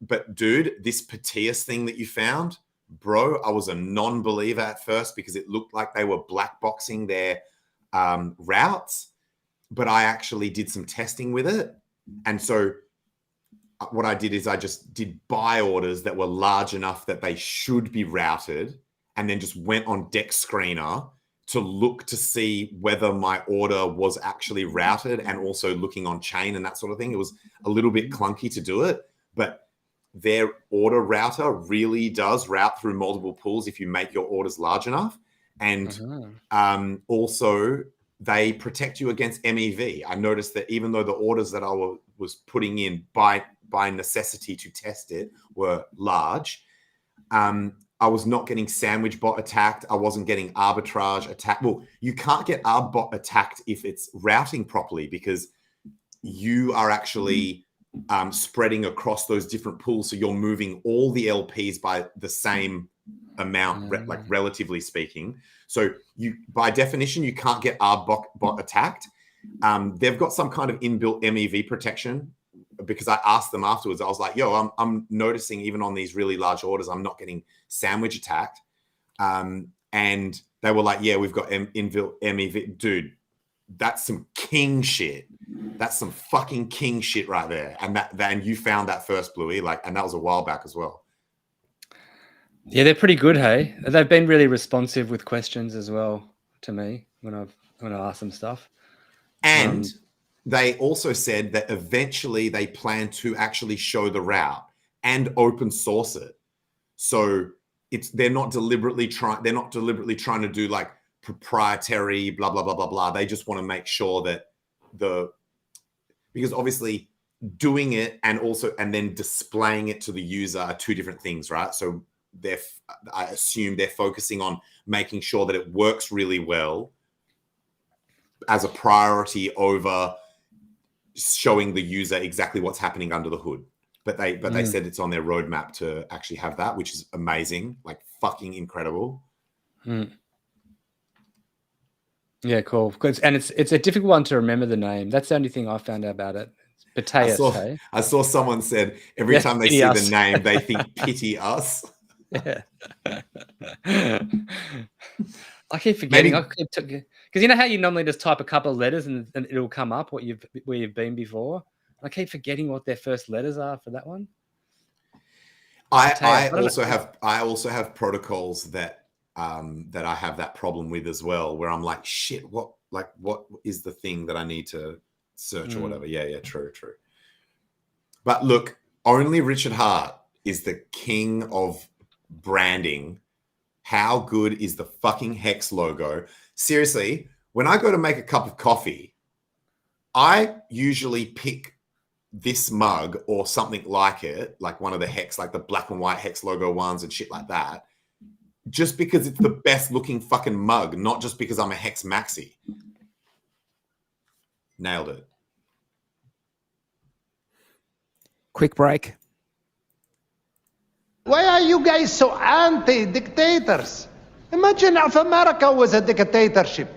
But dude, this Petius thing that you found, bro, I was a non-believer at first because it looked like they were black boxing their routes, but I actually did some testing with it. And so what I did is I just did buy orders that were large enough that they should be routed, and then just went on Dex Screener to look to see whether my order was actually routed, and also looking on chain and that sort of thing. It was a little bit clunky to do it, but their order router really does route through multiple pools if you make your orders large enough. And also they protect you against MEV. I noticed that even though the orders that I was putting in by necessity to test it were large, I was not getting sandwich bot attacked. I wasn't getting arbitrage attacked. Well, you can't get arb bot attacked if it's routing properly, because you are actually spreading across those different pools. So you're moving all the LPs by the same amount, like relatively speaking. So you, by definition, you can't get arb bot attacked. They've got some kind of inbuilt MEV protection, because I asked them afterwards. I was like, yo, I'm noticing even on these really large orders, I'm not getting sandwich attacked. And they were like, yeah, we've got inbuilt MEV. Dude, that's some king shit. That's some fucking king shit right there. And you found that first, Bluey, and that was a while back as well. Yeah, they're pretty good, hey? They've been really responsive with questions as well to me when I ask them stuff. And they also said that eventually they plan to actually show the route and open source it. So they're not deliberately trying to do like proprietary blah blah blah blah blah. They just want to make sure that because obviously doing it and then displaying it to the user are two different things, right? So I assume they're focusing on making sure that it works really well as a priority over showing the user exactly what's happening under the hood. But they said it's on their roadmap to actually have that, which is amazing, like fucking incredible. Yeah, cool. And it's a difficult one to remember the name. That's the only thing I found out about it. Petius, I saw someone said every time they see the name, they think pity us. Yeah. I keep forgetting. Because you know how you normally just type a couple of letters and it'll come up where you've been before. I keep forgetting what their first letters are for that one. I also have protocols that that I have that problem with as well, where I'm like, shit, what is the thing that I need to search or whatever? Yeah, true. But look, only Richard Hart is the king of branding. How good is the fucking HEX logo? Seriously, when I go to make a cup of coffee, I usually pick this mug or something like it, like one of the HEX, like the black and white HEX logo ones and shit like that, just because it's the best looking fucking mug, not just because I'm a HEX maxi. Nailed it. Quick break. Why are you guys so anti-dictators? Imagine if America was a dictatorship.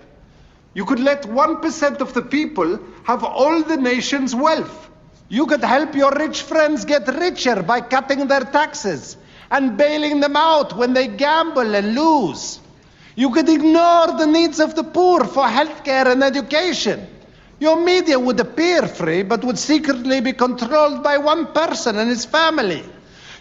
You could let 1% of the people have all the nation's wealth. You could help your rich friends get richer by cutting their taxes and bailing them out when they gamble and lose. You could ignore the needs of the poor for healthcare and education. Your media would appear free, but would secretly be controlled by one person and his family.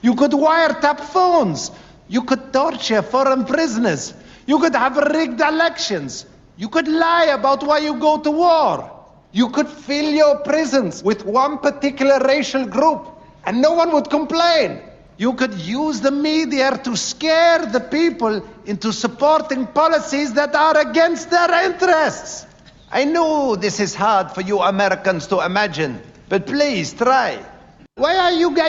You could wiretap phones. You could torture foreign prisoners. You could have rigged elections. You could lie about why you go to war. You could fill your prisons with one particular racial group, and no one would complain. You could use the media to scare the people into supporting policies that are against their interests. I know this is hard for you Americans to imagine, but please try. Why are you guys...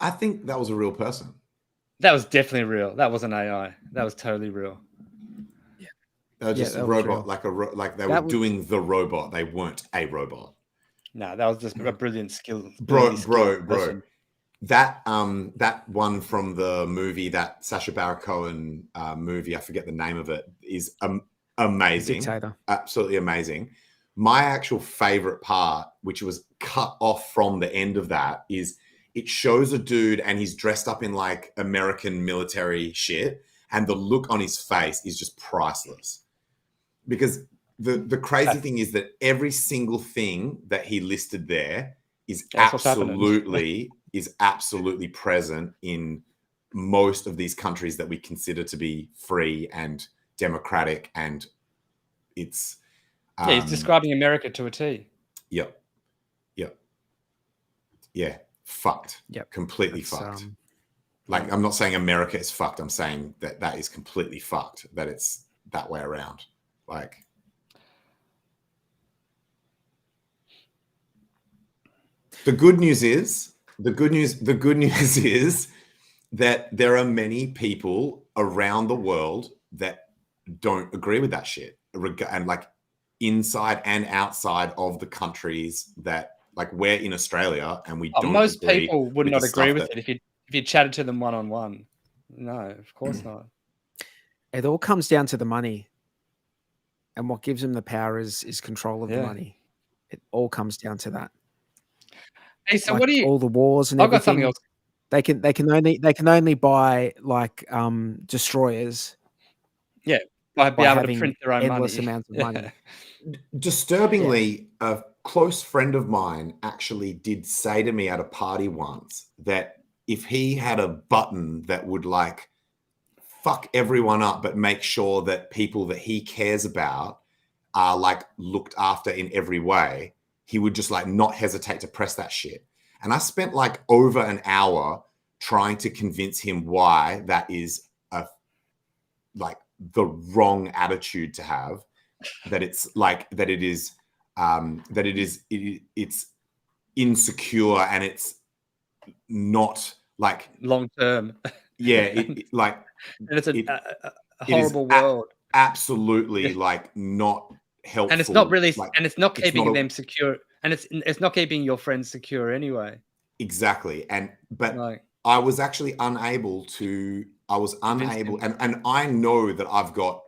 I think that was a real person. That was definitely real. That wasn't AI. That was totally real. Just a robot, like they were doing the robot. They weren't a robot. No, that was just a brilliant skill. Bro. That that one from the movie, that Sacha Baron Cohen movie, I forget the name of it, is amazing. Dictator. Absolutely amazing. My actual favorite part, which was cut off from the end of that, is it shows a dude and he's dressed up in like American military shit, and the look on his face is just priceless. Because the crazy thing is that every single thing that he listed there is absolutely present in most of these countries that we consider to be free and democratic, and it's he's describing America to a T. Yep. Yeah, fucked. Yep. Completely fucked. Like, I'm not saying America is fucked. I'm saying that is completely fucked, that it's that way around. Like, the good news is that there are many people around the world that don't agree with that shit, and like inside and outside of the countries that, like, we're in Australia and we don't. Most people would not agree with it if you chatted to them one-on-one. No, of course not. It all comes down to the money, and what gives them the power is control of the money. It all comes down to that. Hey, so like what do you? All the wars and I've got everything. something else. They can only buy like destroyers. Yeah, by being able to having print their own endless money. amounts of money. Disturbingly, close friend of mine actually did say to me at a party once that if he had a button that would like fuck everyone up, but make sure that people that he cares about are like looked after in every way, he would just like not hesitate to press that shit. And I spent like over an hour trying to convince him why that is like the wrong attitude to have, that it's like, that it is, it's insecure and it's not like long term. Yeah. And it's a horrible world. Absolutely like not helpful. And it's not really, like, and it's not keeping them secure. And it's not keeping your friends secure anyway. Exactly. But like, I was actually unable, and I know that I've got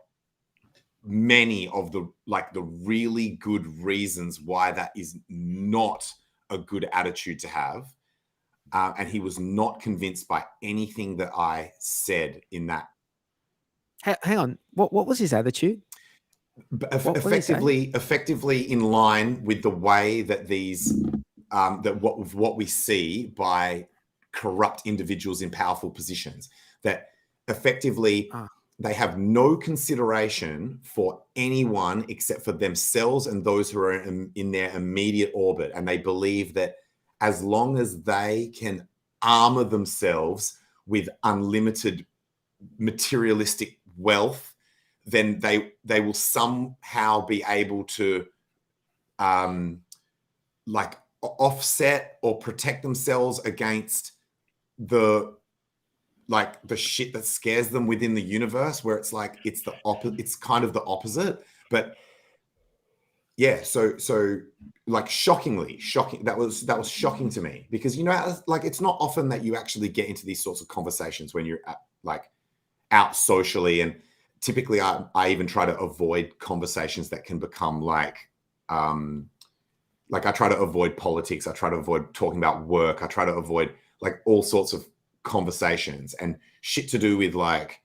many of the really good reasons why that is not a good attitude to have. And he was not convinced by anything that I said in that. Hang on. What was his attitude? Effectively in line with the way that these what we see by corrupt individuals in powerful positions, that effectively they have no consideration for anyone except for themselves and those who are in their immediate orbit. And they believe that as long as they can armor themselves with unlimited materialistic wealth, then they will somehow be able to like offset or protect themselves against the shit that scares them within the universe, where it's like it's kind of the opposite. But yeah, so like shocking. That was shocking to me, because like it's not often that you actually get into these sorts of conversations when you're out socially, and typically I even try to avoid conversations that can become like I try to avoid politics, I try to avoid talking about work, I try to avoid like all sorts of conversations and shit to do with like,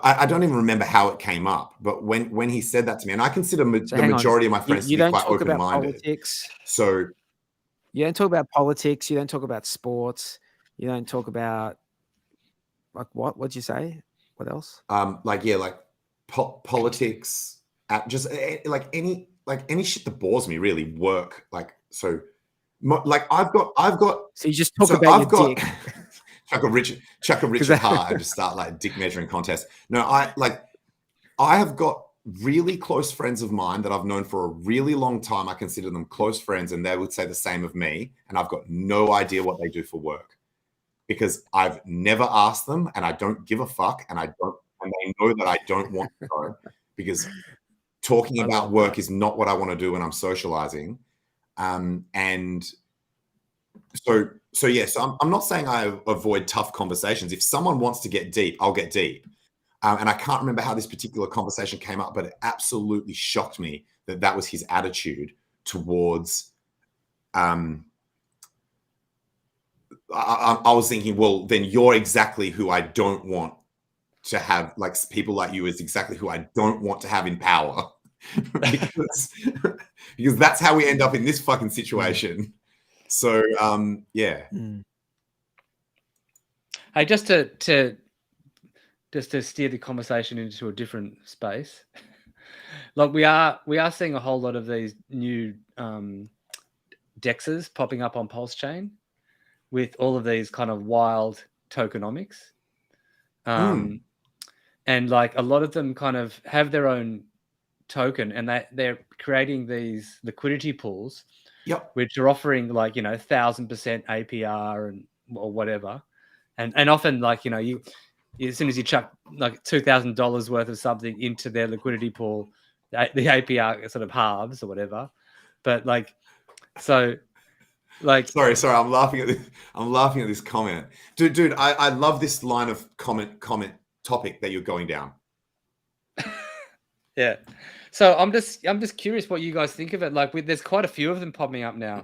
I don't even remember how it came up, but when he said that to me, and I consider the majority of my friends to be quite open-minded. So you don't talk about politics, you don't talk about sports, you don't talk about like what'd you say? What else? Politics, just like any shit that bores me, really. Work, so I've got. So you just talk about your dick. Chuck a Richard Hart and just start like dick measuring contest. No, I have got really close friends of mine that I've known for a really long time. I consider them close friends, and they would say the same of me. And I've got no idea what they do for work, because I've never asked them, and I don't give a fuck, and they know that I don't want to know, because talking about work is not what I want to do when I'm socializing. And so yeah, so I'm not saying I avoid tough conversations. If someone wants to get deep, I'll get deep. And I can't remember how this particular conversation came up, but it absolutely shocked me that was his attitude towards, I was thinking, well, then you're exactly who I don't want to have, like people like you is exactly who I don't want to have in power. because that's how we end up in this fucking situation. So yeah. Hey, just to steer the conversation into a different space, like we are seeing a whole lot of these new dexes popping up on PulseChain with all of these kind of wild tokenomics, and like a lot of them kind of have their own token, and they're creating these liquidity pools, which are offering like 1,000% APR or whatever, and often like you as soon as you chuck like $2,000 worth of something into their liquidity pool, the APR sort of halves or whatever. But like, so like, sorry, I'm laughing at this comment, dude. I love this line of comment topic that you're going down. Yeah. So I'm just curious what you guys think of it. Like, there's quite a few of them popping up now,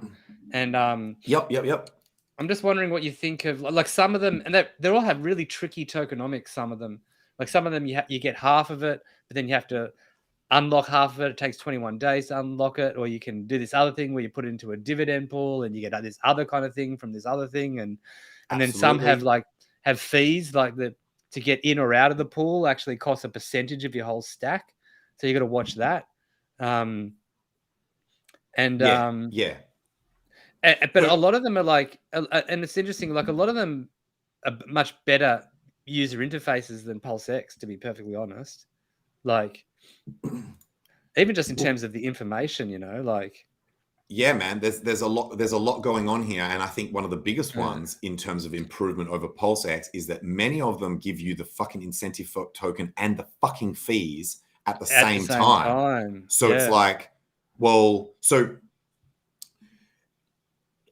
and Yep. I'm just wondering what you think of like some of them, and they all have really tricky tokenomics. Some of them, you get half of it, but then you have to unlock half of it. It takes 21 days to unlock it, or you can do this other thing where you put it into a dividend pool and you get this other kind of thing from this other thing, and then some have fees like to get in or out of the pool actually costs a percentage of your whole stack, so you got to watch that. But a lot of them are like, and it's interesting, like a lot of them are much better user interfaces than PulseX, to be perfectly honest. Like, even just in terms of the information, like. Yeah, man, there's a lot going on here, and I think one of the biggest ones in terms of improvement over PulseX is that many of them give you the fucking incentive token and the fucking fees at the same time. So it's like, well, so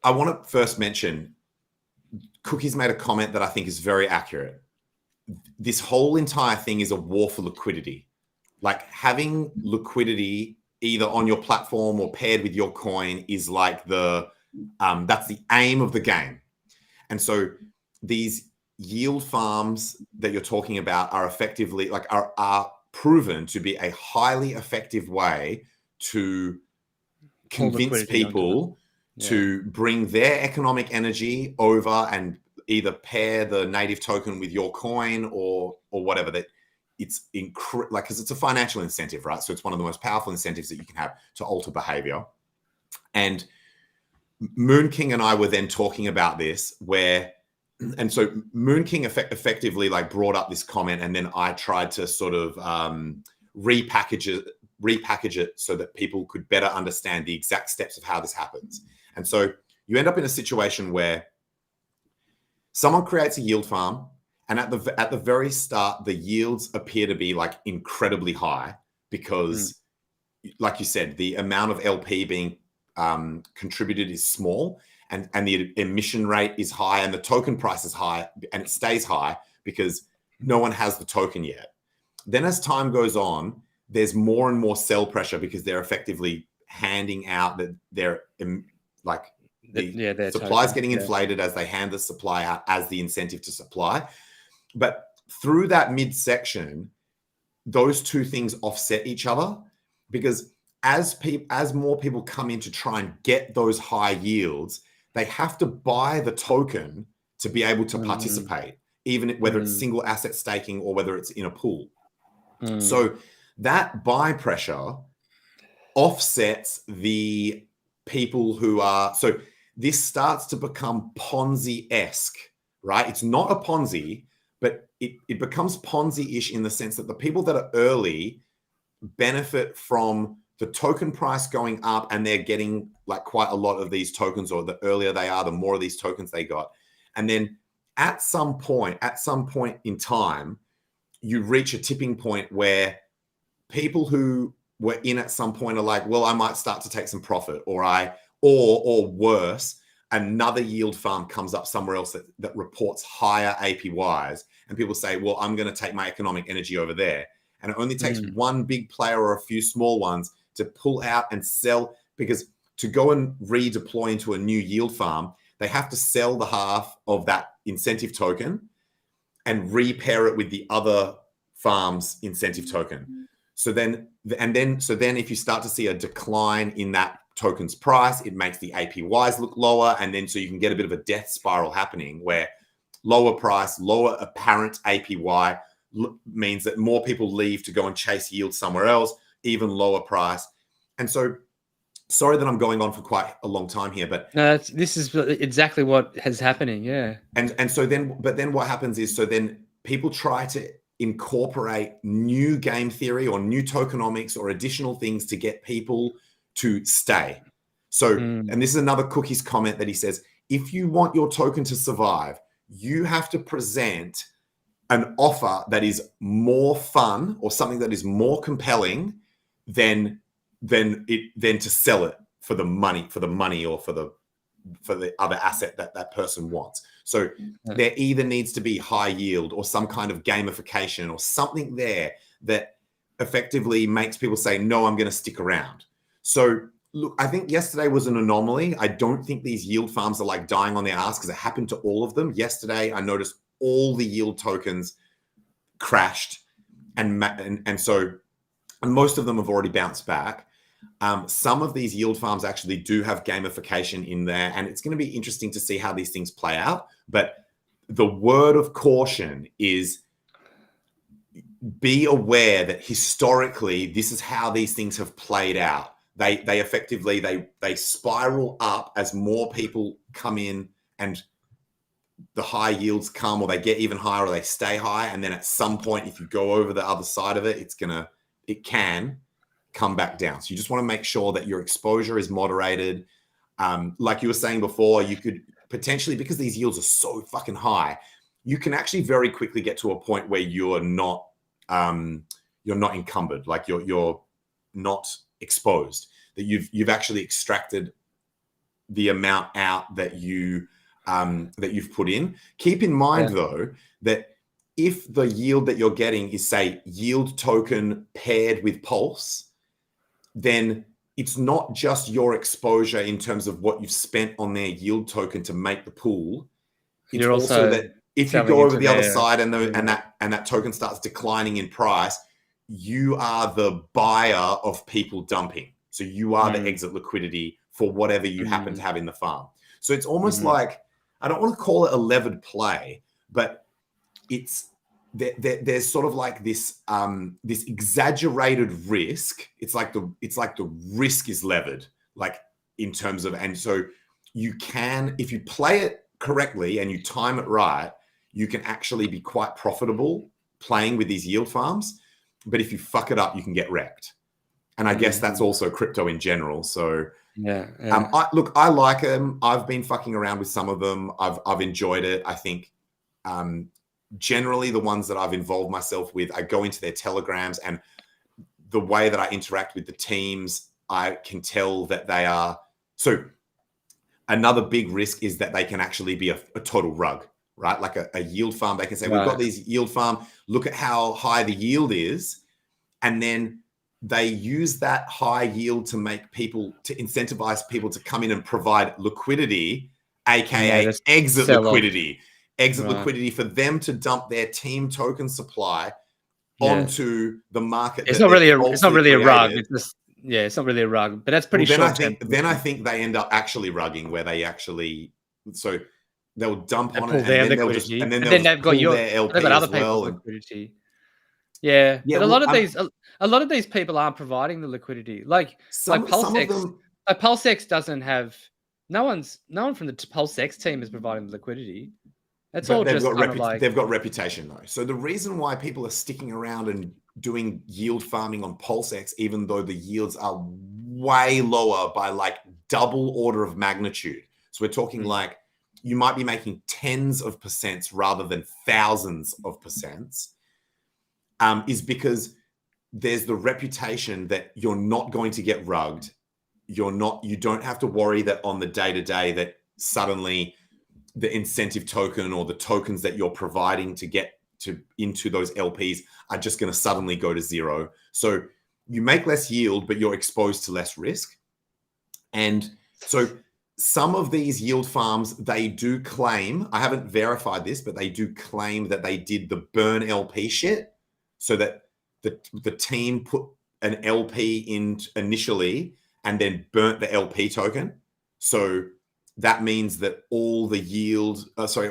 I want to first mention, Cookie's made a comment that I think is very accurate. This whole entire thing is a war for liquidity. Like, having liquidity either on your platform or paired with your coin is like that's the aim of the game. And so these yield farms that you're talking about are effectively like are proven to be a highly effective way to convince people to bring their economic energy over and either pair the native token with your coin or whatever. That it's because it's a financial incentive, right? So it's one of the most powerful incentives that you can have to alter behavior. And Moon King and I were then talking about this, and so Moon King effectively like brought up this comment, and then I tried to sort of repackage it so that people could better understand the exact steps of how this happens. And so you end up in a situation where someone creates a yield farm, and at the very start, the yields appear to be like incredibly high because, like you said, the amount of LP being contributed is small, and the emission rate is high, and the token price is high, and it stays high because no one has the token yet. Then as time goes on, there's more and more sell pressure because they're effectively handing out that they're like the supply's getting inflated as they hand the supply out as the incentive to supply. But through that midsection, those two things offset each other, because as more people come in to try and get those high yields, they have to buy the token to be able to participate, even whether it's single asset staking or whether it's in a pool. So that buy pressure offsets the people who are, so this starts to become Ponzi-esque, right? It's not a Ponzi, but it becomes Ponzi-ish in the sense that the people that are early benefit from the token price going up, and they're getting like quite a lot of these tokens, or the earlier they are, the more of these tokens they got. And then at some point in time, you reach a tipping point where people who were in at some point are like, well, I might start to take some profit, or worse, another yield farm comes up somewhere else that reports higher APYs, and people say, well, I'm going to take my economic energy over there. And it only takes one big player or a few small ones to pull out and sell, because to go and redeploy into a new yield farm, they have to sell the half of that incentive token and repair it with the other farm's incentive token. So then if you start to see a decline in that token's price, it makes the APYs look lower. And then so you can get a bit of a death spiral happening where lower price, lower apparent APY means that more people leave to go and chase yield somewhere else, even lower price. And so, sorry that I'm going on for quite a long time here, but no, this is exactly what is happening. Yeah. And so then what happens is, so then people try to incorporate new game theory or new tokenomics or additional things to get people to stay. So, and this is another Cookie's comment that he says, if you want your token to survive, you have to present an offer that is more fun or something that is more compelling than to sell it for the money or for the other asset that person wants. So there either needs to be high yield or some kind of gamification or something there that effectively makes people say, no, I'm going to stick around. So look, I think yesterday was an anomaly. I don't think these yield farms are like dying on their ass, because it happened to all of them. Yesterday, I noticed all the yield tokens crashed. And so and most of them have already bounced back. Some of these yield farms actually do have gamification in there, and it's going to be interesting to see how these things play out. But the word of caution is be aware that historically, this is how these things have played out. They effectively, they spiral up as more people come in and the high yields come, or they get even higher, or they stay high. And then at some point, if you go over the other side of it, it can come back down. So you just want to make sure that your exposure is moderated. Like you were saying before, you could potentially, because these yields are so fucking high, you can actually very quickly get to a point where you're not encumbered, like you're not exposed, that you've actually extracted the amount out that you've put in. Keep in mind though, that if the yield that you're getting is, say, yield token paired with Pulse, then it's not just your exposure in terms of what you've spent on their yield token to make the pool. It's You're also that if you go over the other side and that token starts declining in price, you are the buyer of people dumping. So you are the exit liquidity for whatever you happen to have in the farm. So it's almost like, I don't want to call it a levered play, but there's sort of like this this exaggerated risk. It's like the risk is levered, like in terms of, and so you can, if you play it correctly and you time it right, you can actually be quite profitable playing with these yield farms. But if you fuck it up, you can get wrecked. And I guess that's also crypto in general. So I like them. I've been fucking around with some of them. I've enjoyed it. I think generally the ones that I've involved myself with, I go into their telegrams, and the way that I interact with the teams, I can tell that they are. So another big risk is that they can actually be a total rug, right? Like a yield farm. They can say, we've got these yield farm, look at how high the yield is. And then they use that high yield to incentivize people to come in and provide liquidity, aka exit liquidity. Liquidity for them to dump their team token supply onto the market. It's not really a rug. It's just, it's not really a rug, but that's pretty short. Then I think they end up actually rugging, where they actually, so they'll dump on it, and then they've got their LP, they've got other people's liquidity. Yeah, but a lot of these people aren't providing the liquidity. Like PulseX doesn't have, no one from the PulseX team is providing the liquidity. That's all just they've got reputation though. So the reason why people are sticking around and doing yield farming on PulseX, even though the yields are way lower by like double order of magnitude. So we're talking like you might be making tens of percents rather than thousands of percents, is because there's the reputation that you're not going to get rugged. You don't have to worry that on the day-to-day that suddenly the incentive token or the tokens that you're providing to get into those LPs are just going to suddenly go to zero. So you make less yield, but you're exposed to less risk. And so some of these yield farms, they do claim, I haven't verified this, but they do claim that they did the burn LP shit, so that the team put an LP in initially and then burnt the LP token. So that means that all the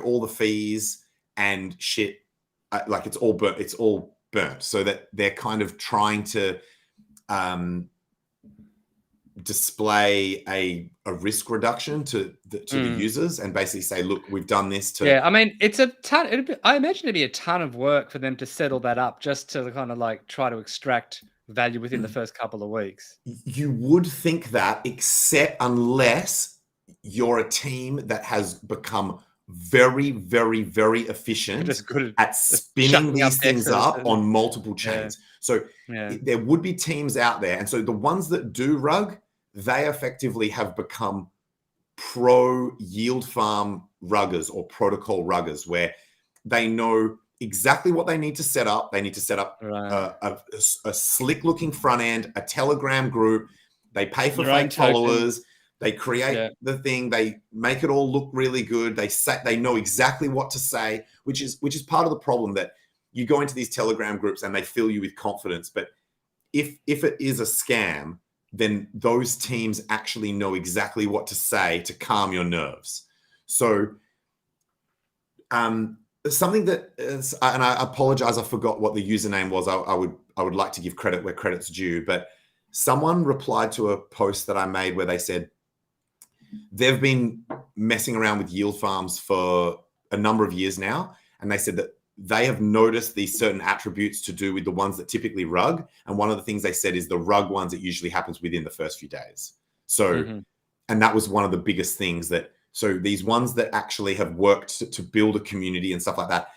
all the fees and shit, like it's all burnt, so that they're kind of trying to display a risk reduction to the users, and basically say, look, we've done this to. Yeah, I mean, it's a ton. I imagine it'd be a ton of work for them to settle that up, just to kind of like try to extract value within the first couple of weeks. You would think that, except unless you're a team that has become very, very, very efficient at spinning these things up on multiple chains. So there would be teams out there. And so the ones that do rug, they effectively have become pro yield farm ruggers or protocol ruggers, where they know exactly what they need to set up. They need to set up a slick looking front end, a Telegram group. They pay for fake followers. They create the thing. They make it all look really good. They know exactly what to say, which is part of the problem, that you go into these Telegram groups and they fill you with confidence. But if it is a scam, then those teams actually know exactly what to say to calm your nerves. So something that is, and I apologize, I forgot what the username was. I would like to give credit where credit's due, but someone replied to a post that I made where they said they've been messing around with yield farms for a number of years now, and they said that they have noticed these certain attributes to do with the ones that typically rug. And one of the things they said is the rug ones, it usually happens within the first few days. So, and that was one of the biggest things that, so these ones that actually have worked to build a community and stuff like that,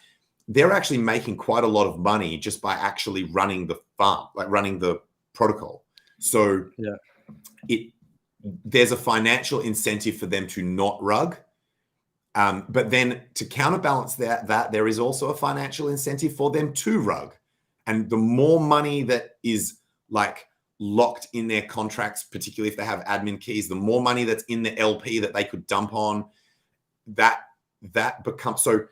they're actually making quite a lot of money just by actually running the farm, like running the protocol. So there's a financial incentive for them to not rug. But then to counterbalance that there is also a financial incentive for them to rug. And the more money that is like locked in their contracts, particularly if they have admin keys, the more money that's in the LP that they could dump on, that becomes, so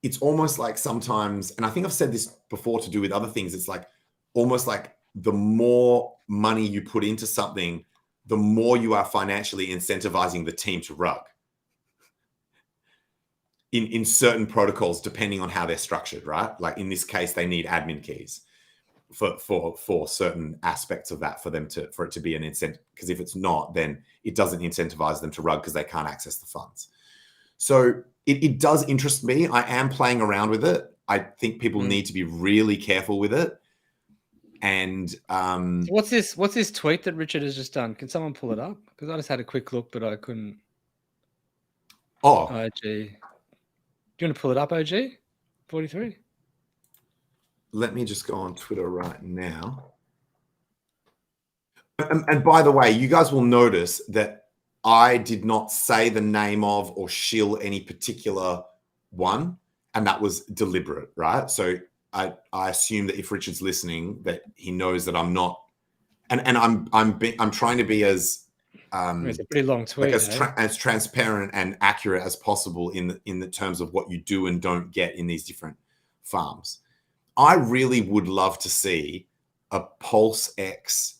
it's almost like sometimes, and I think I've said this before to do with other things, it's like almost like the more money you put into something, the more you are financially incentivizing the team to rug. In certain protocols, depending on how they're structured, right? Like in this case, they need admin keys for certain aspects of that for it to be an incentive. Because if it's not, then it doesn't incentivize them to rug because they can't access the funds. So it does interest me. I am playing around with it. I think people need to be really careful with it. And what's this tweet that Richard has just done? Can someone pull it up? Because I just had a quick look, but I couldn't. Oh, OG. Do you want to pull it up, OG? 43. Let me just go on Twitter right now. And by the way, you guys will notice that I did not say the name of or shill any particular one, and that was deliberate, right? So I assume that if Richard's listening, that he knows that I'm not, and I'm trying to be as it's a pretty long tweet, like as transparent and accurate as possible in the terms of what you do and don't get in these different farms. I really would love to see a PulseX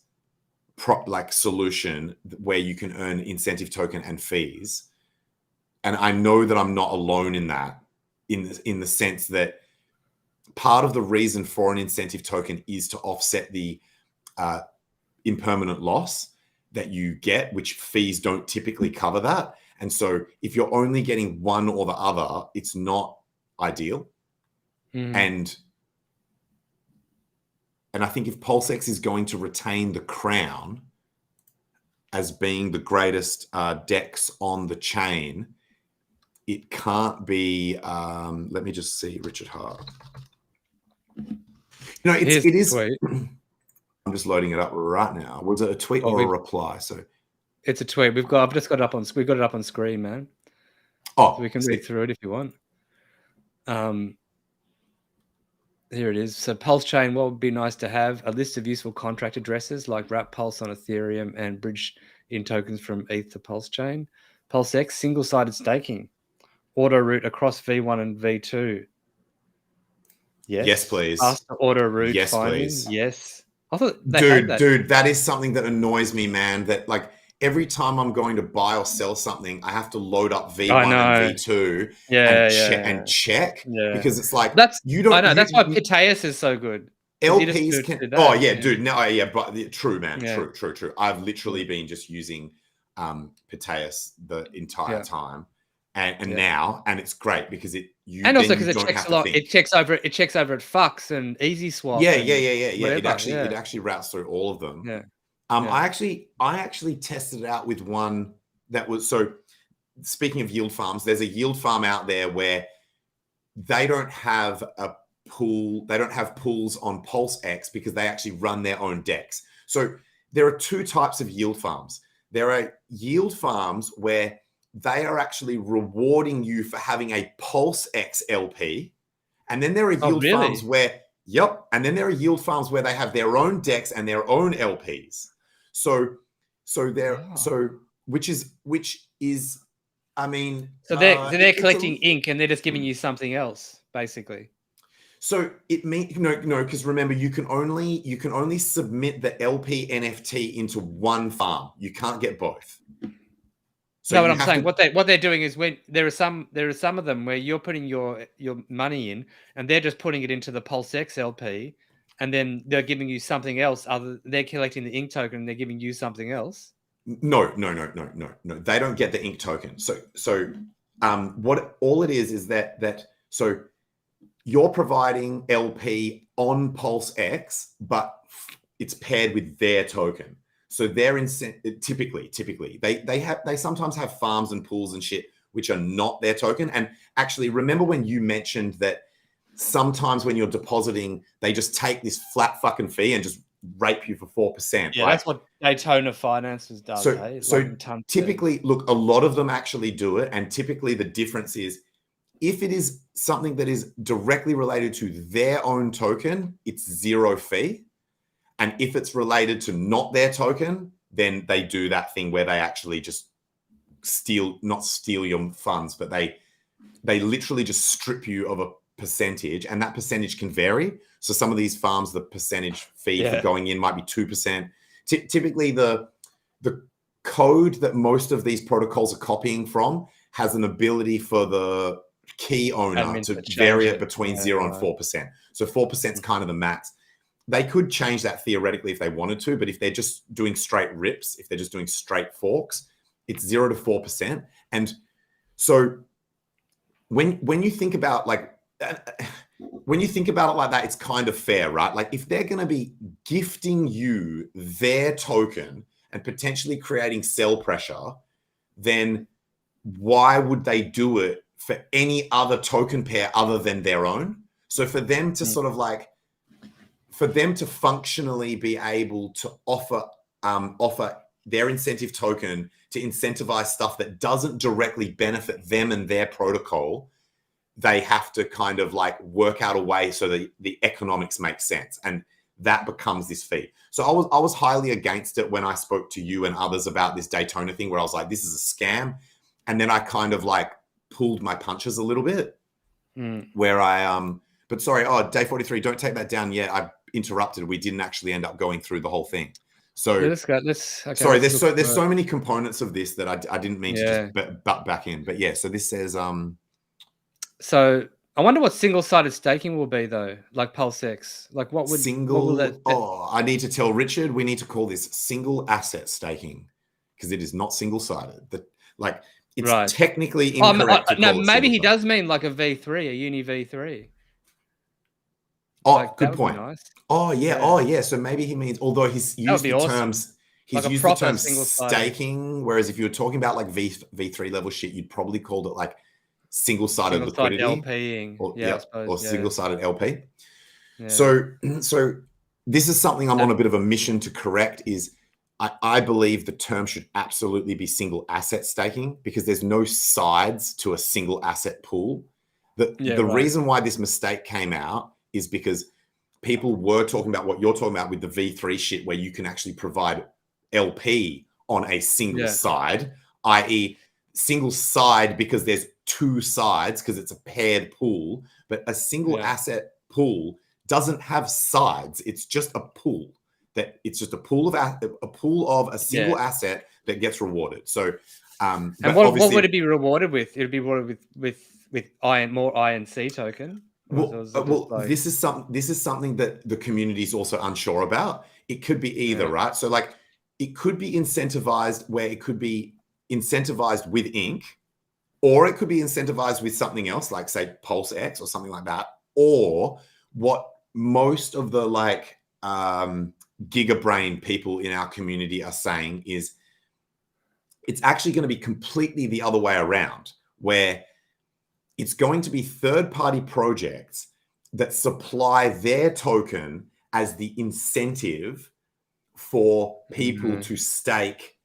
solution where you can earn incentive token and fees. And I know that I'm not alone in that, in the sense that part of the reason for an incentive token is to offset the impermanent loss that you get, which fees don't typically cover that. And so if you're only getting one or the other, it's not ideal. And I think if PulseX is going to retain the crown as being the greatest DEX on the chain, it can't be, let me just see, Richard Hart. You know, it is. I'm just loading it up right now. Was it a tweet or a reply? So it's a tweet. I've just got it up on. We've got it up on screen, man. Oh, so we can read through it if you want. Here it is. So PulseChain, what would be nice to have? A list of useful contract addresses like wrap Pulse on Ethereum and bridge in tokens from ETH to PulseChain. PulseX, single-sided staking. Auto route across V1 and V2. Yes, please. Fast auto route finding. Please. Yes. I thought dude, that is something that annoys me, man. That like every time I'm going to buy or sell something, I have to load up V1 and V2 and check because it's like you don't. I know that's why Piteus is so good. LPs can. Oh yeah, dude. No, yeah, but true, man. True. I've literally been just using Piteus the entire time. And now, and it's great because it checks a lot. It checks over at Fux and Easy Swap. Yeah. It actually routes through all of them. Yeah. I actually tested it out with one that was, so speaking of yield farms, there's a yield farm out there where they don't have a pool, they don't have pools on PulseX because they actually run their own DEX. So there are two types of yield farms. There are yield farms where they are actually rewarding you for having a PulseX LP. And then there are yield farms where, and then there are yield farms where they have their own DEX and their own LPs. So which is, I mean. So they're collecting ink and they're just giving you something else, basically. So it means no, because remember you can only submit the LP NFT into one farm. You can't get both. So no, what I'm saying, what they're doing is when there are some of them where you're putting your money in, and they're just putting it into the PulseX LP, and then they're giving you something else. They're collecting the ink token, and they're giving you something else. No. They don't get the ink token. So what all it is that so you're providing LP on PulseX, but it's paired with their token. So they're typically they sometimes have farms and pools and shit which are not their token. And actually, remember when you mentioned that sometimes when you're depositing, they just take this flat fucking fee and just rape you for 4%. Yeah, right? That's what Daytona Finances does. So typically, look, a lot of them actually do it, and typically the difference is if it is something that is directly related to their own token, it's zero fee. And if it's related to not their token, then they do that thing where they actually just not steal your funds, but they literally just strip you of a percentage, and that percentage can vary. So some of these farms, the percentage fee for going in might be 2%. Typically, the code that most of these protocols are copying from has an ability for the key owner to vary it between 0 and 4%. So 4% is kind of the max. They could change that theoretically if they wanted to, but if they're just doing straight rips, if they're just doing straight forks, it's 0 to 4%. And so when you think about when you think about it like that, it's kind of fair, right? Like if they're going to be gifting you their token and potentially creating sell pressure, then why would they do it for any other token pair other than their own? So for them to sort of for them to functionally be able to offer their incentive token to incentivize stuff that doesn't directly benefit them and their protocol, they have to kind of work out a way so that the economics make sense, and that becomes this fee. So I was highly against it when I spoke to you and others about this Daytona thing, where I was like, this is a scam. And then I kind of pulled my punches a little bit where I but sorry, day 43, don't take that down yet. I interrupted. We didn't actually end up going through the whole thing. So sorry, there's so many components of this that I didn't mean to just butt back in. But yeah, so this says so I wonder what single-sided staking will be though, like PulseX. What will that? I need to tell Richard we need to call this single asset staking because it is not single-sided. It's technically incorrect. No, maybe he does mean like a V3, a uni V3. Oh, good point. Nice. Oh yeah. So maybe he means, although he's used the terms, he's used the term staking. Whereas if you were talking about V3 level shit, you'd probably called it single-sided liquidity LPing. or single-sided LP. Yeah. So this is something I'm on a bit of a mission to correct. Is I believe the term should absolutely be single asset staking because there's no sides to a single asset pool. The reason why this mistake came out is because people were talking about what you're talking about with the V3 shit, where you can actually provide LP on a single side, i.e. single side because there's two sides because it's a paired pool, but a single asset pool doesn't have sides. It's just a pool. It's just a pool of a single asset that gets rewarded. So, and what would it be rewarded with? It would be rewarded with more INC token. This is something that the community is also unsure about. It could be either, right? So it could be incentivized where it could be incentivized with ink, or it could be incentivized with something else, like say PulseX or something like that. Or what most of the gigabrain people in our community are saying is it's actually going to be completely the other way around, where it's going to be third-party projects that supply their token as the incentive for people to stake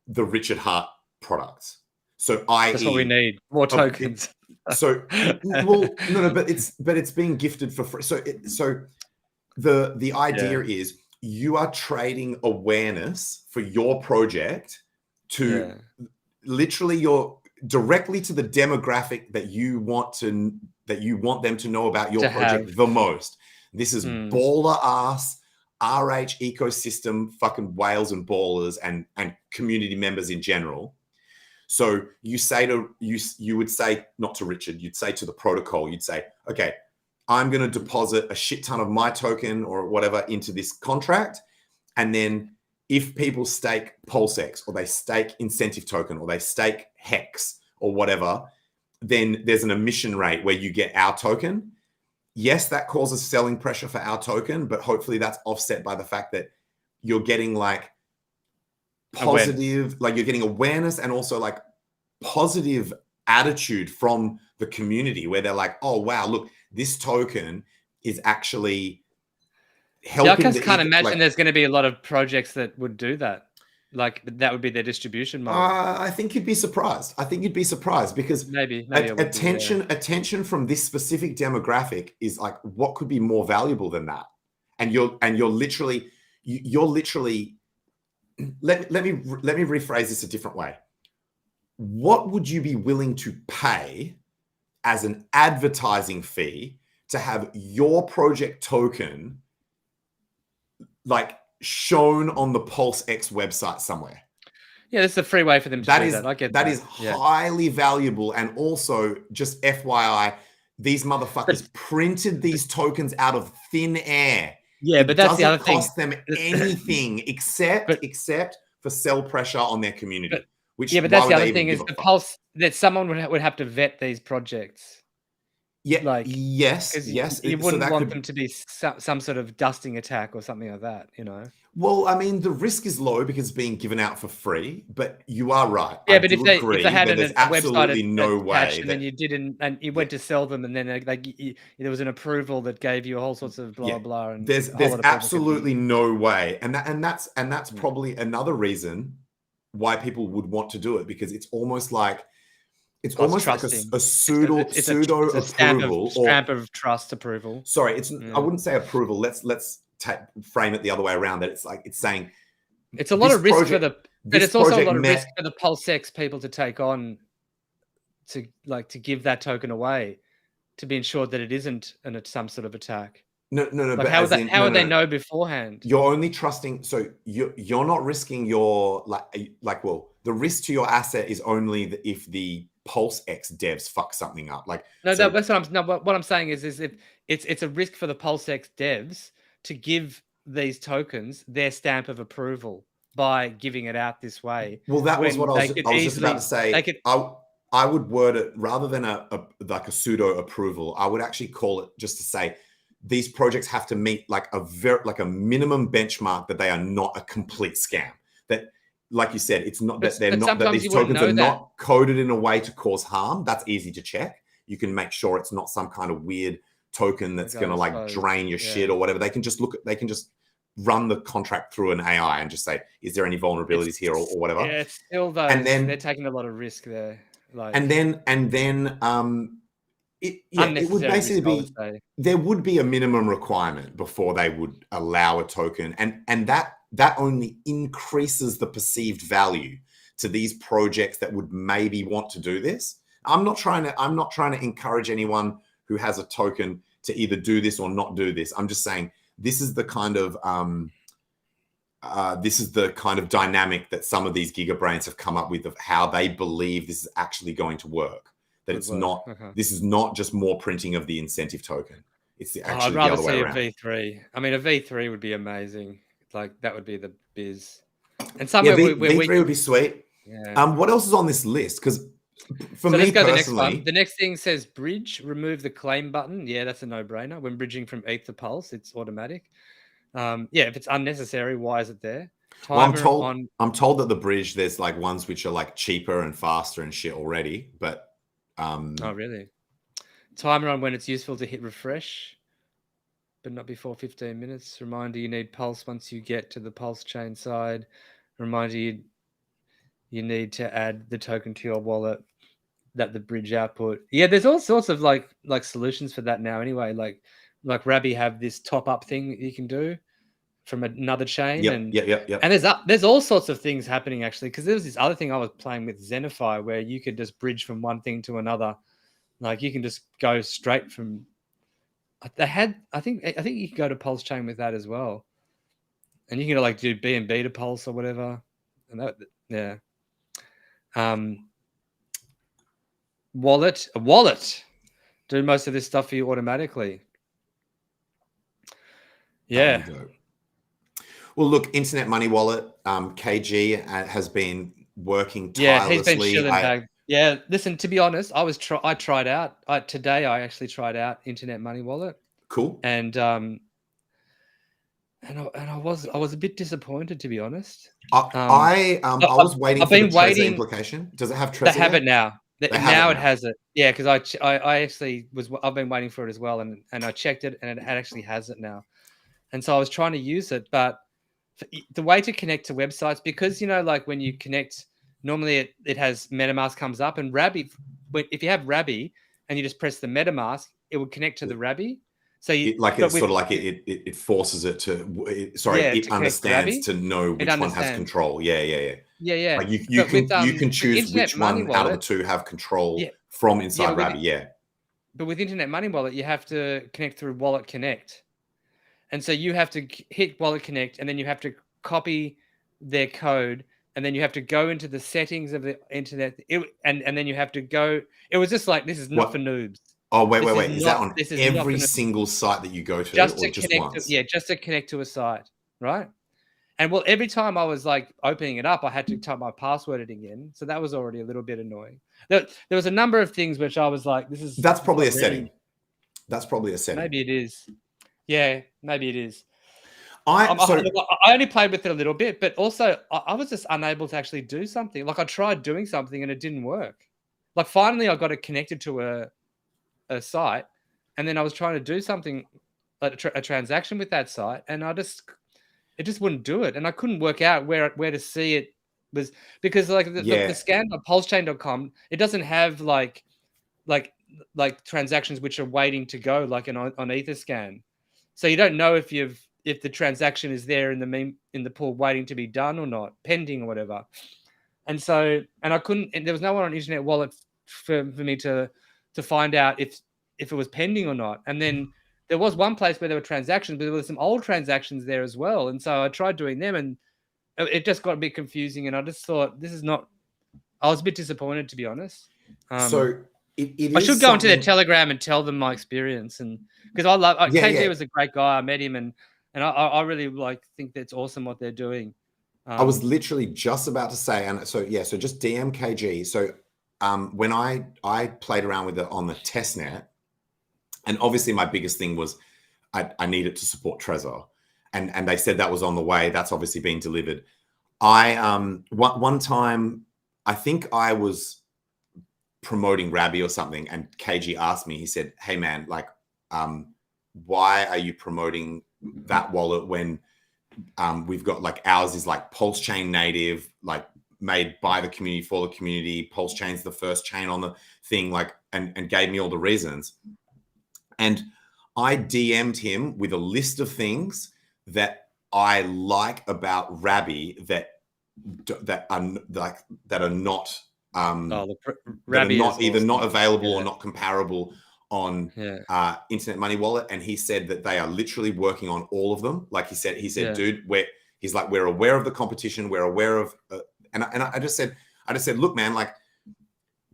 the Richard Hart products. So that's what we need, more tokens. But it's being gifted for free. So the idea is you are trading awareness for your project to literally directly to the demographic that you want that you want them to know about your To project have. the most. This is baller ass RH ecosystem, fucking whales and ballers and community members in general. So you say to you would say, not to Richard, you'd say to the protocol, you'd say, okay, I'm going to deposit a shit ton of my token or whatever into this contract. And then if people stake PulseX or they stake incentive token or they stake HEX or whatever, then there's an emission rate where you get our token. Yes, that causes selling pressure for our token, but hopefully that's offset by the fact that you're getting like positive, like you're getting awareness and also like positive attitude from the community where they're like, oh, wow, look, this token is actually helping. I can't imagine there's going to be a lot of projects that would do that. Like that would be their distribution model. I think you'd be surprised. Because maybe attention from this specific demographic is like what could be more valuable than that. And you're literally let me rephrase this a different way. What would you be willing to pay as an advertising fee to have your project token like shown on the PulseX website somewhere? Yeah, that's a free way for them to do that. I get that. That is highly valuable. And also, just FYI, these motherfuckers printed these tokens out of thin air. Yeah, but that's the other thing. It doesn't cost them anything except for sell pressure on their community. But that's the other thing is the Pulse that someone would have to vet these projects. Yeah, like yes. You wouldn't want them to be some sort of dusting attack or something like that, you know. Well, I mean, the risk is low because it's being given out for free. But you are right. Yeah, but if they had there's absolutely no way, and then you didn't, and you went to sell them, and then there was an approval that gave you a whole sorts of blah blah. And there's absolutely no way, and that's probably another reason why people would want to do it, because it's almost like like a pseudo approval, stamp of trust approval. Sorry, I wouldn't say approval. Let's frame it the other way around. That it's saying it's a lot of risk but it's also a lot of risk for the PulseX people to take on, to give that token away, to be ensured that it isn't some sort of attack. No. Like how would they know beforehand? You're only trusting, so you're not risking your the risk to your asset is only if the PulseX devs fuck something up. What I'm saying is if it's a risk for the PulseX devs to give these tokens their stamp of approval by giving it out this way. Well, that was what I was just about to say. I would word it rather than a pseudo approval. I would actually call it just to say, these projects have to meet a minimum benchmark that they are not a complete scam. That, like you said, it's not that these tokens are not coded in a way to cause harm. That's easy to check. You can make sure it's not some kind of weird token that's going to drain your shit or whatever. They can just run the contract through an AI and just say, is there any vulnerabilities here or whatever? Yeah, it's still those. And then they're taking a lot of risk there. It would basically be, there would be a minimum requirement before they would allow a token, and that only increases the perceived value to these projects that would maybe want to do this. I'm not trying to encourage anyone who has a token to either do this or not do this. I'm just saying this is the kind of dynamic that some of these gigabrains have come up with of how they believe this is actually going to work. That it's not. This is not just more printing of the incentive token. It's actually the other way around. I'd rather see a V3. I mean, a V3 would be amazing. Like that would be the biz. And somewhere V3 would be sweet. Yeah. What else is on this list? Because for me personally, next one. The next thing says bridge. Remove the claim button. Yeah, that's a no-brainer. When bridging from ETH to Pulse, it's automatic. If it's unnecessary, why is it there? I'm told that the bridge, there's ones which are cheaper and faster and shit already, but. Oh, really? Timer on when it's useful to hit refresh, but not before 15 minutes. Reminder, you need Pulse once you get to the PulseChain side. Reminder, you need to add the token to your wallet, that the bridge output. Yeah, there's all sorts of like solutions for that now anyway. Like Rabby have this top-up thing that you can do from another chain. Yep. And there's all sorts of things happening actually, because there was this other thing I was playing with, Zenify, where you could just bridge from one thing to another Like you can just go straight from. They had, I think you can go to PulseChain with that as well, and you can like do BNB to Pulse or whatever, and that, yeah. A wallet do most of this stuff for you automatically. Yeah. Well, look, Internet Money Wallet, KG has been working tirelessly. Yeah, he's been chilling back. Yeah, listen, to be honest, I tried out today. I actually tried out Internet Money Wallet. Cool. And I was a bit disappointed, to be honest. I was waiting for the Trezor implication. Does it have Trezor? They have it now. It has it. Yeah, because I actually I've been waiting for it as well, and I checked it, and it actually has it now. And so I was trying to use it, but the way to connect to websites, because like when you connect, normally it has MetaMask comes up, and Rabby. If you have Rabby and you just press the MetaMask, it will connect to the Rabby. So it forces it to. It understands to know which one has control. Yeah. Like you can choose which one out of the two have control from inside Rabby. Yeah. But with Internet Money Wallet, you have to connect through Wallet Connect. And so you have to hit Wallet Connect, and then you have to copy their code, and then you have to go into the settings of the internet. And then you have to go. It was just like, this is not for noobs. Oh, wait. Is that on every single site that you go to, just once? Just to connect to a site, right? And well, every time I was like opening it up, I had to type my password in again. So that was already a little bit annoying. There was a number of things which I was like, that's probably a setting. That's probably a setting. Maybe it is. Yeah, maybe it is. I only played with it a little bit, but also I was just unable to actually do something. Like I tried doing something and it didn't work. Like finally I got it connected to a site, and then I was trying to do something, like a transaction with that site, and it just wouldn't do it. And I couldn't work out where to see it was, because like the scan on PulseChain.com, it doesn't have like transactions which are waiting to go like on EtherScan. So you don't know if the transaction is there in the pool waiting to be done or not, pending or whatever. And I couldn't, and there was no one on Internet Wallet for me to find out if it was pending or not. And then there was one place where there were transactions, but there were some old transactions there as well. And so I tried doing them, and it just got a bit confusing. And I just thought, I was a bit disappointed, to be honest. I should go into their Telegram and tell them my experience, and because KG was a great guy. I met him, and I really think that's awesome what they're doing. I was literally just about to say, and so just DM KG. So when I played around with it on the testnet, and obviously my biggest thing was I needed to support Trezor, and they said that was on the way. That's obviously being delivered. One time I think I was promoting Rabby or something, and KG asked me, he said, hey man, why are you promoting that wallet when we've got ours is PulseChain native, made by the community for the community. PulseChain's the first chain on the thing, and gave me all the reasons. And I DM'd him with a list of things that I like about Rabby that are not either not available or not comparable on Internet Money Wallet. And he said that they are literally working on all of them. He said, dude, we're aware of the competition. We're aware of, and I just said, look, man,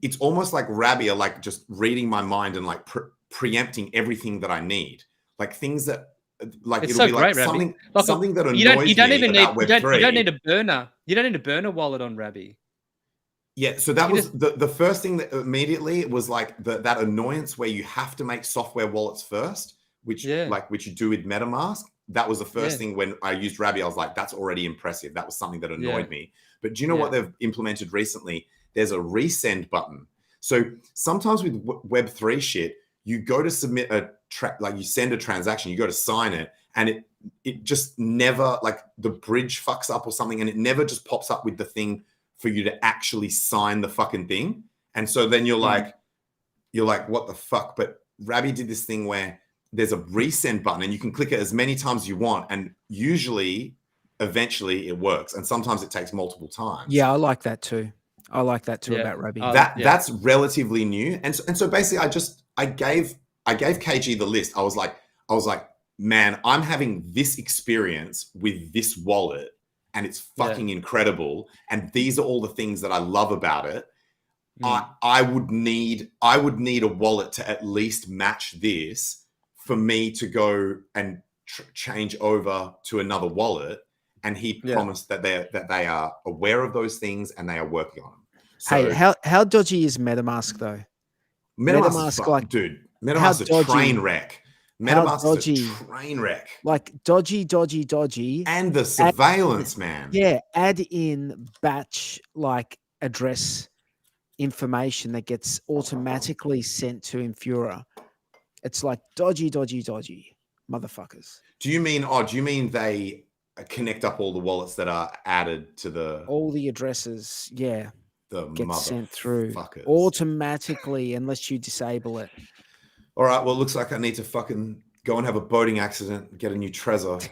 it's almost like Rabby are just reading my mind and preempting everything that I need. Things that it'll be great, something that annoys me about Web3. You don't need a burner. You don't need a burner wallet on Rabby. Yeah, so that was the first thing that immediately was that annoyance where you have to make software wallets first, which you do with MetaMask. That was the first thing when I used Rabby. I was like, that's already impressive. That was something that annoyed me. But do you know what they've implemented recently? There's a resend button. So sometimes with Web3 shit, you go to submit you send a transaction, you go to sign it, and it just never, the bridge fucks up or something, and it never just pops up with the thing for you to actually sign the fucking thing. And so then you're like, what the fuck? But Rabby did this thing where there's a resend button and you can click it as many times as you want. And usually, eventually it works. And sometimes it takes multiple times. Yeah, I like that too. I like that too about Rabbi. That's relatively new. And so basically I gave KG the list. I was like, man, I'm having this experience with this wallet and it's fucking incredible. And these are all the things that I love about it. I would need a wallet to at least match this for me to go and change over to another wallet. And he promised that they are aware of those things and they are working on them. So, hey, how dodgy is MetaMask though? MetaMask dude, MetaMask is a train wreck. MetaMask is a train wreck. Like dodgy. And the surveillance, man. Yeah, add in batch like address information that gets automatically sent to Infura. It's like dodgy motherfuckers. Do you mean they connect up all the wallets that are added to all the addresses? Yeah. Get sent through fuckers. Automatically unless you disable it. All right, well, it looks like I need to fucking go and have a boating accident and get a new Trezor.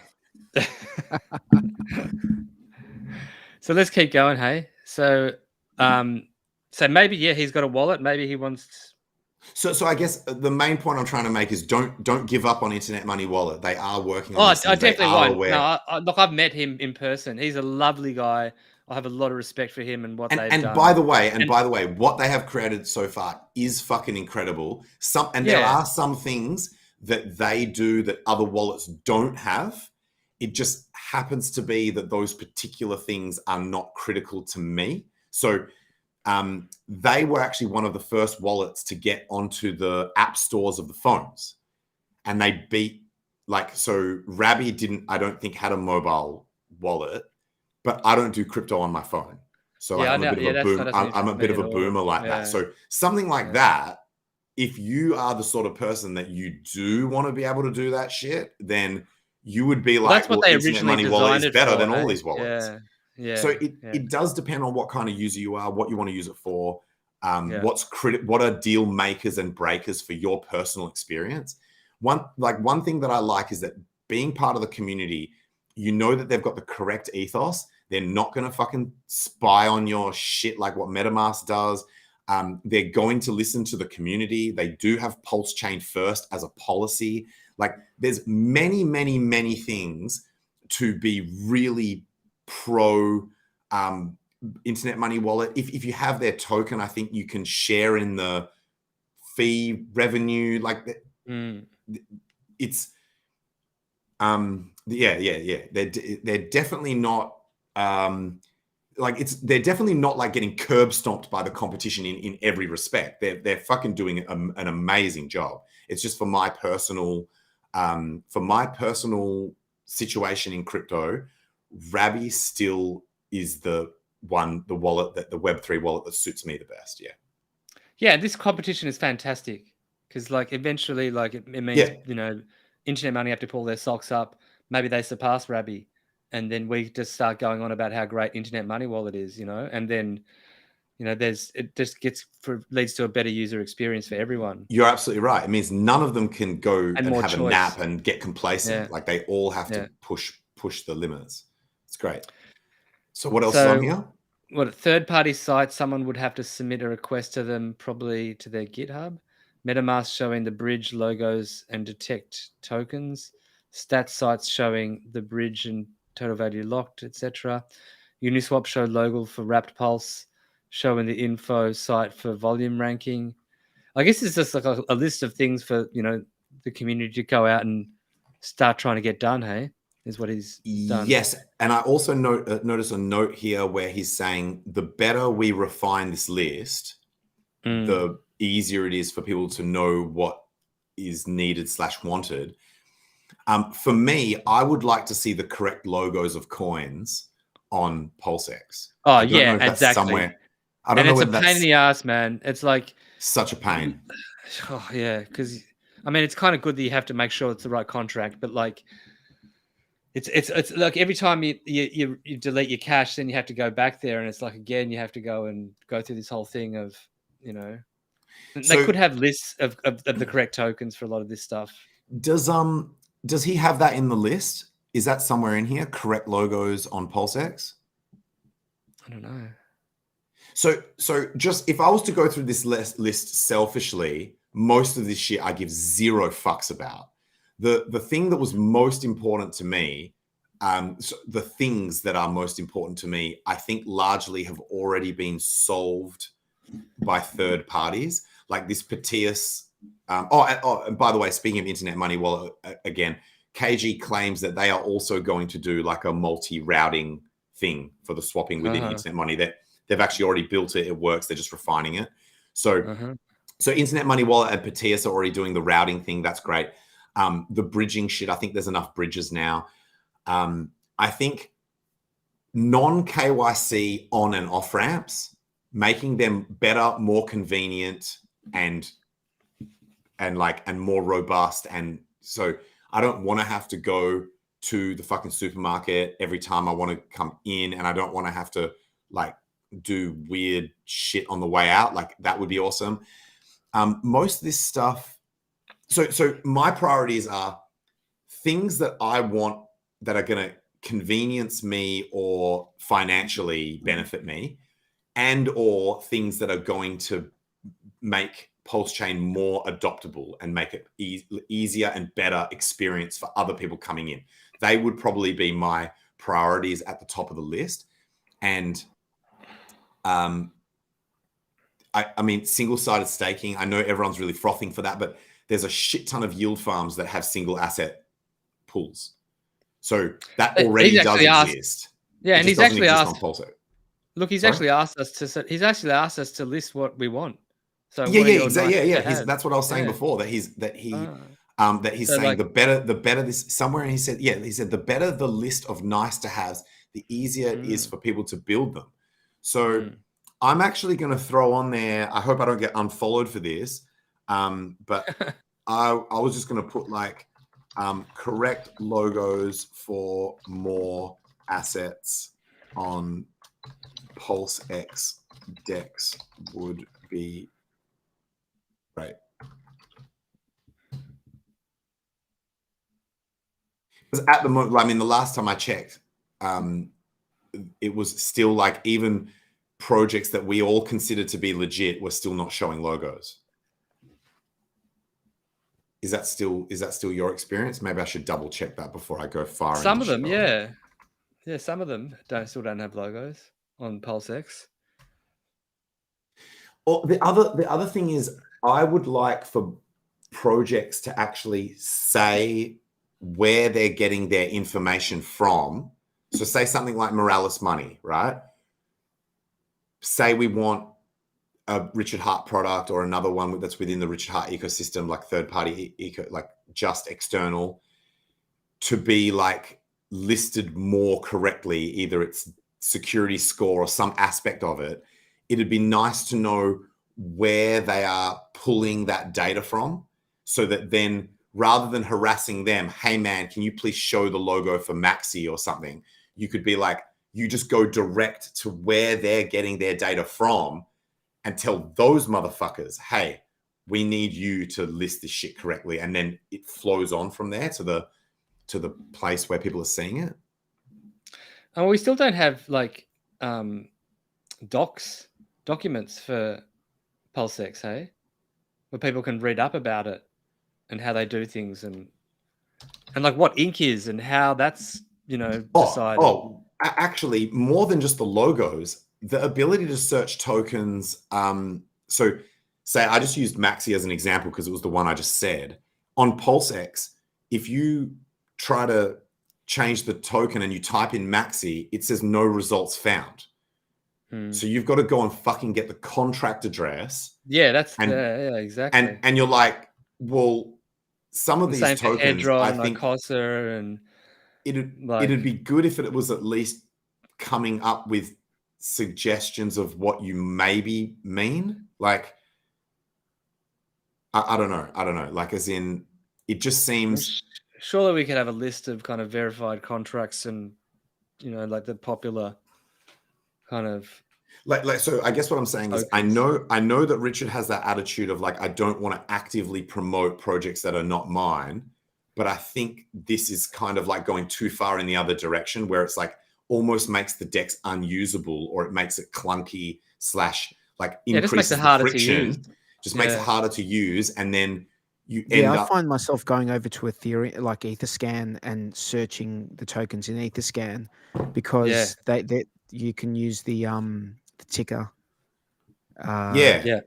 So let's keep going, hey? So maybe, he's got a wallet. Maybe he wants... So I guess the main point I'm trying to make is don't give up on Internet Money Wallet. They are working on Oh, I definitely won't. No, look, I've met him in person. He's a lovely guy. I have a lot of respect for him and what they've done. And by the way, what they have created so far is fucking incredible. There are some things that they do that other wallets don't have. It just happens to be that those particular things are not critical to me. So they were actually one of the first wallets to get onto the app stores of the phones. And they beat, Rabbi I don't think had a mobile wallet. But I don't do crypto on my phone. So I'm a bit of a boomer like that. So something like that, if you are the sort of person that you do want to be able to do that shit, then you would be like, that's what they Internet Money Wallet is better than all these wallets. Yeah. So it does depend on what kind of user you are, what you want to use it for, what are deal makers and breakers for your personal experience. One thing that I like is that being part of the community, you know that they've got the correct ethos. They're not going to fucking spy on your shit like what MetaMask does. They're going to listen to the community. They do have PulseChain first as a policy. Like there's many, many, many things to be really pro Internet Money Wallet. If you have their token, I think you can share in the fee revenue. It's they're definitely not they're definitely not like getting curb stomped by the competition in every respect. They're fucking doing an amazing job. It's just for my personal situation in crypto, Rabbi still is the wallet that the Web3 wallet that suits me the best. Yeah, this competition is fantastic because eventually it means Internet Money have to pull their socks up. Maybe they surpass Rabbi, and then we just start going on about how great Internet Money Wallet is, and then it just leads to a better user experience for everyone. You're absolutely right. It means none of them can go and have choice. A nap and get complacent. Like they all have to push the limits. It's great. So what else is on here? What a third-party site, someone would have to submit a request to them, probably to their GitHub. MetaMask showing the bridge logos and detect tokens. Stats sites showing the bridge and total value locked, etc. Uniswap show logo for wrapped pulse, showing the info site for volume ranking. I guess it's just like a list of things for the community to go out and start trying to get done. Hey, is what he's done. Yes, and I also notice a note here where he's saying the better we refine this list, the easier it is for people to know what is needed / wanted. For me, I would like to see the correct logos of coins on PulseX. Oh yeah, exactly. Somewhere. I don't know. It's a pain in the ass, man. It's like such a pain. Oh yeah, because it's kind of good that you have to make sure it's the right contract, but it's like every time you delete your cache, then you have to go back there, and it's like again you have to go through this whole thing of they could have lists of the correct tokens for a lot of this stuff. Does he have that in the list? Is that somewhere in here? Correct logos on PulseX? I don't know. So just if I was to go through this list selfishly, most of this shit I give zero fucks about. The thing that was most important to me, so the things that are most important to me, I think largely have already been solved by third parties, like this Petius. And by the way, speaking of internet money, well, again, KG claims that they are also going to do like a multi-routing thing for the swapping within internet money. That they've actually already built it. It works. They're just refining it. So, so Internet Money Wallet and Petius are already doing the routing thing. That's great. The bridging shit, I think there's enough bridges now. I think non-KYC on and off ramps, making them better, more convenient, and more robust. And so I don't want to have to go to the fucking supermarket every time I want to come in, and I don't want to have to like do weird shit on the way out. Like that would be awesome. Most of this stuff. So my priorities are things that I want that are going to convenience me or financially benefit me, and or things that are going to make PulseChain more adoptable and make it easier and better experience for other people coming in. They would probably be my priorities at the top of the list. And I mean, single-sided staking, I know everyone's really frothing for that, but there's a shit ton of yield farms that have single asset pools. So that already does exist. Yeah, and he's actually asked. Look, he's actually asked us to list what we want. So exactly. That's what I was saying before. He's saying like, the better this somewhere. And he said the better the list of nice to haves, the easier it is for people to build them. So I'm actually going to throw on there. I hope I don't get unfollowed for this. But I was just going to put like correct logos for more assets on PulseX DEX would be great. Because at the moment, I mean, the last time I checked, it was still like even projects that we all considered to be legit were still not showing logos. Is that still your experience? Maybe I should double check that before I go far. Some of them, yeah. Some of them still don't have logos on PulseX. Or the other thing is, I would like for projects to actually say where they're getting their information from. So say something like Morales Money, right? Say we want a Richard Hart product or another one that's within the Richard Hart ecosystem, like third party like just external, to be like listed more correctly, either its security score or some aspect of it. It'd be nice to know where they are pulling that data from, so that then rather than harassing them, hey man, can you please show the logo for Maxi or something? You could be like, you just go direct to where they're getting their data from and tell those motherfuckers, hey, we need you to list this shit correctly. And then it flows on from there to the place where people are seeing it. Oh, we still don't have like documents for PulseX, hey? Where people can read up about it and how they do things and like what ink is and how that's, decided. Actually, more than just the logos, the ability to search tokens. So say I just used Maxi as an example because it was the one I just said. On PulseX, if you try to change the token and you type in Maxi, it says no results found. So you've got to go and fucking get the contract address. Yeah, exactly. And you're like, well, some of these tokens, I think, Cosa and it'd be good if it was at least coming up with suggestions of what you maybe mean. Like, I don't know. Like, as in, it just seems. Surely we could have a list of kind of verified contracts and, like the popular kind of. Like, so I guess what I'm saying is I know that Richard has that attitude of like, I don't want to actively promote projects that are not mine, but I think this is kind of like going too far in the other direction where it's like, almost makes the DEX unusable, or it makes it clunky / like Yeah, it just makes increases it the harder to friction. use. Just makes it Yeah. harder to use, and then you end I up. find myself going over to Ethereum, like Etherscan, and searching the tokens in Etherscan because they you can use the ticker. Yeah. And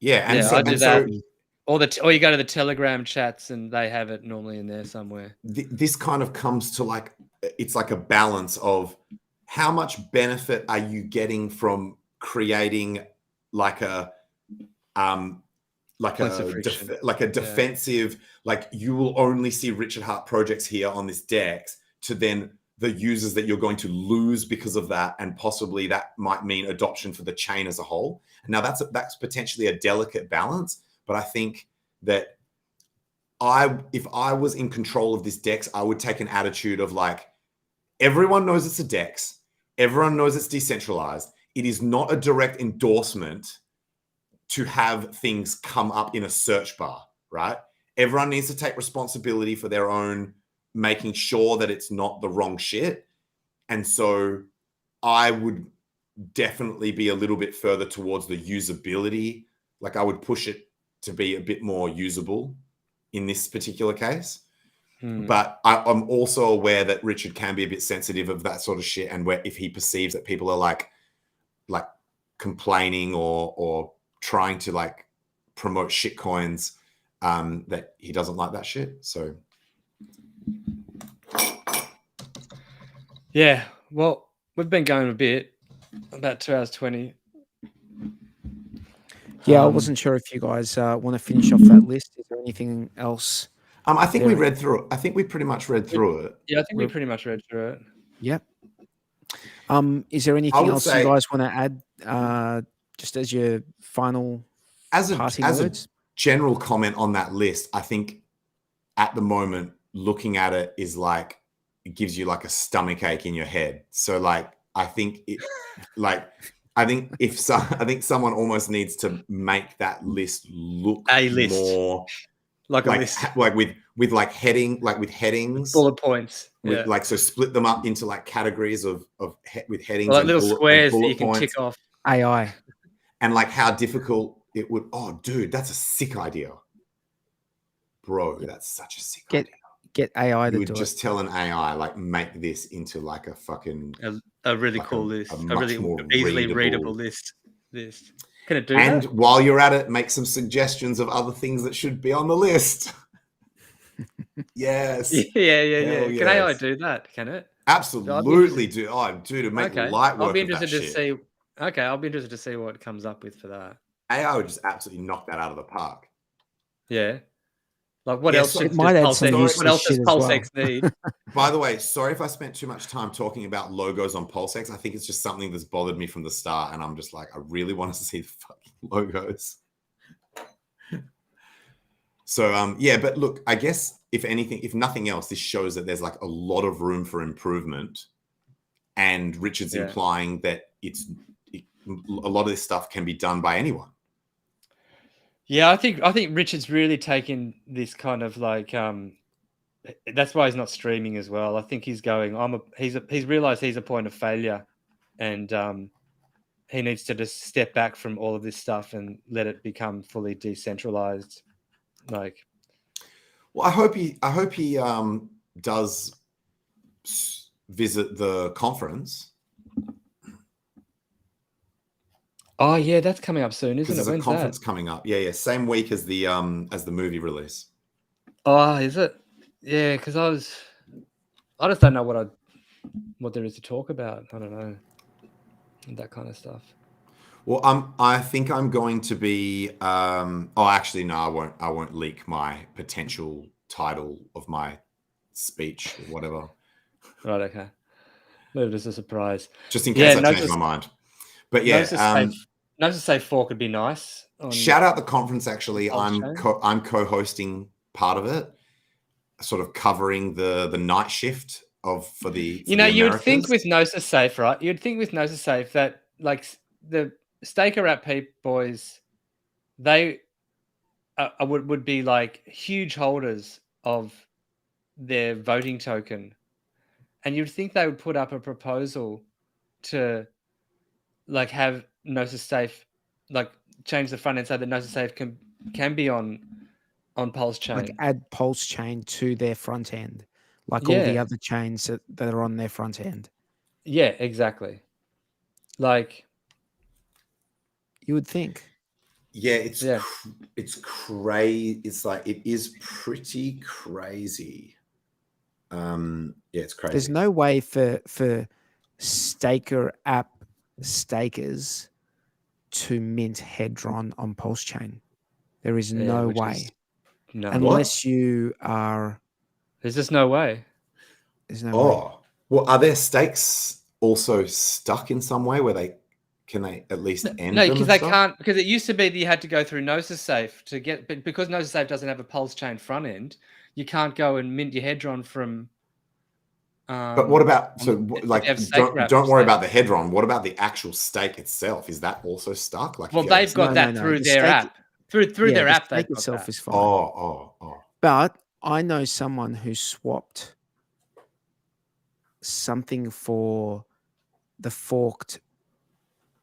Yeah, so, I do and that. so Or you go to the Telegram chats and they have it normally in there somewhere. this kind of comes to like, it's like a balance of how much benefit are you getting from creating like a defensive, like you will only see Richard Hart projects here on this DEX, to then the users that you're going to lose because of that, and possibly that might mean adoption for the chain as a whole. Now that's potentially a delicate balance, but I think that if I was in control of this DEX, I would take an attitude of like, everyone knows it's a DEX, everyone knows it's decentralized. It is not a direct endorsement to have things come up in a search bar, right? Everyone needs to take responsibility for their own making sure that it's not the wrong shit. And so I would definitely be a little bit further towards the usability. Like I would push it to be a bit more usable in this particular case. But I'm also aware that Richard can be a bit sensitive of that sort of shit. And where if he perceives that people are like complaining or trying to like promote shit coins, that he doesn't like that shit. So yeah, well, we've been going a bit, about 2 hours 20. Yeah, I wasn't sure if you guys want to finish off that list. Is there anything else? I think we read through it. I think we pretty much read through it. Yeah, I think we pretty much read through it. Yep. Is there anything else you guys want to add, just as your final parting words? A general comment on that list, I think at the moment, looking at it is like, it gives you like a stomach ache in your head. So like, I think someone almost needs to make that list look more like a list, like with like heading, like with headings, bullet points, like, so split them up into like categories with headings, like and little squares that you can points, tick off. AI, and like how difficult it would. Oh, dude, that's a sick idea, bro. That's such a sick idea. Get AI to do it. You would just tell an AI like, make this into like a fucking a really cool list, a really more easily readable list. Can it do that? And while you're at it, make some suggestions of other things that should be on the list. Yes. Yeah. Can AI do that? Can it? Absolutely do. Oh, dude, to make light work. I'll be interested to see. Okay, I'll be interested to see what it comes up with for that. AI would just absolutely knock that out of the park. Yeah. Like what else? It might add some useless what else does shit as well. PulseX need? By the way, sorry if I spent too much time talking about logos on PulseX. I think it's just something that's bothered me from the start, and I'm just like, I really want to see the fucking logos. So yeah, but look, I guess if nothing else, this shows that there's like a lot of room for improvement, and Richard's implying that a lot of this stuff can be done by anyone. Yeah, I think Richard's really taken this kind of like that's why he's not streaming as well. I think he's going, he's realized he's a point of failure, and he needs to just step back from all of this stuff and let it become fully decentralized. Like, well, I hope he does visit the conference. Oh yeah, that's coming up soon, isn't it? There's a conference coming up. Yeah, same week as the movie release. Oh, is it? Yeah, because I just don't know what there is to talk about. I don't know, that kind of stuff. Well, I think I'm going to be. Actually, no, I won't leak my potential title of my speech or whatever. Right. Okay. Leave it as a surprise. Just in case I change my mind. But yeah, Notice to say 4 could be nice. Shout out the conference. Actually, I'm co-hosting part of it, sort of covering the night shift for the. You would think with Gnosis Safe, right? You'd think with Gnosis Safe that like the Staker App boys, they would be like huge holders of their voting token, and you'd think they would put up a proposal to like have Gnosis Safe, like change the front end so that Gnosis Safe can be on PulseChain. Like add PulseChain to their front end, like all the other chains that are on their front end. Yeah, exactly. Like you would think. Yeah, it's crazy. It's like it is pretty crazy. Yeah, it's crazy. There's no way for staker app stakers to mint Hedron on PulseChain. There is no way. No. Unless you are. There's just no way. There's no way. Well, are there stakes also stuck in some way where can they at least end? No, because they can't. Because it used to be that you had to go through Gnosis Safe to get, but because Gnosis Safe doesn't have a PulseChain front end, you can't go and mint your Hedron from. But what about don't worry about the Hedron. What about the actual stake itself? Is that also stuck? Like, well, they've got that through their app. Through their app, the stake itself is fine. Oh. But I know someone who swapped something for the forked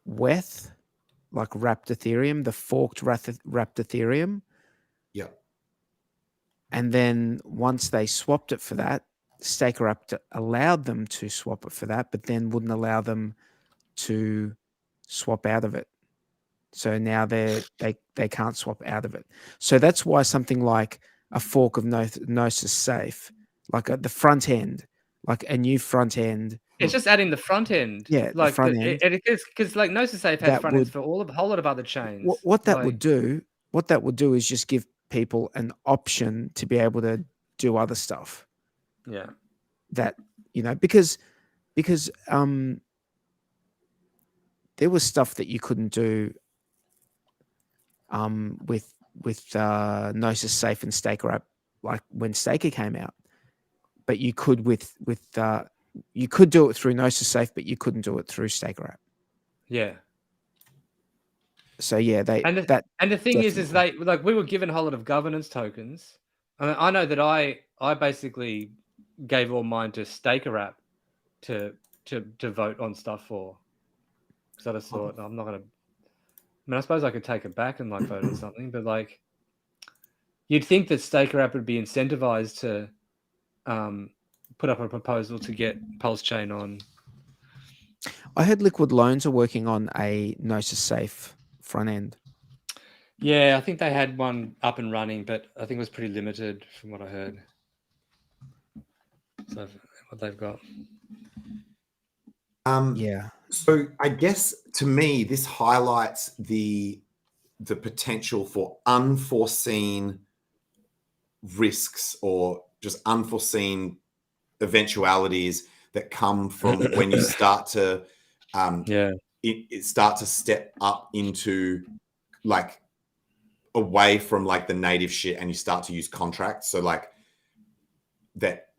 WETH, like wrapped Ethereum, the forked wrapped Ethereum. Yeah. And then once they swapped it for that, Staker App allowed them to swap it for that, but then wouldn't allow them to swap out of it. So now they can't swap out of it. So that's why something like a fork of Gnosis Safe, like at the front end, like a new front end. It's just adding the front end. Yeah, like the front end. Because like Gnosis Safe has front ends for a whole lot of other chains. What that would do is just give people an option to be able to do other stuff. Yeah. That, because there was stuff that you couldn't do with Gnosis Safe and Staker App, like when Staker came out, but you could you could do it through Gnosis Safe, but you couldn't do it through Staker App. Yeah. So yeah, and the thing is they we were given a whole lot of governance tokens. I know that I basically gave all mine to Staker App to vote on stuff for, because I just thought I'm not gonna. I mean, I suppose I could take it back and like vote on something, but like, you'd think that Staker App would be incentivized to put up a proposal to get PulseChain on. I heard Liquid Loans are working on a Gnosis Safe front end. Yeah, I think they had one up and running, but I think it was pretty limited from what I heard. So what they've got. Yeah. So I guess to me, this highlights the potential for unforeseen risks or just unforeseen eventualities that come from when you start to start to step up into like away from like the native shit and you start to use contracts. So like that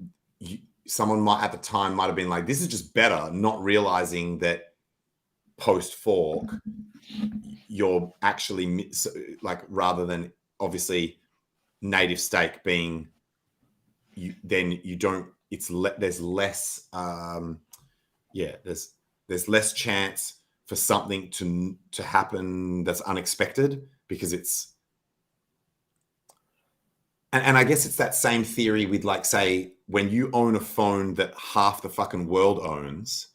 someone might at the time might have been like, this is just better, not realizing that post fork you're actually like, rather than obviously native stake being there's less there's less chance for something to happen that's unexpected, because it's and I guess it's that same theory with, like, say, when you own a phone that half the fucking world owns,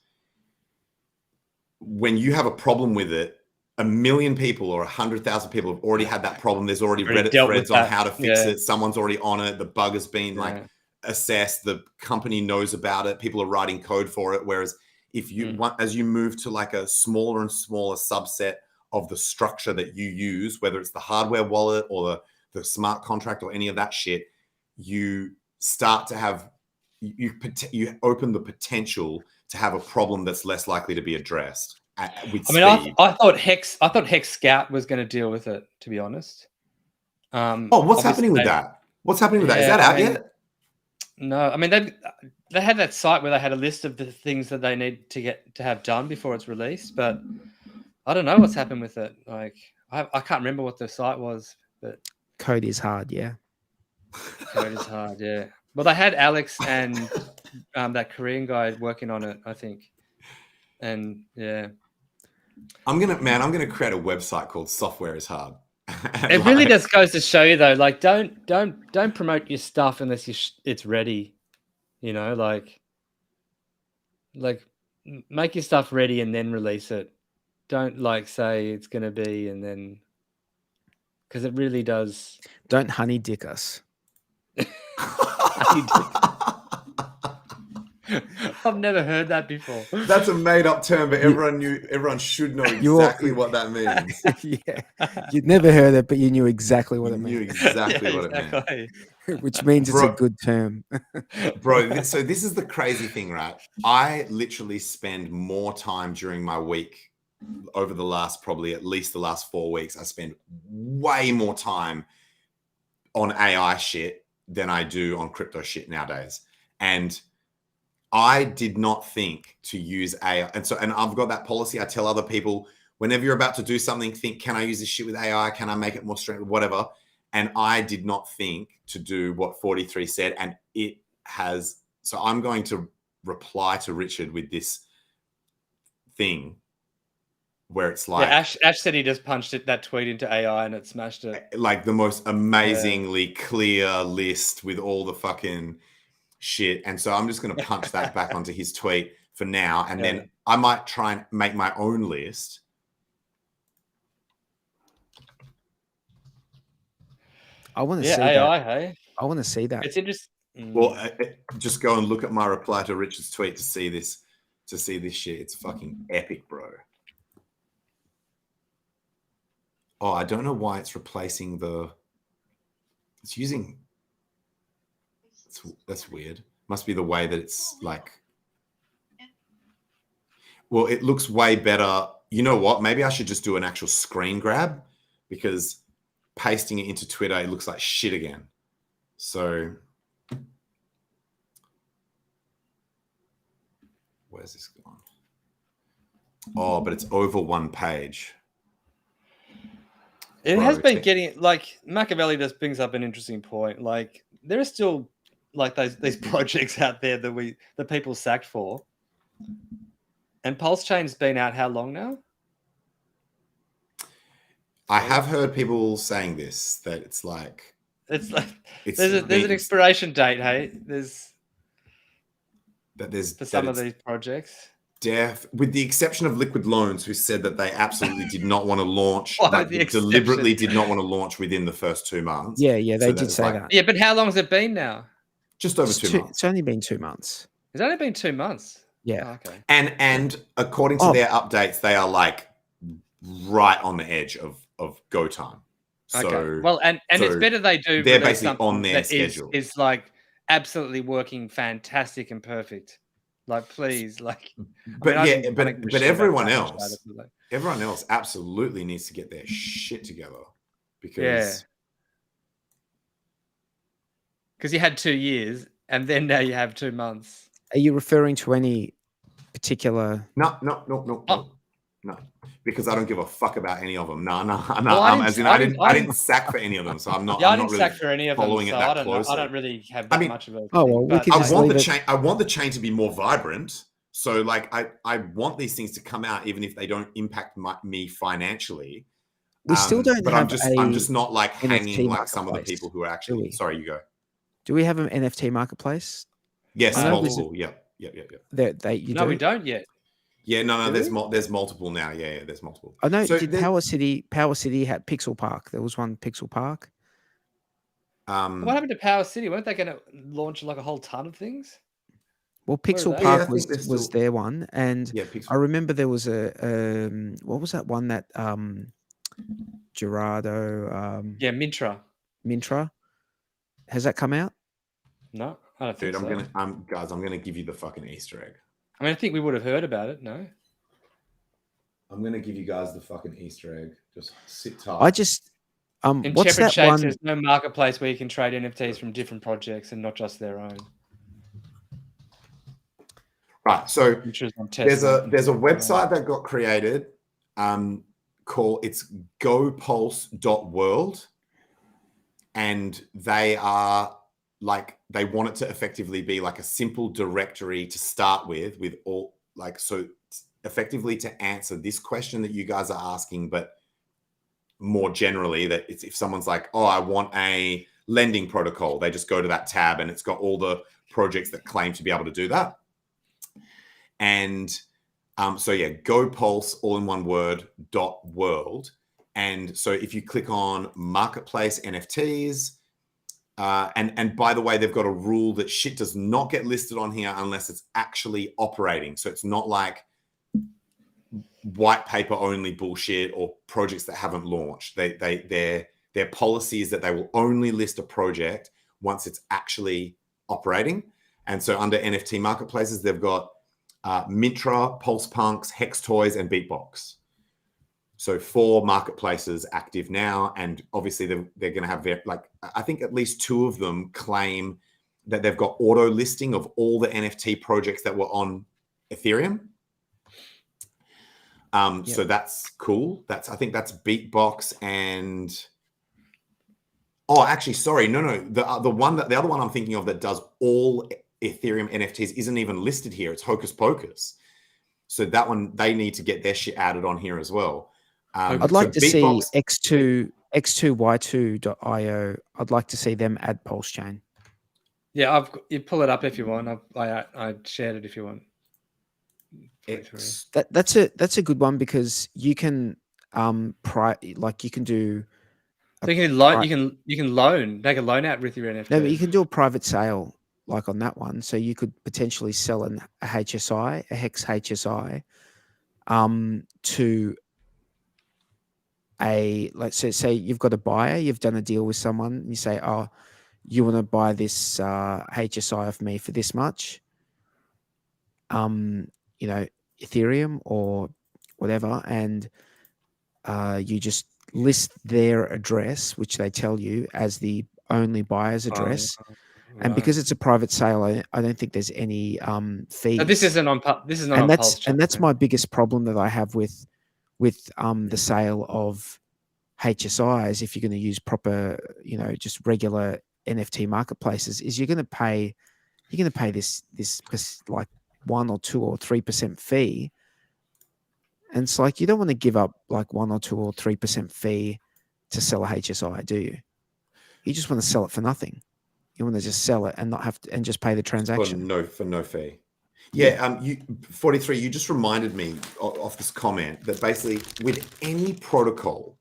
when you have a problem with it, 1 million people or 100,000 people have already had that problem. There's already Reddit threads on how to fix it. Someone's already on it. The bug has been like assessed. The company knows about it. People are writing code for it. Whereas if you want, as you move to like a smaller and smaller subset of the structure that you use, whether it's the hardware wallet or the smart contract or any of that shit, you start to have, you open the potential to have a problem that's less likely to be addressed with speed. I thought Hex Scout was going to deal with it, to be honest. What's happening with that? What's happening with that? Is that out yet? No, I mean, they had that site where they had a list of the things that they need to have done before it's released, but I don't know what's happened with it. Like, I can't remember what the site was, but code is hard, yeah. Code is hard, yeah. Well, they had Alex and that Korean guy working on it, I think. And yeah, I'm gonna create a website called Software is Hard. it really just goes to show you though, like don't promote your stuff unless it's ready. You know, like make your stuff ready and then release it. Don't like say it's gonna be and then, because it really does. Don't honey dick us. I've never heard that before. That's a made-up term, but everyone should know exactly what that means. Yeah, you'd never heard it, but you knew exactly what it You knew meant. exactly what it meant. Which means it's a good term. Bro, so this is the crazy thing, right? I literally spend more time during my week over the last, probably at least the last 4 weeks. I spend way more time on AI shit than I do on crypto shit nowadays. And I did not think to use AI. And I've got that policy. I tell other people, whenever you're about to do something, think, can I use this shit with AI? Can I make it more straight? Whatever. And I did not think to do what 43 said. And it has. So I'm going to reply to Richard with this thing where it's like. Yeah, Ash said he just punched that tweet into AI and it smashed it. Like the most amazingly clear list with all the fucking shit. And so I'm just going to punch that back onto his tweet for now. And then I might try and make my own list. I want to see AI, that. hey? I want to see that. It's interesting. Well, just go and look at my reply to Richard's tweet to see this shit. It's fucking epic, bro. Oh, I don't know why it's replacing it's using. That's weird. Must be the way that it's like. Well, it looks way better. You know what? Maybe I should just do an actual screen grab, because pasting it into Twitter, it looks like shit again. So where's this gone? Oh, but it's over one page. It has been getting, like, Machiavelli just brings up an interesting point. Like, there are still like these projects out there that people sacked for. And PulseChain's been out how long now? I have heard people saying this, that it's like there's an expiration date, hey? There's for some of these projects. With the exception of Liquid Loans, who said that they absolutely did not want to launch, deliberately did not want to launch within the first 2 months. Yeah, they did say that. Yeah, but how long has it been now? Just over 2 months. It's only been 2 months. It's only been 2 months. Yeah. Oh, okay. And according to their updates, they are like right on the edge of go time. So, okay. Well, and it's better they do. They're basically on their schedule. Is like absolutely working fantastic and perfect. Like, please, like. But everyone else absolutely needs to get their shit together, because you had 2 years and then now you have 2 months. Are you referring to any particular? No, because I don't give a fuck about any of them. No. Well, I didn't sack for any of them, so I'm not. Yeah, I'm I didn't not sack for any of them, following it that closely. I don't really have that much of a. Oh well, we can I want the chain to be more vibrant. So, like, I want these things to come out, even if they don't impact me financially. We still don't. But have I'm just not like hanging NFT like some of the people who are actually. Sorry, you go. Do we have an NFT marketplace? Yes, multiple. Yeah. We don't yet. Yeah, no. There's multiple now. Yeah, there's multiple. I know. So Power City had Pixel Park. There was one Pixel Park. What happened to Power City? Weren't they going to launch like a whole ton of things? Well, Pixel Park was their one, and I remember there was a what was that one that Gerardo? Mintra. Has that come out? No, I don't think so. I'm gonna give you the fucking Easter egg. I mean, I think we would have heard about it. No. I'm gonna give you guys the fucking Easter egg. Just sit tight. I just in what's Shepherd that Shakes, one? there's no marketplace where you can trade NFTs from different projects and not just their own. Right. So there's a website that got created called gopulse.world, and they are like they want it to effectively be like a simple directory to start with all like, so effectively to answer this question that you guys are asking, but more generally that it's, if someone's like, oh, I want a lending protocol, they just go to that tab and it's got all the projects that claim to be able to do that. And so yeah, go pulse all in one word .world. And so if you click on marketplace NFTs, and by the way, they've got a rule that shit does not get listed on here unless it's actually operating. So it's not like white paper only bullshit or projects that haven't launched. Their policy is that they will only list a project once it's actually operating. And so under NFT marketplaces, they've got Mintra, Pulse Punks, Hex Toys, and Beatbox. So 4 marketplaces active now, and obviously they're going to have, like, I think at least 2 of them claim that they've got auto listing of all the NFT projects that were on Ethereum. So that's cool. I think that's Beatbox and actually, sorry, no. The other one I'm thinking of that does all Ethereum NFTs isn't even listed here. It's Hocus Pocus. So that one, they need to get their shit added on here as well. I'd like to see X2Y2.io. I'd like to see them add PulseChain. Yeah, you pull it up if you want. I shared it if you want. That's a good one because you can you can do. So you can loan. You can make a loan out with your NFT. No, but you can do a private sale like on that one. So you could potentially sell a HSI, a HEX HSI, to let's say you've got a buyer, you've done a deal with someone, and you say, oh, you want to buy this HSI of me for this much, Ethereum or whatever, and you just list their address, which they tell you as the only buyer's address. And because it's a private sale, I don't think there's any fees. No, this isn't on PulseChain. And that's my biggest problem that I have with the sale of HSIs. If you're going to use proper, just regular NFT marketplaces, is you're going to pay this like 1 or 2 or 3% fee. And it's like, you don't want to give up like 1 or 2 or 3% fee to sell a HSI, do you? You just want to sell it for nothing. You want to just sell it and not have to, and just pay the transaction. For no fee. Yeah. 43, you just reminded me of this comment that basically with any protocol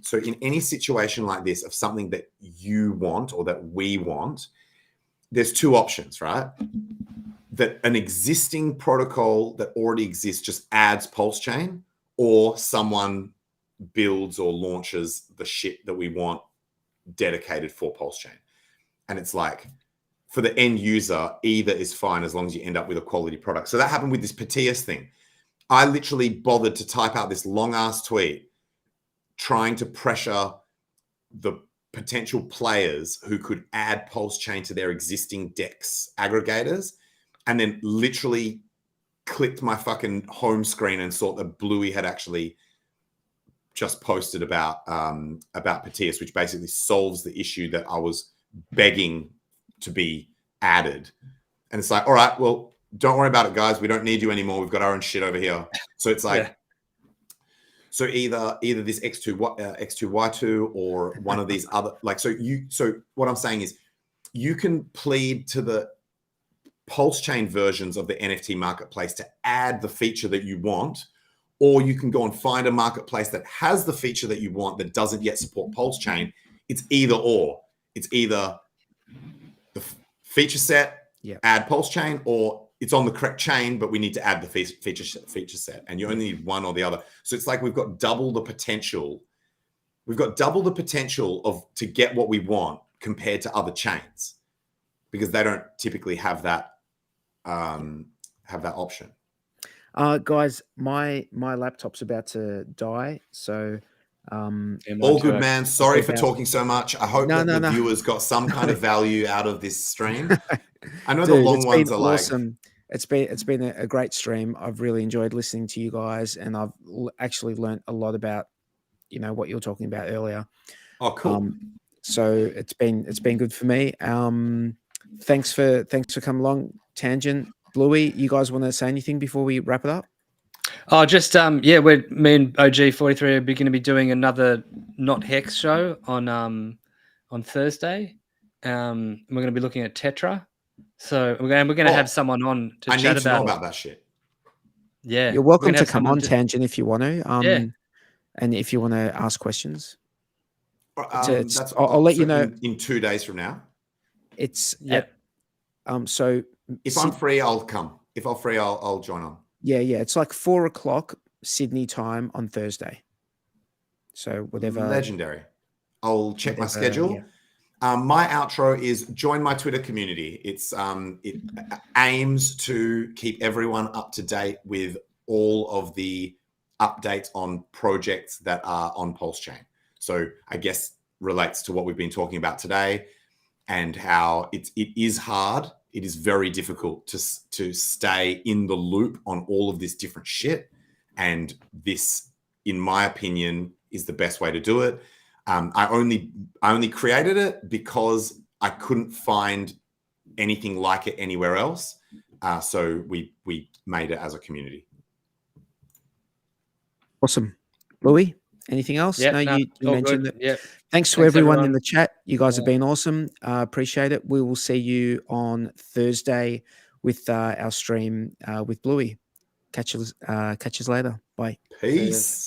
so in any situation like this of something that you want or that we want, there's 2 options, right? That an existing protocol that already exists just adds PulseChain, or someone builds or launches the shit that we want dedicated for PulseChain. And it's like, for the end user, either is fine as long as you end up with a quality product. So that happened with this Patias thing. I literally bothered to type out this long ass tweet trying to pressure the potential players who could add PulseChain to their existing DEX aggregators, and then literally clicked my fucking home screen and saw that Bluey had actually just posted about Patias, which basically solves the issue that I was begging to be added. And it's like, all right, well, don't worry about it, guys. We don't need you anymore. We've got our own shit over here. So it's like, so either this X2Y2 or one of these other, like, so what I'm saying is you can plead to the PulseChain versions of the NFT marketplace to add the feature that you want, or you can go and find a marketplace that has the feature that you want that doesn't yet support PulseChain. It's either or. It's either the feature set, add PulseChain, or it's on the correct chain, but we need to add the feature set, and you only need one or the other. So it's like we've got double the potential. We've got double the potential to get what we want compared to other chains, because they don't typically have that option. Guys, my laptop's about to die, so all good, man. Sorry for talking so much. I hope the viewers got some kind of value out of this stream. I know the long ones are awesome. It's been a great stream. I've really enjoyed listening to you guys, and I've actually learned a lot about what you were talking about earlier. Oh, cool. So it's been good for me. Thanks for coming along, Tangent. Bluey, you guys want to say anything before we wrap it up? Oh, just me and OG43 are going to be doing another not HEX show on Thursday. We're going to be looking at Tetra. So we're going to have someone on to chat I need to know about about that shit. Yeah, You're welcome to come on, Tangent, if you want to. Yeah. And if you want to ask questions. I'll let you know in 2 days from now. It's so if I'm free, I'll come. If I'm free, I'll join on. Yeah, it's like 4 o'clock Sydney time on Thursday. So whatever. Legendary. I'll check my schedule. Yeah. My outro is join my Twitter community. It aims to keep everyone up to date with all of the updates on projects that are on PulseChain. So I guess relates to what we've been talking about today and how it is hard. It is very difficult to stay in the loop on all of this different shit. And this, in my opinion, is the best way to do it. I only created it because I couldn't find anything like it anywhere else. So we made it as a community. Awesome. Louis, anything else? You mentioned that. Yeah. Thanks to everyone in the chat. You guys have been awesome. Appreciate it. We will see you on Thursday with our stream with Bluey. Catch you later. Bye. Peace.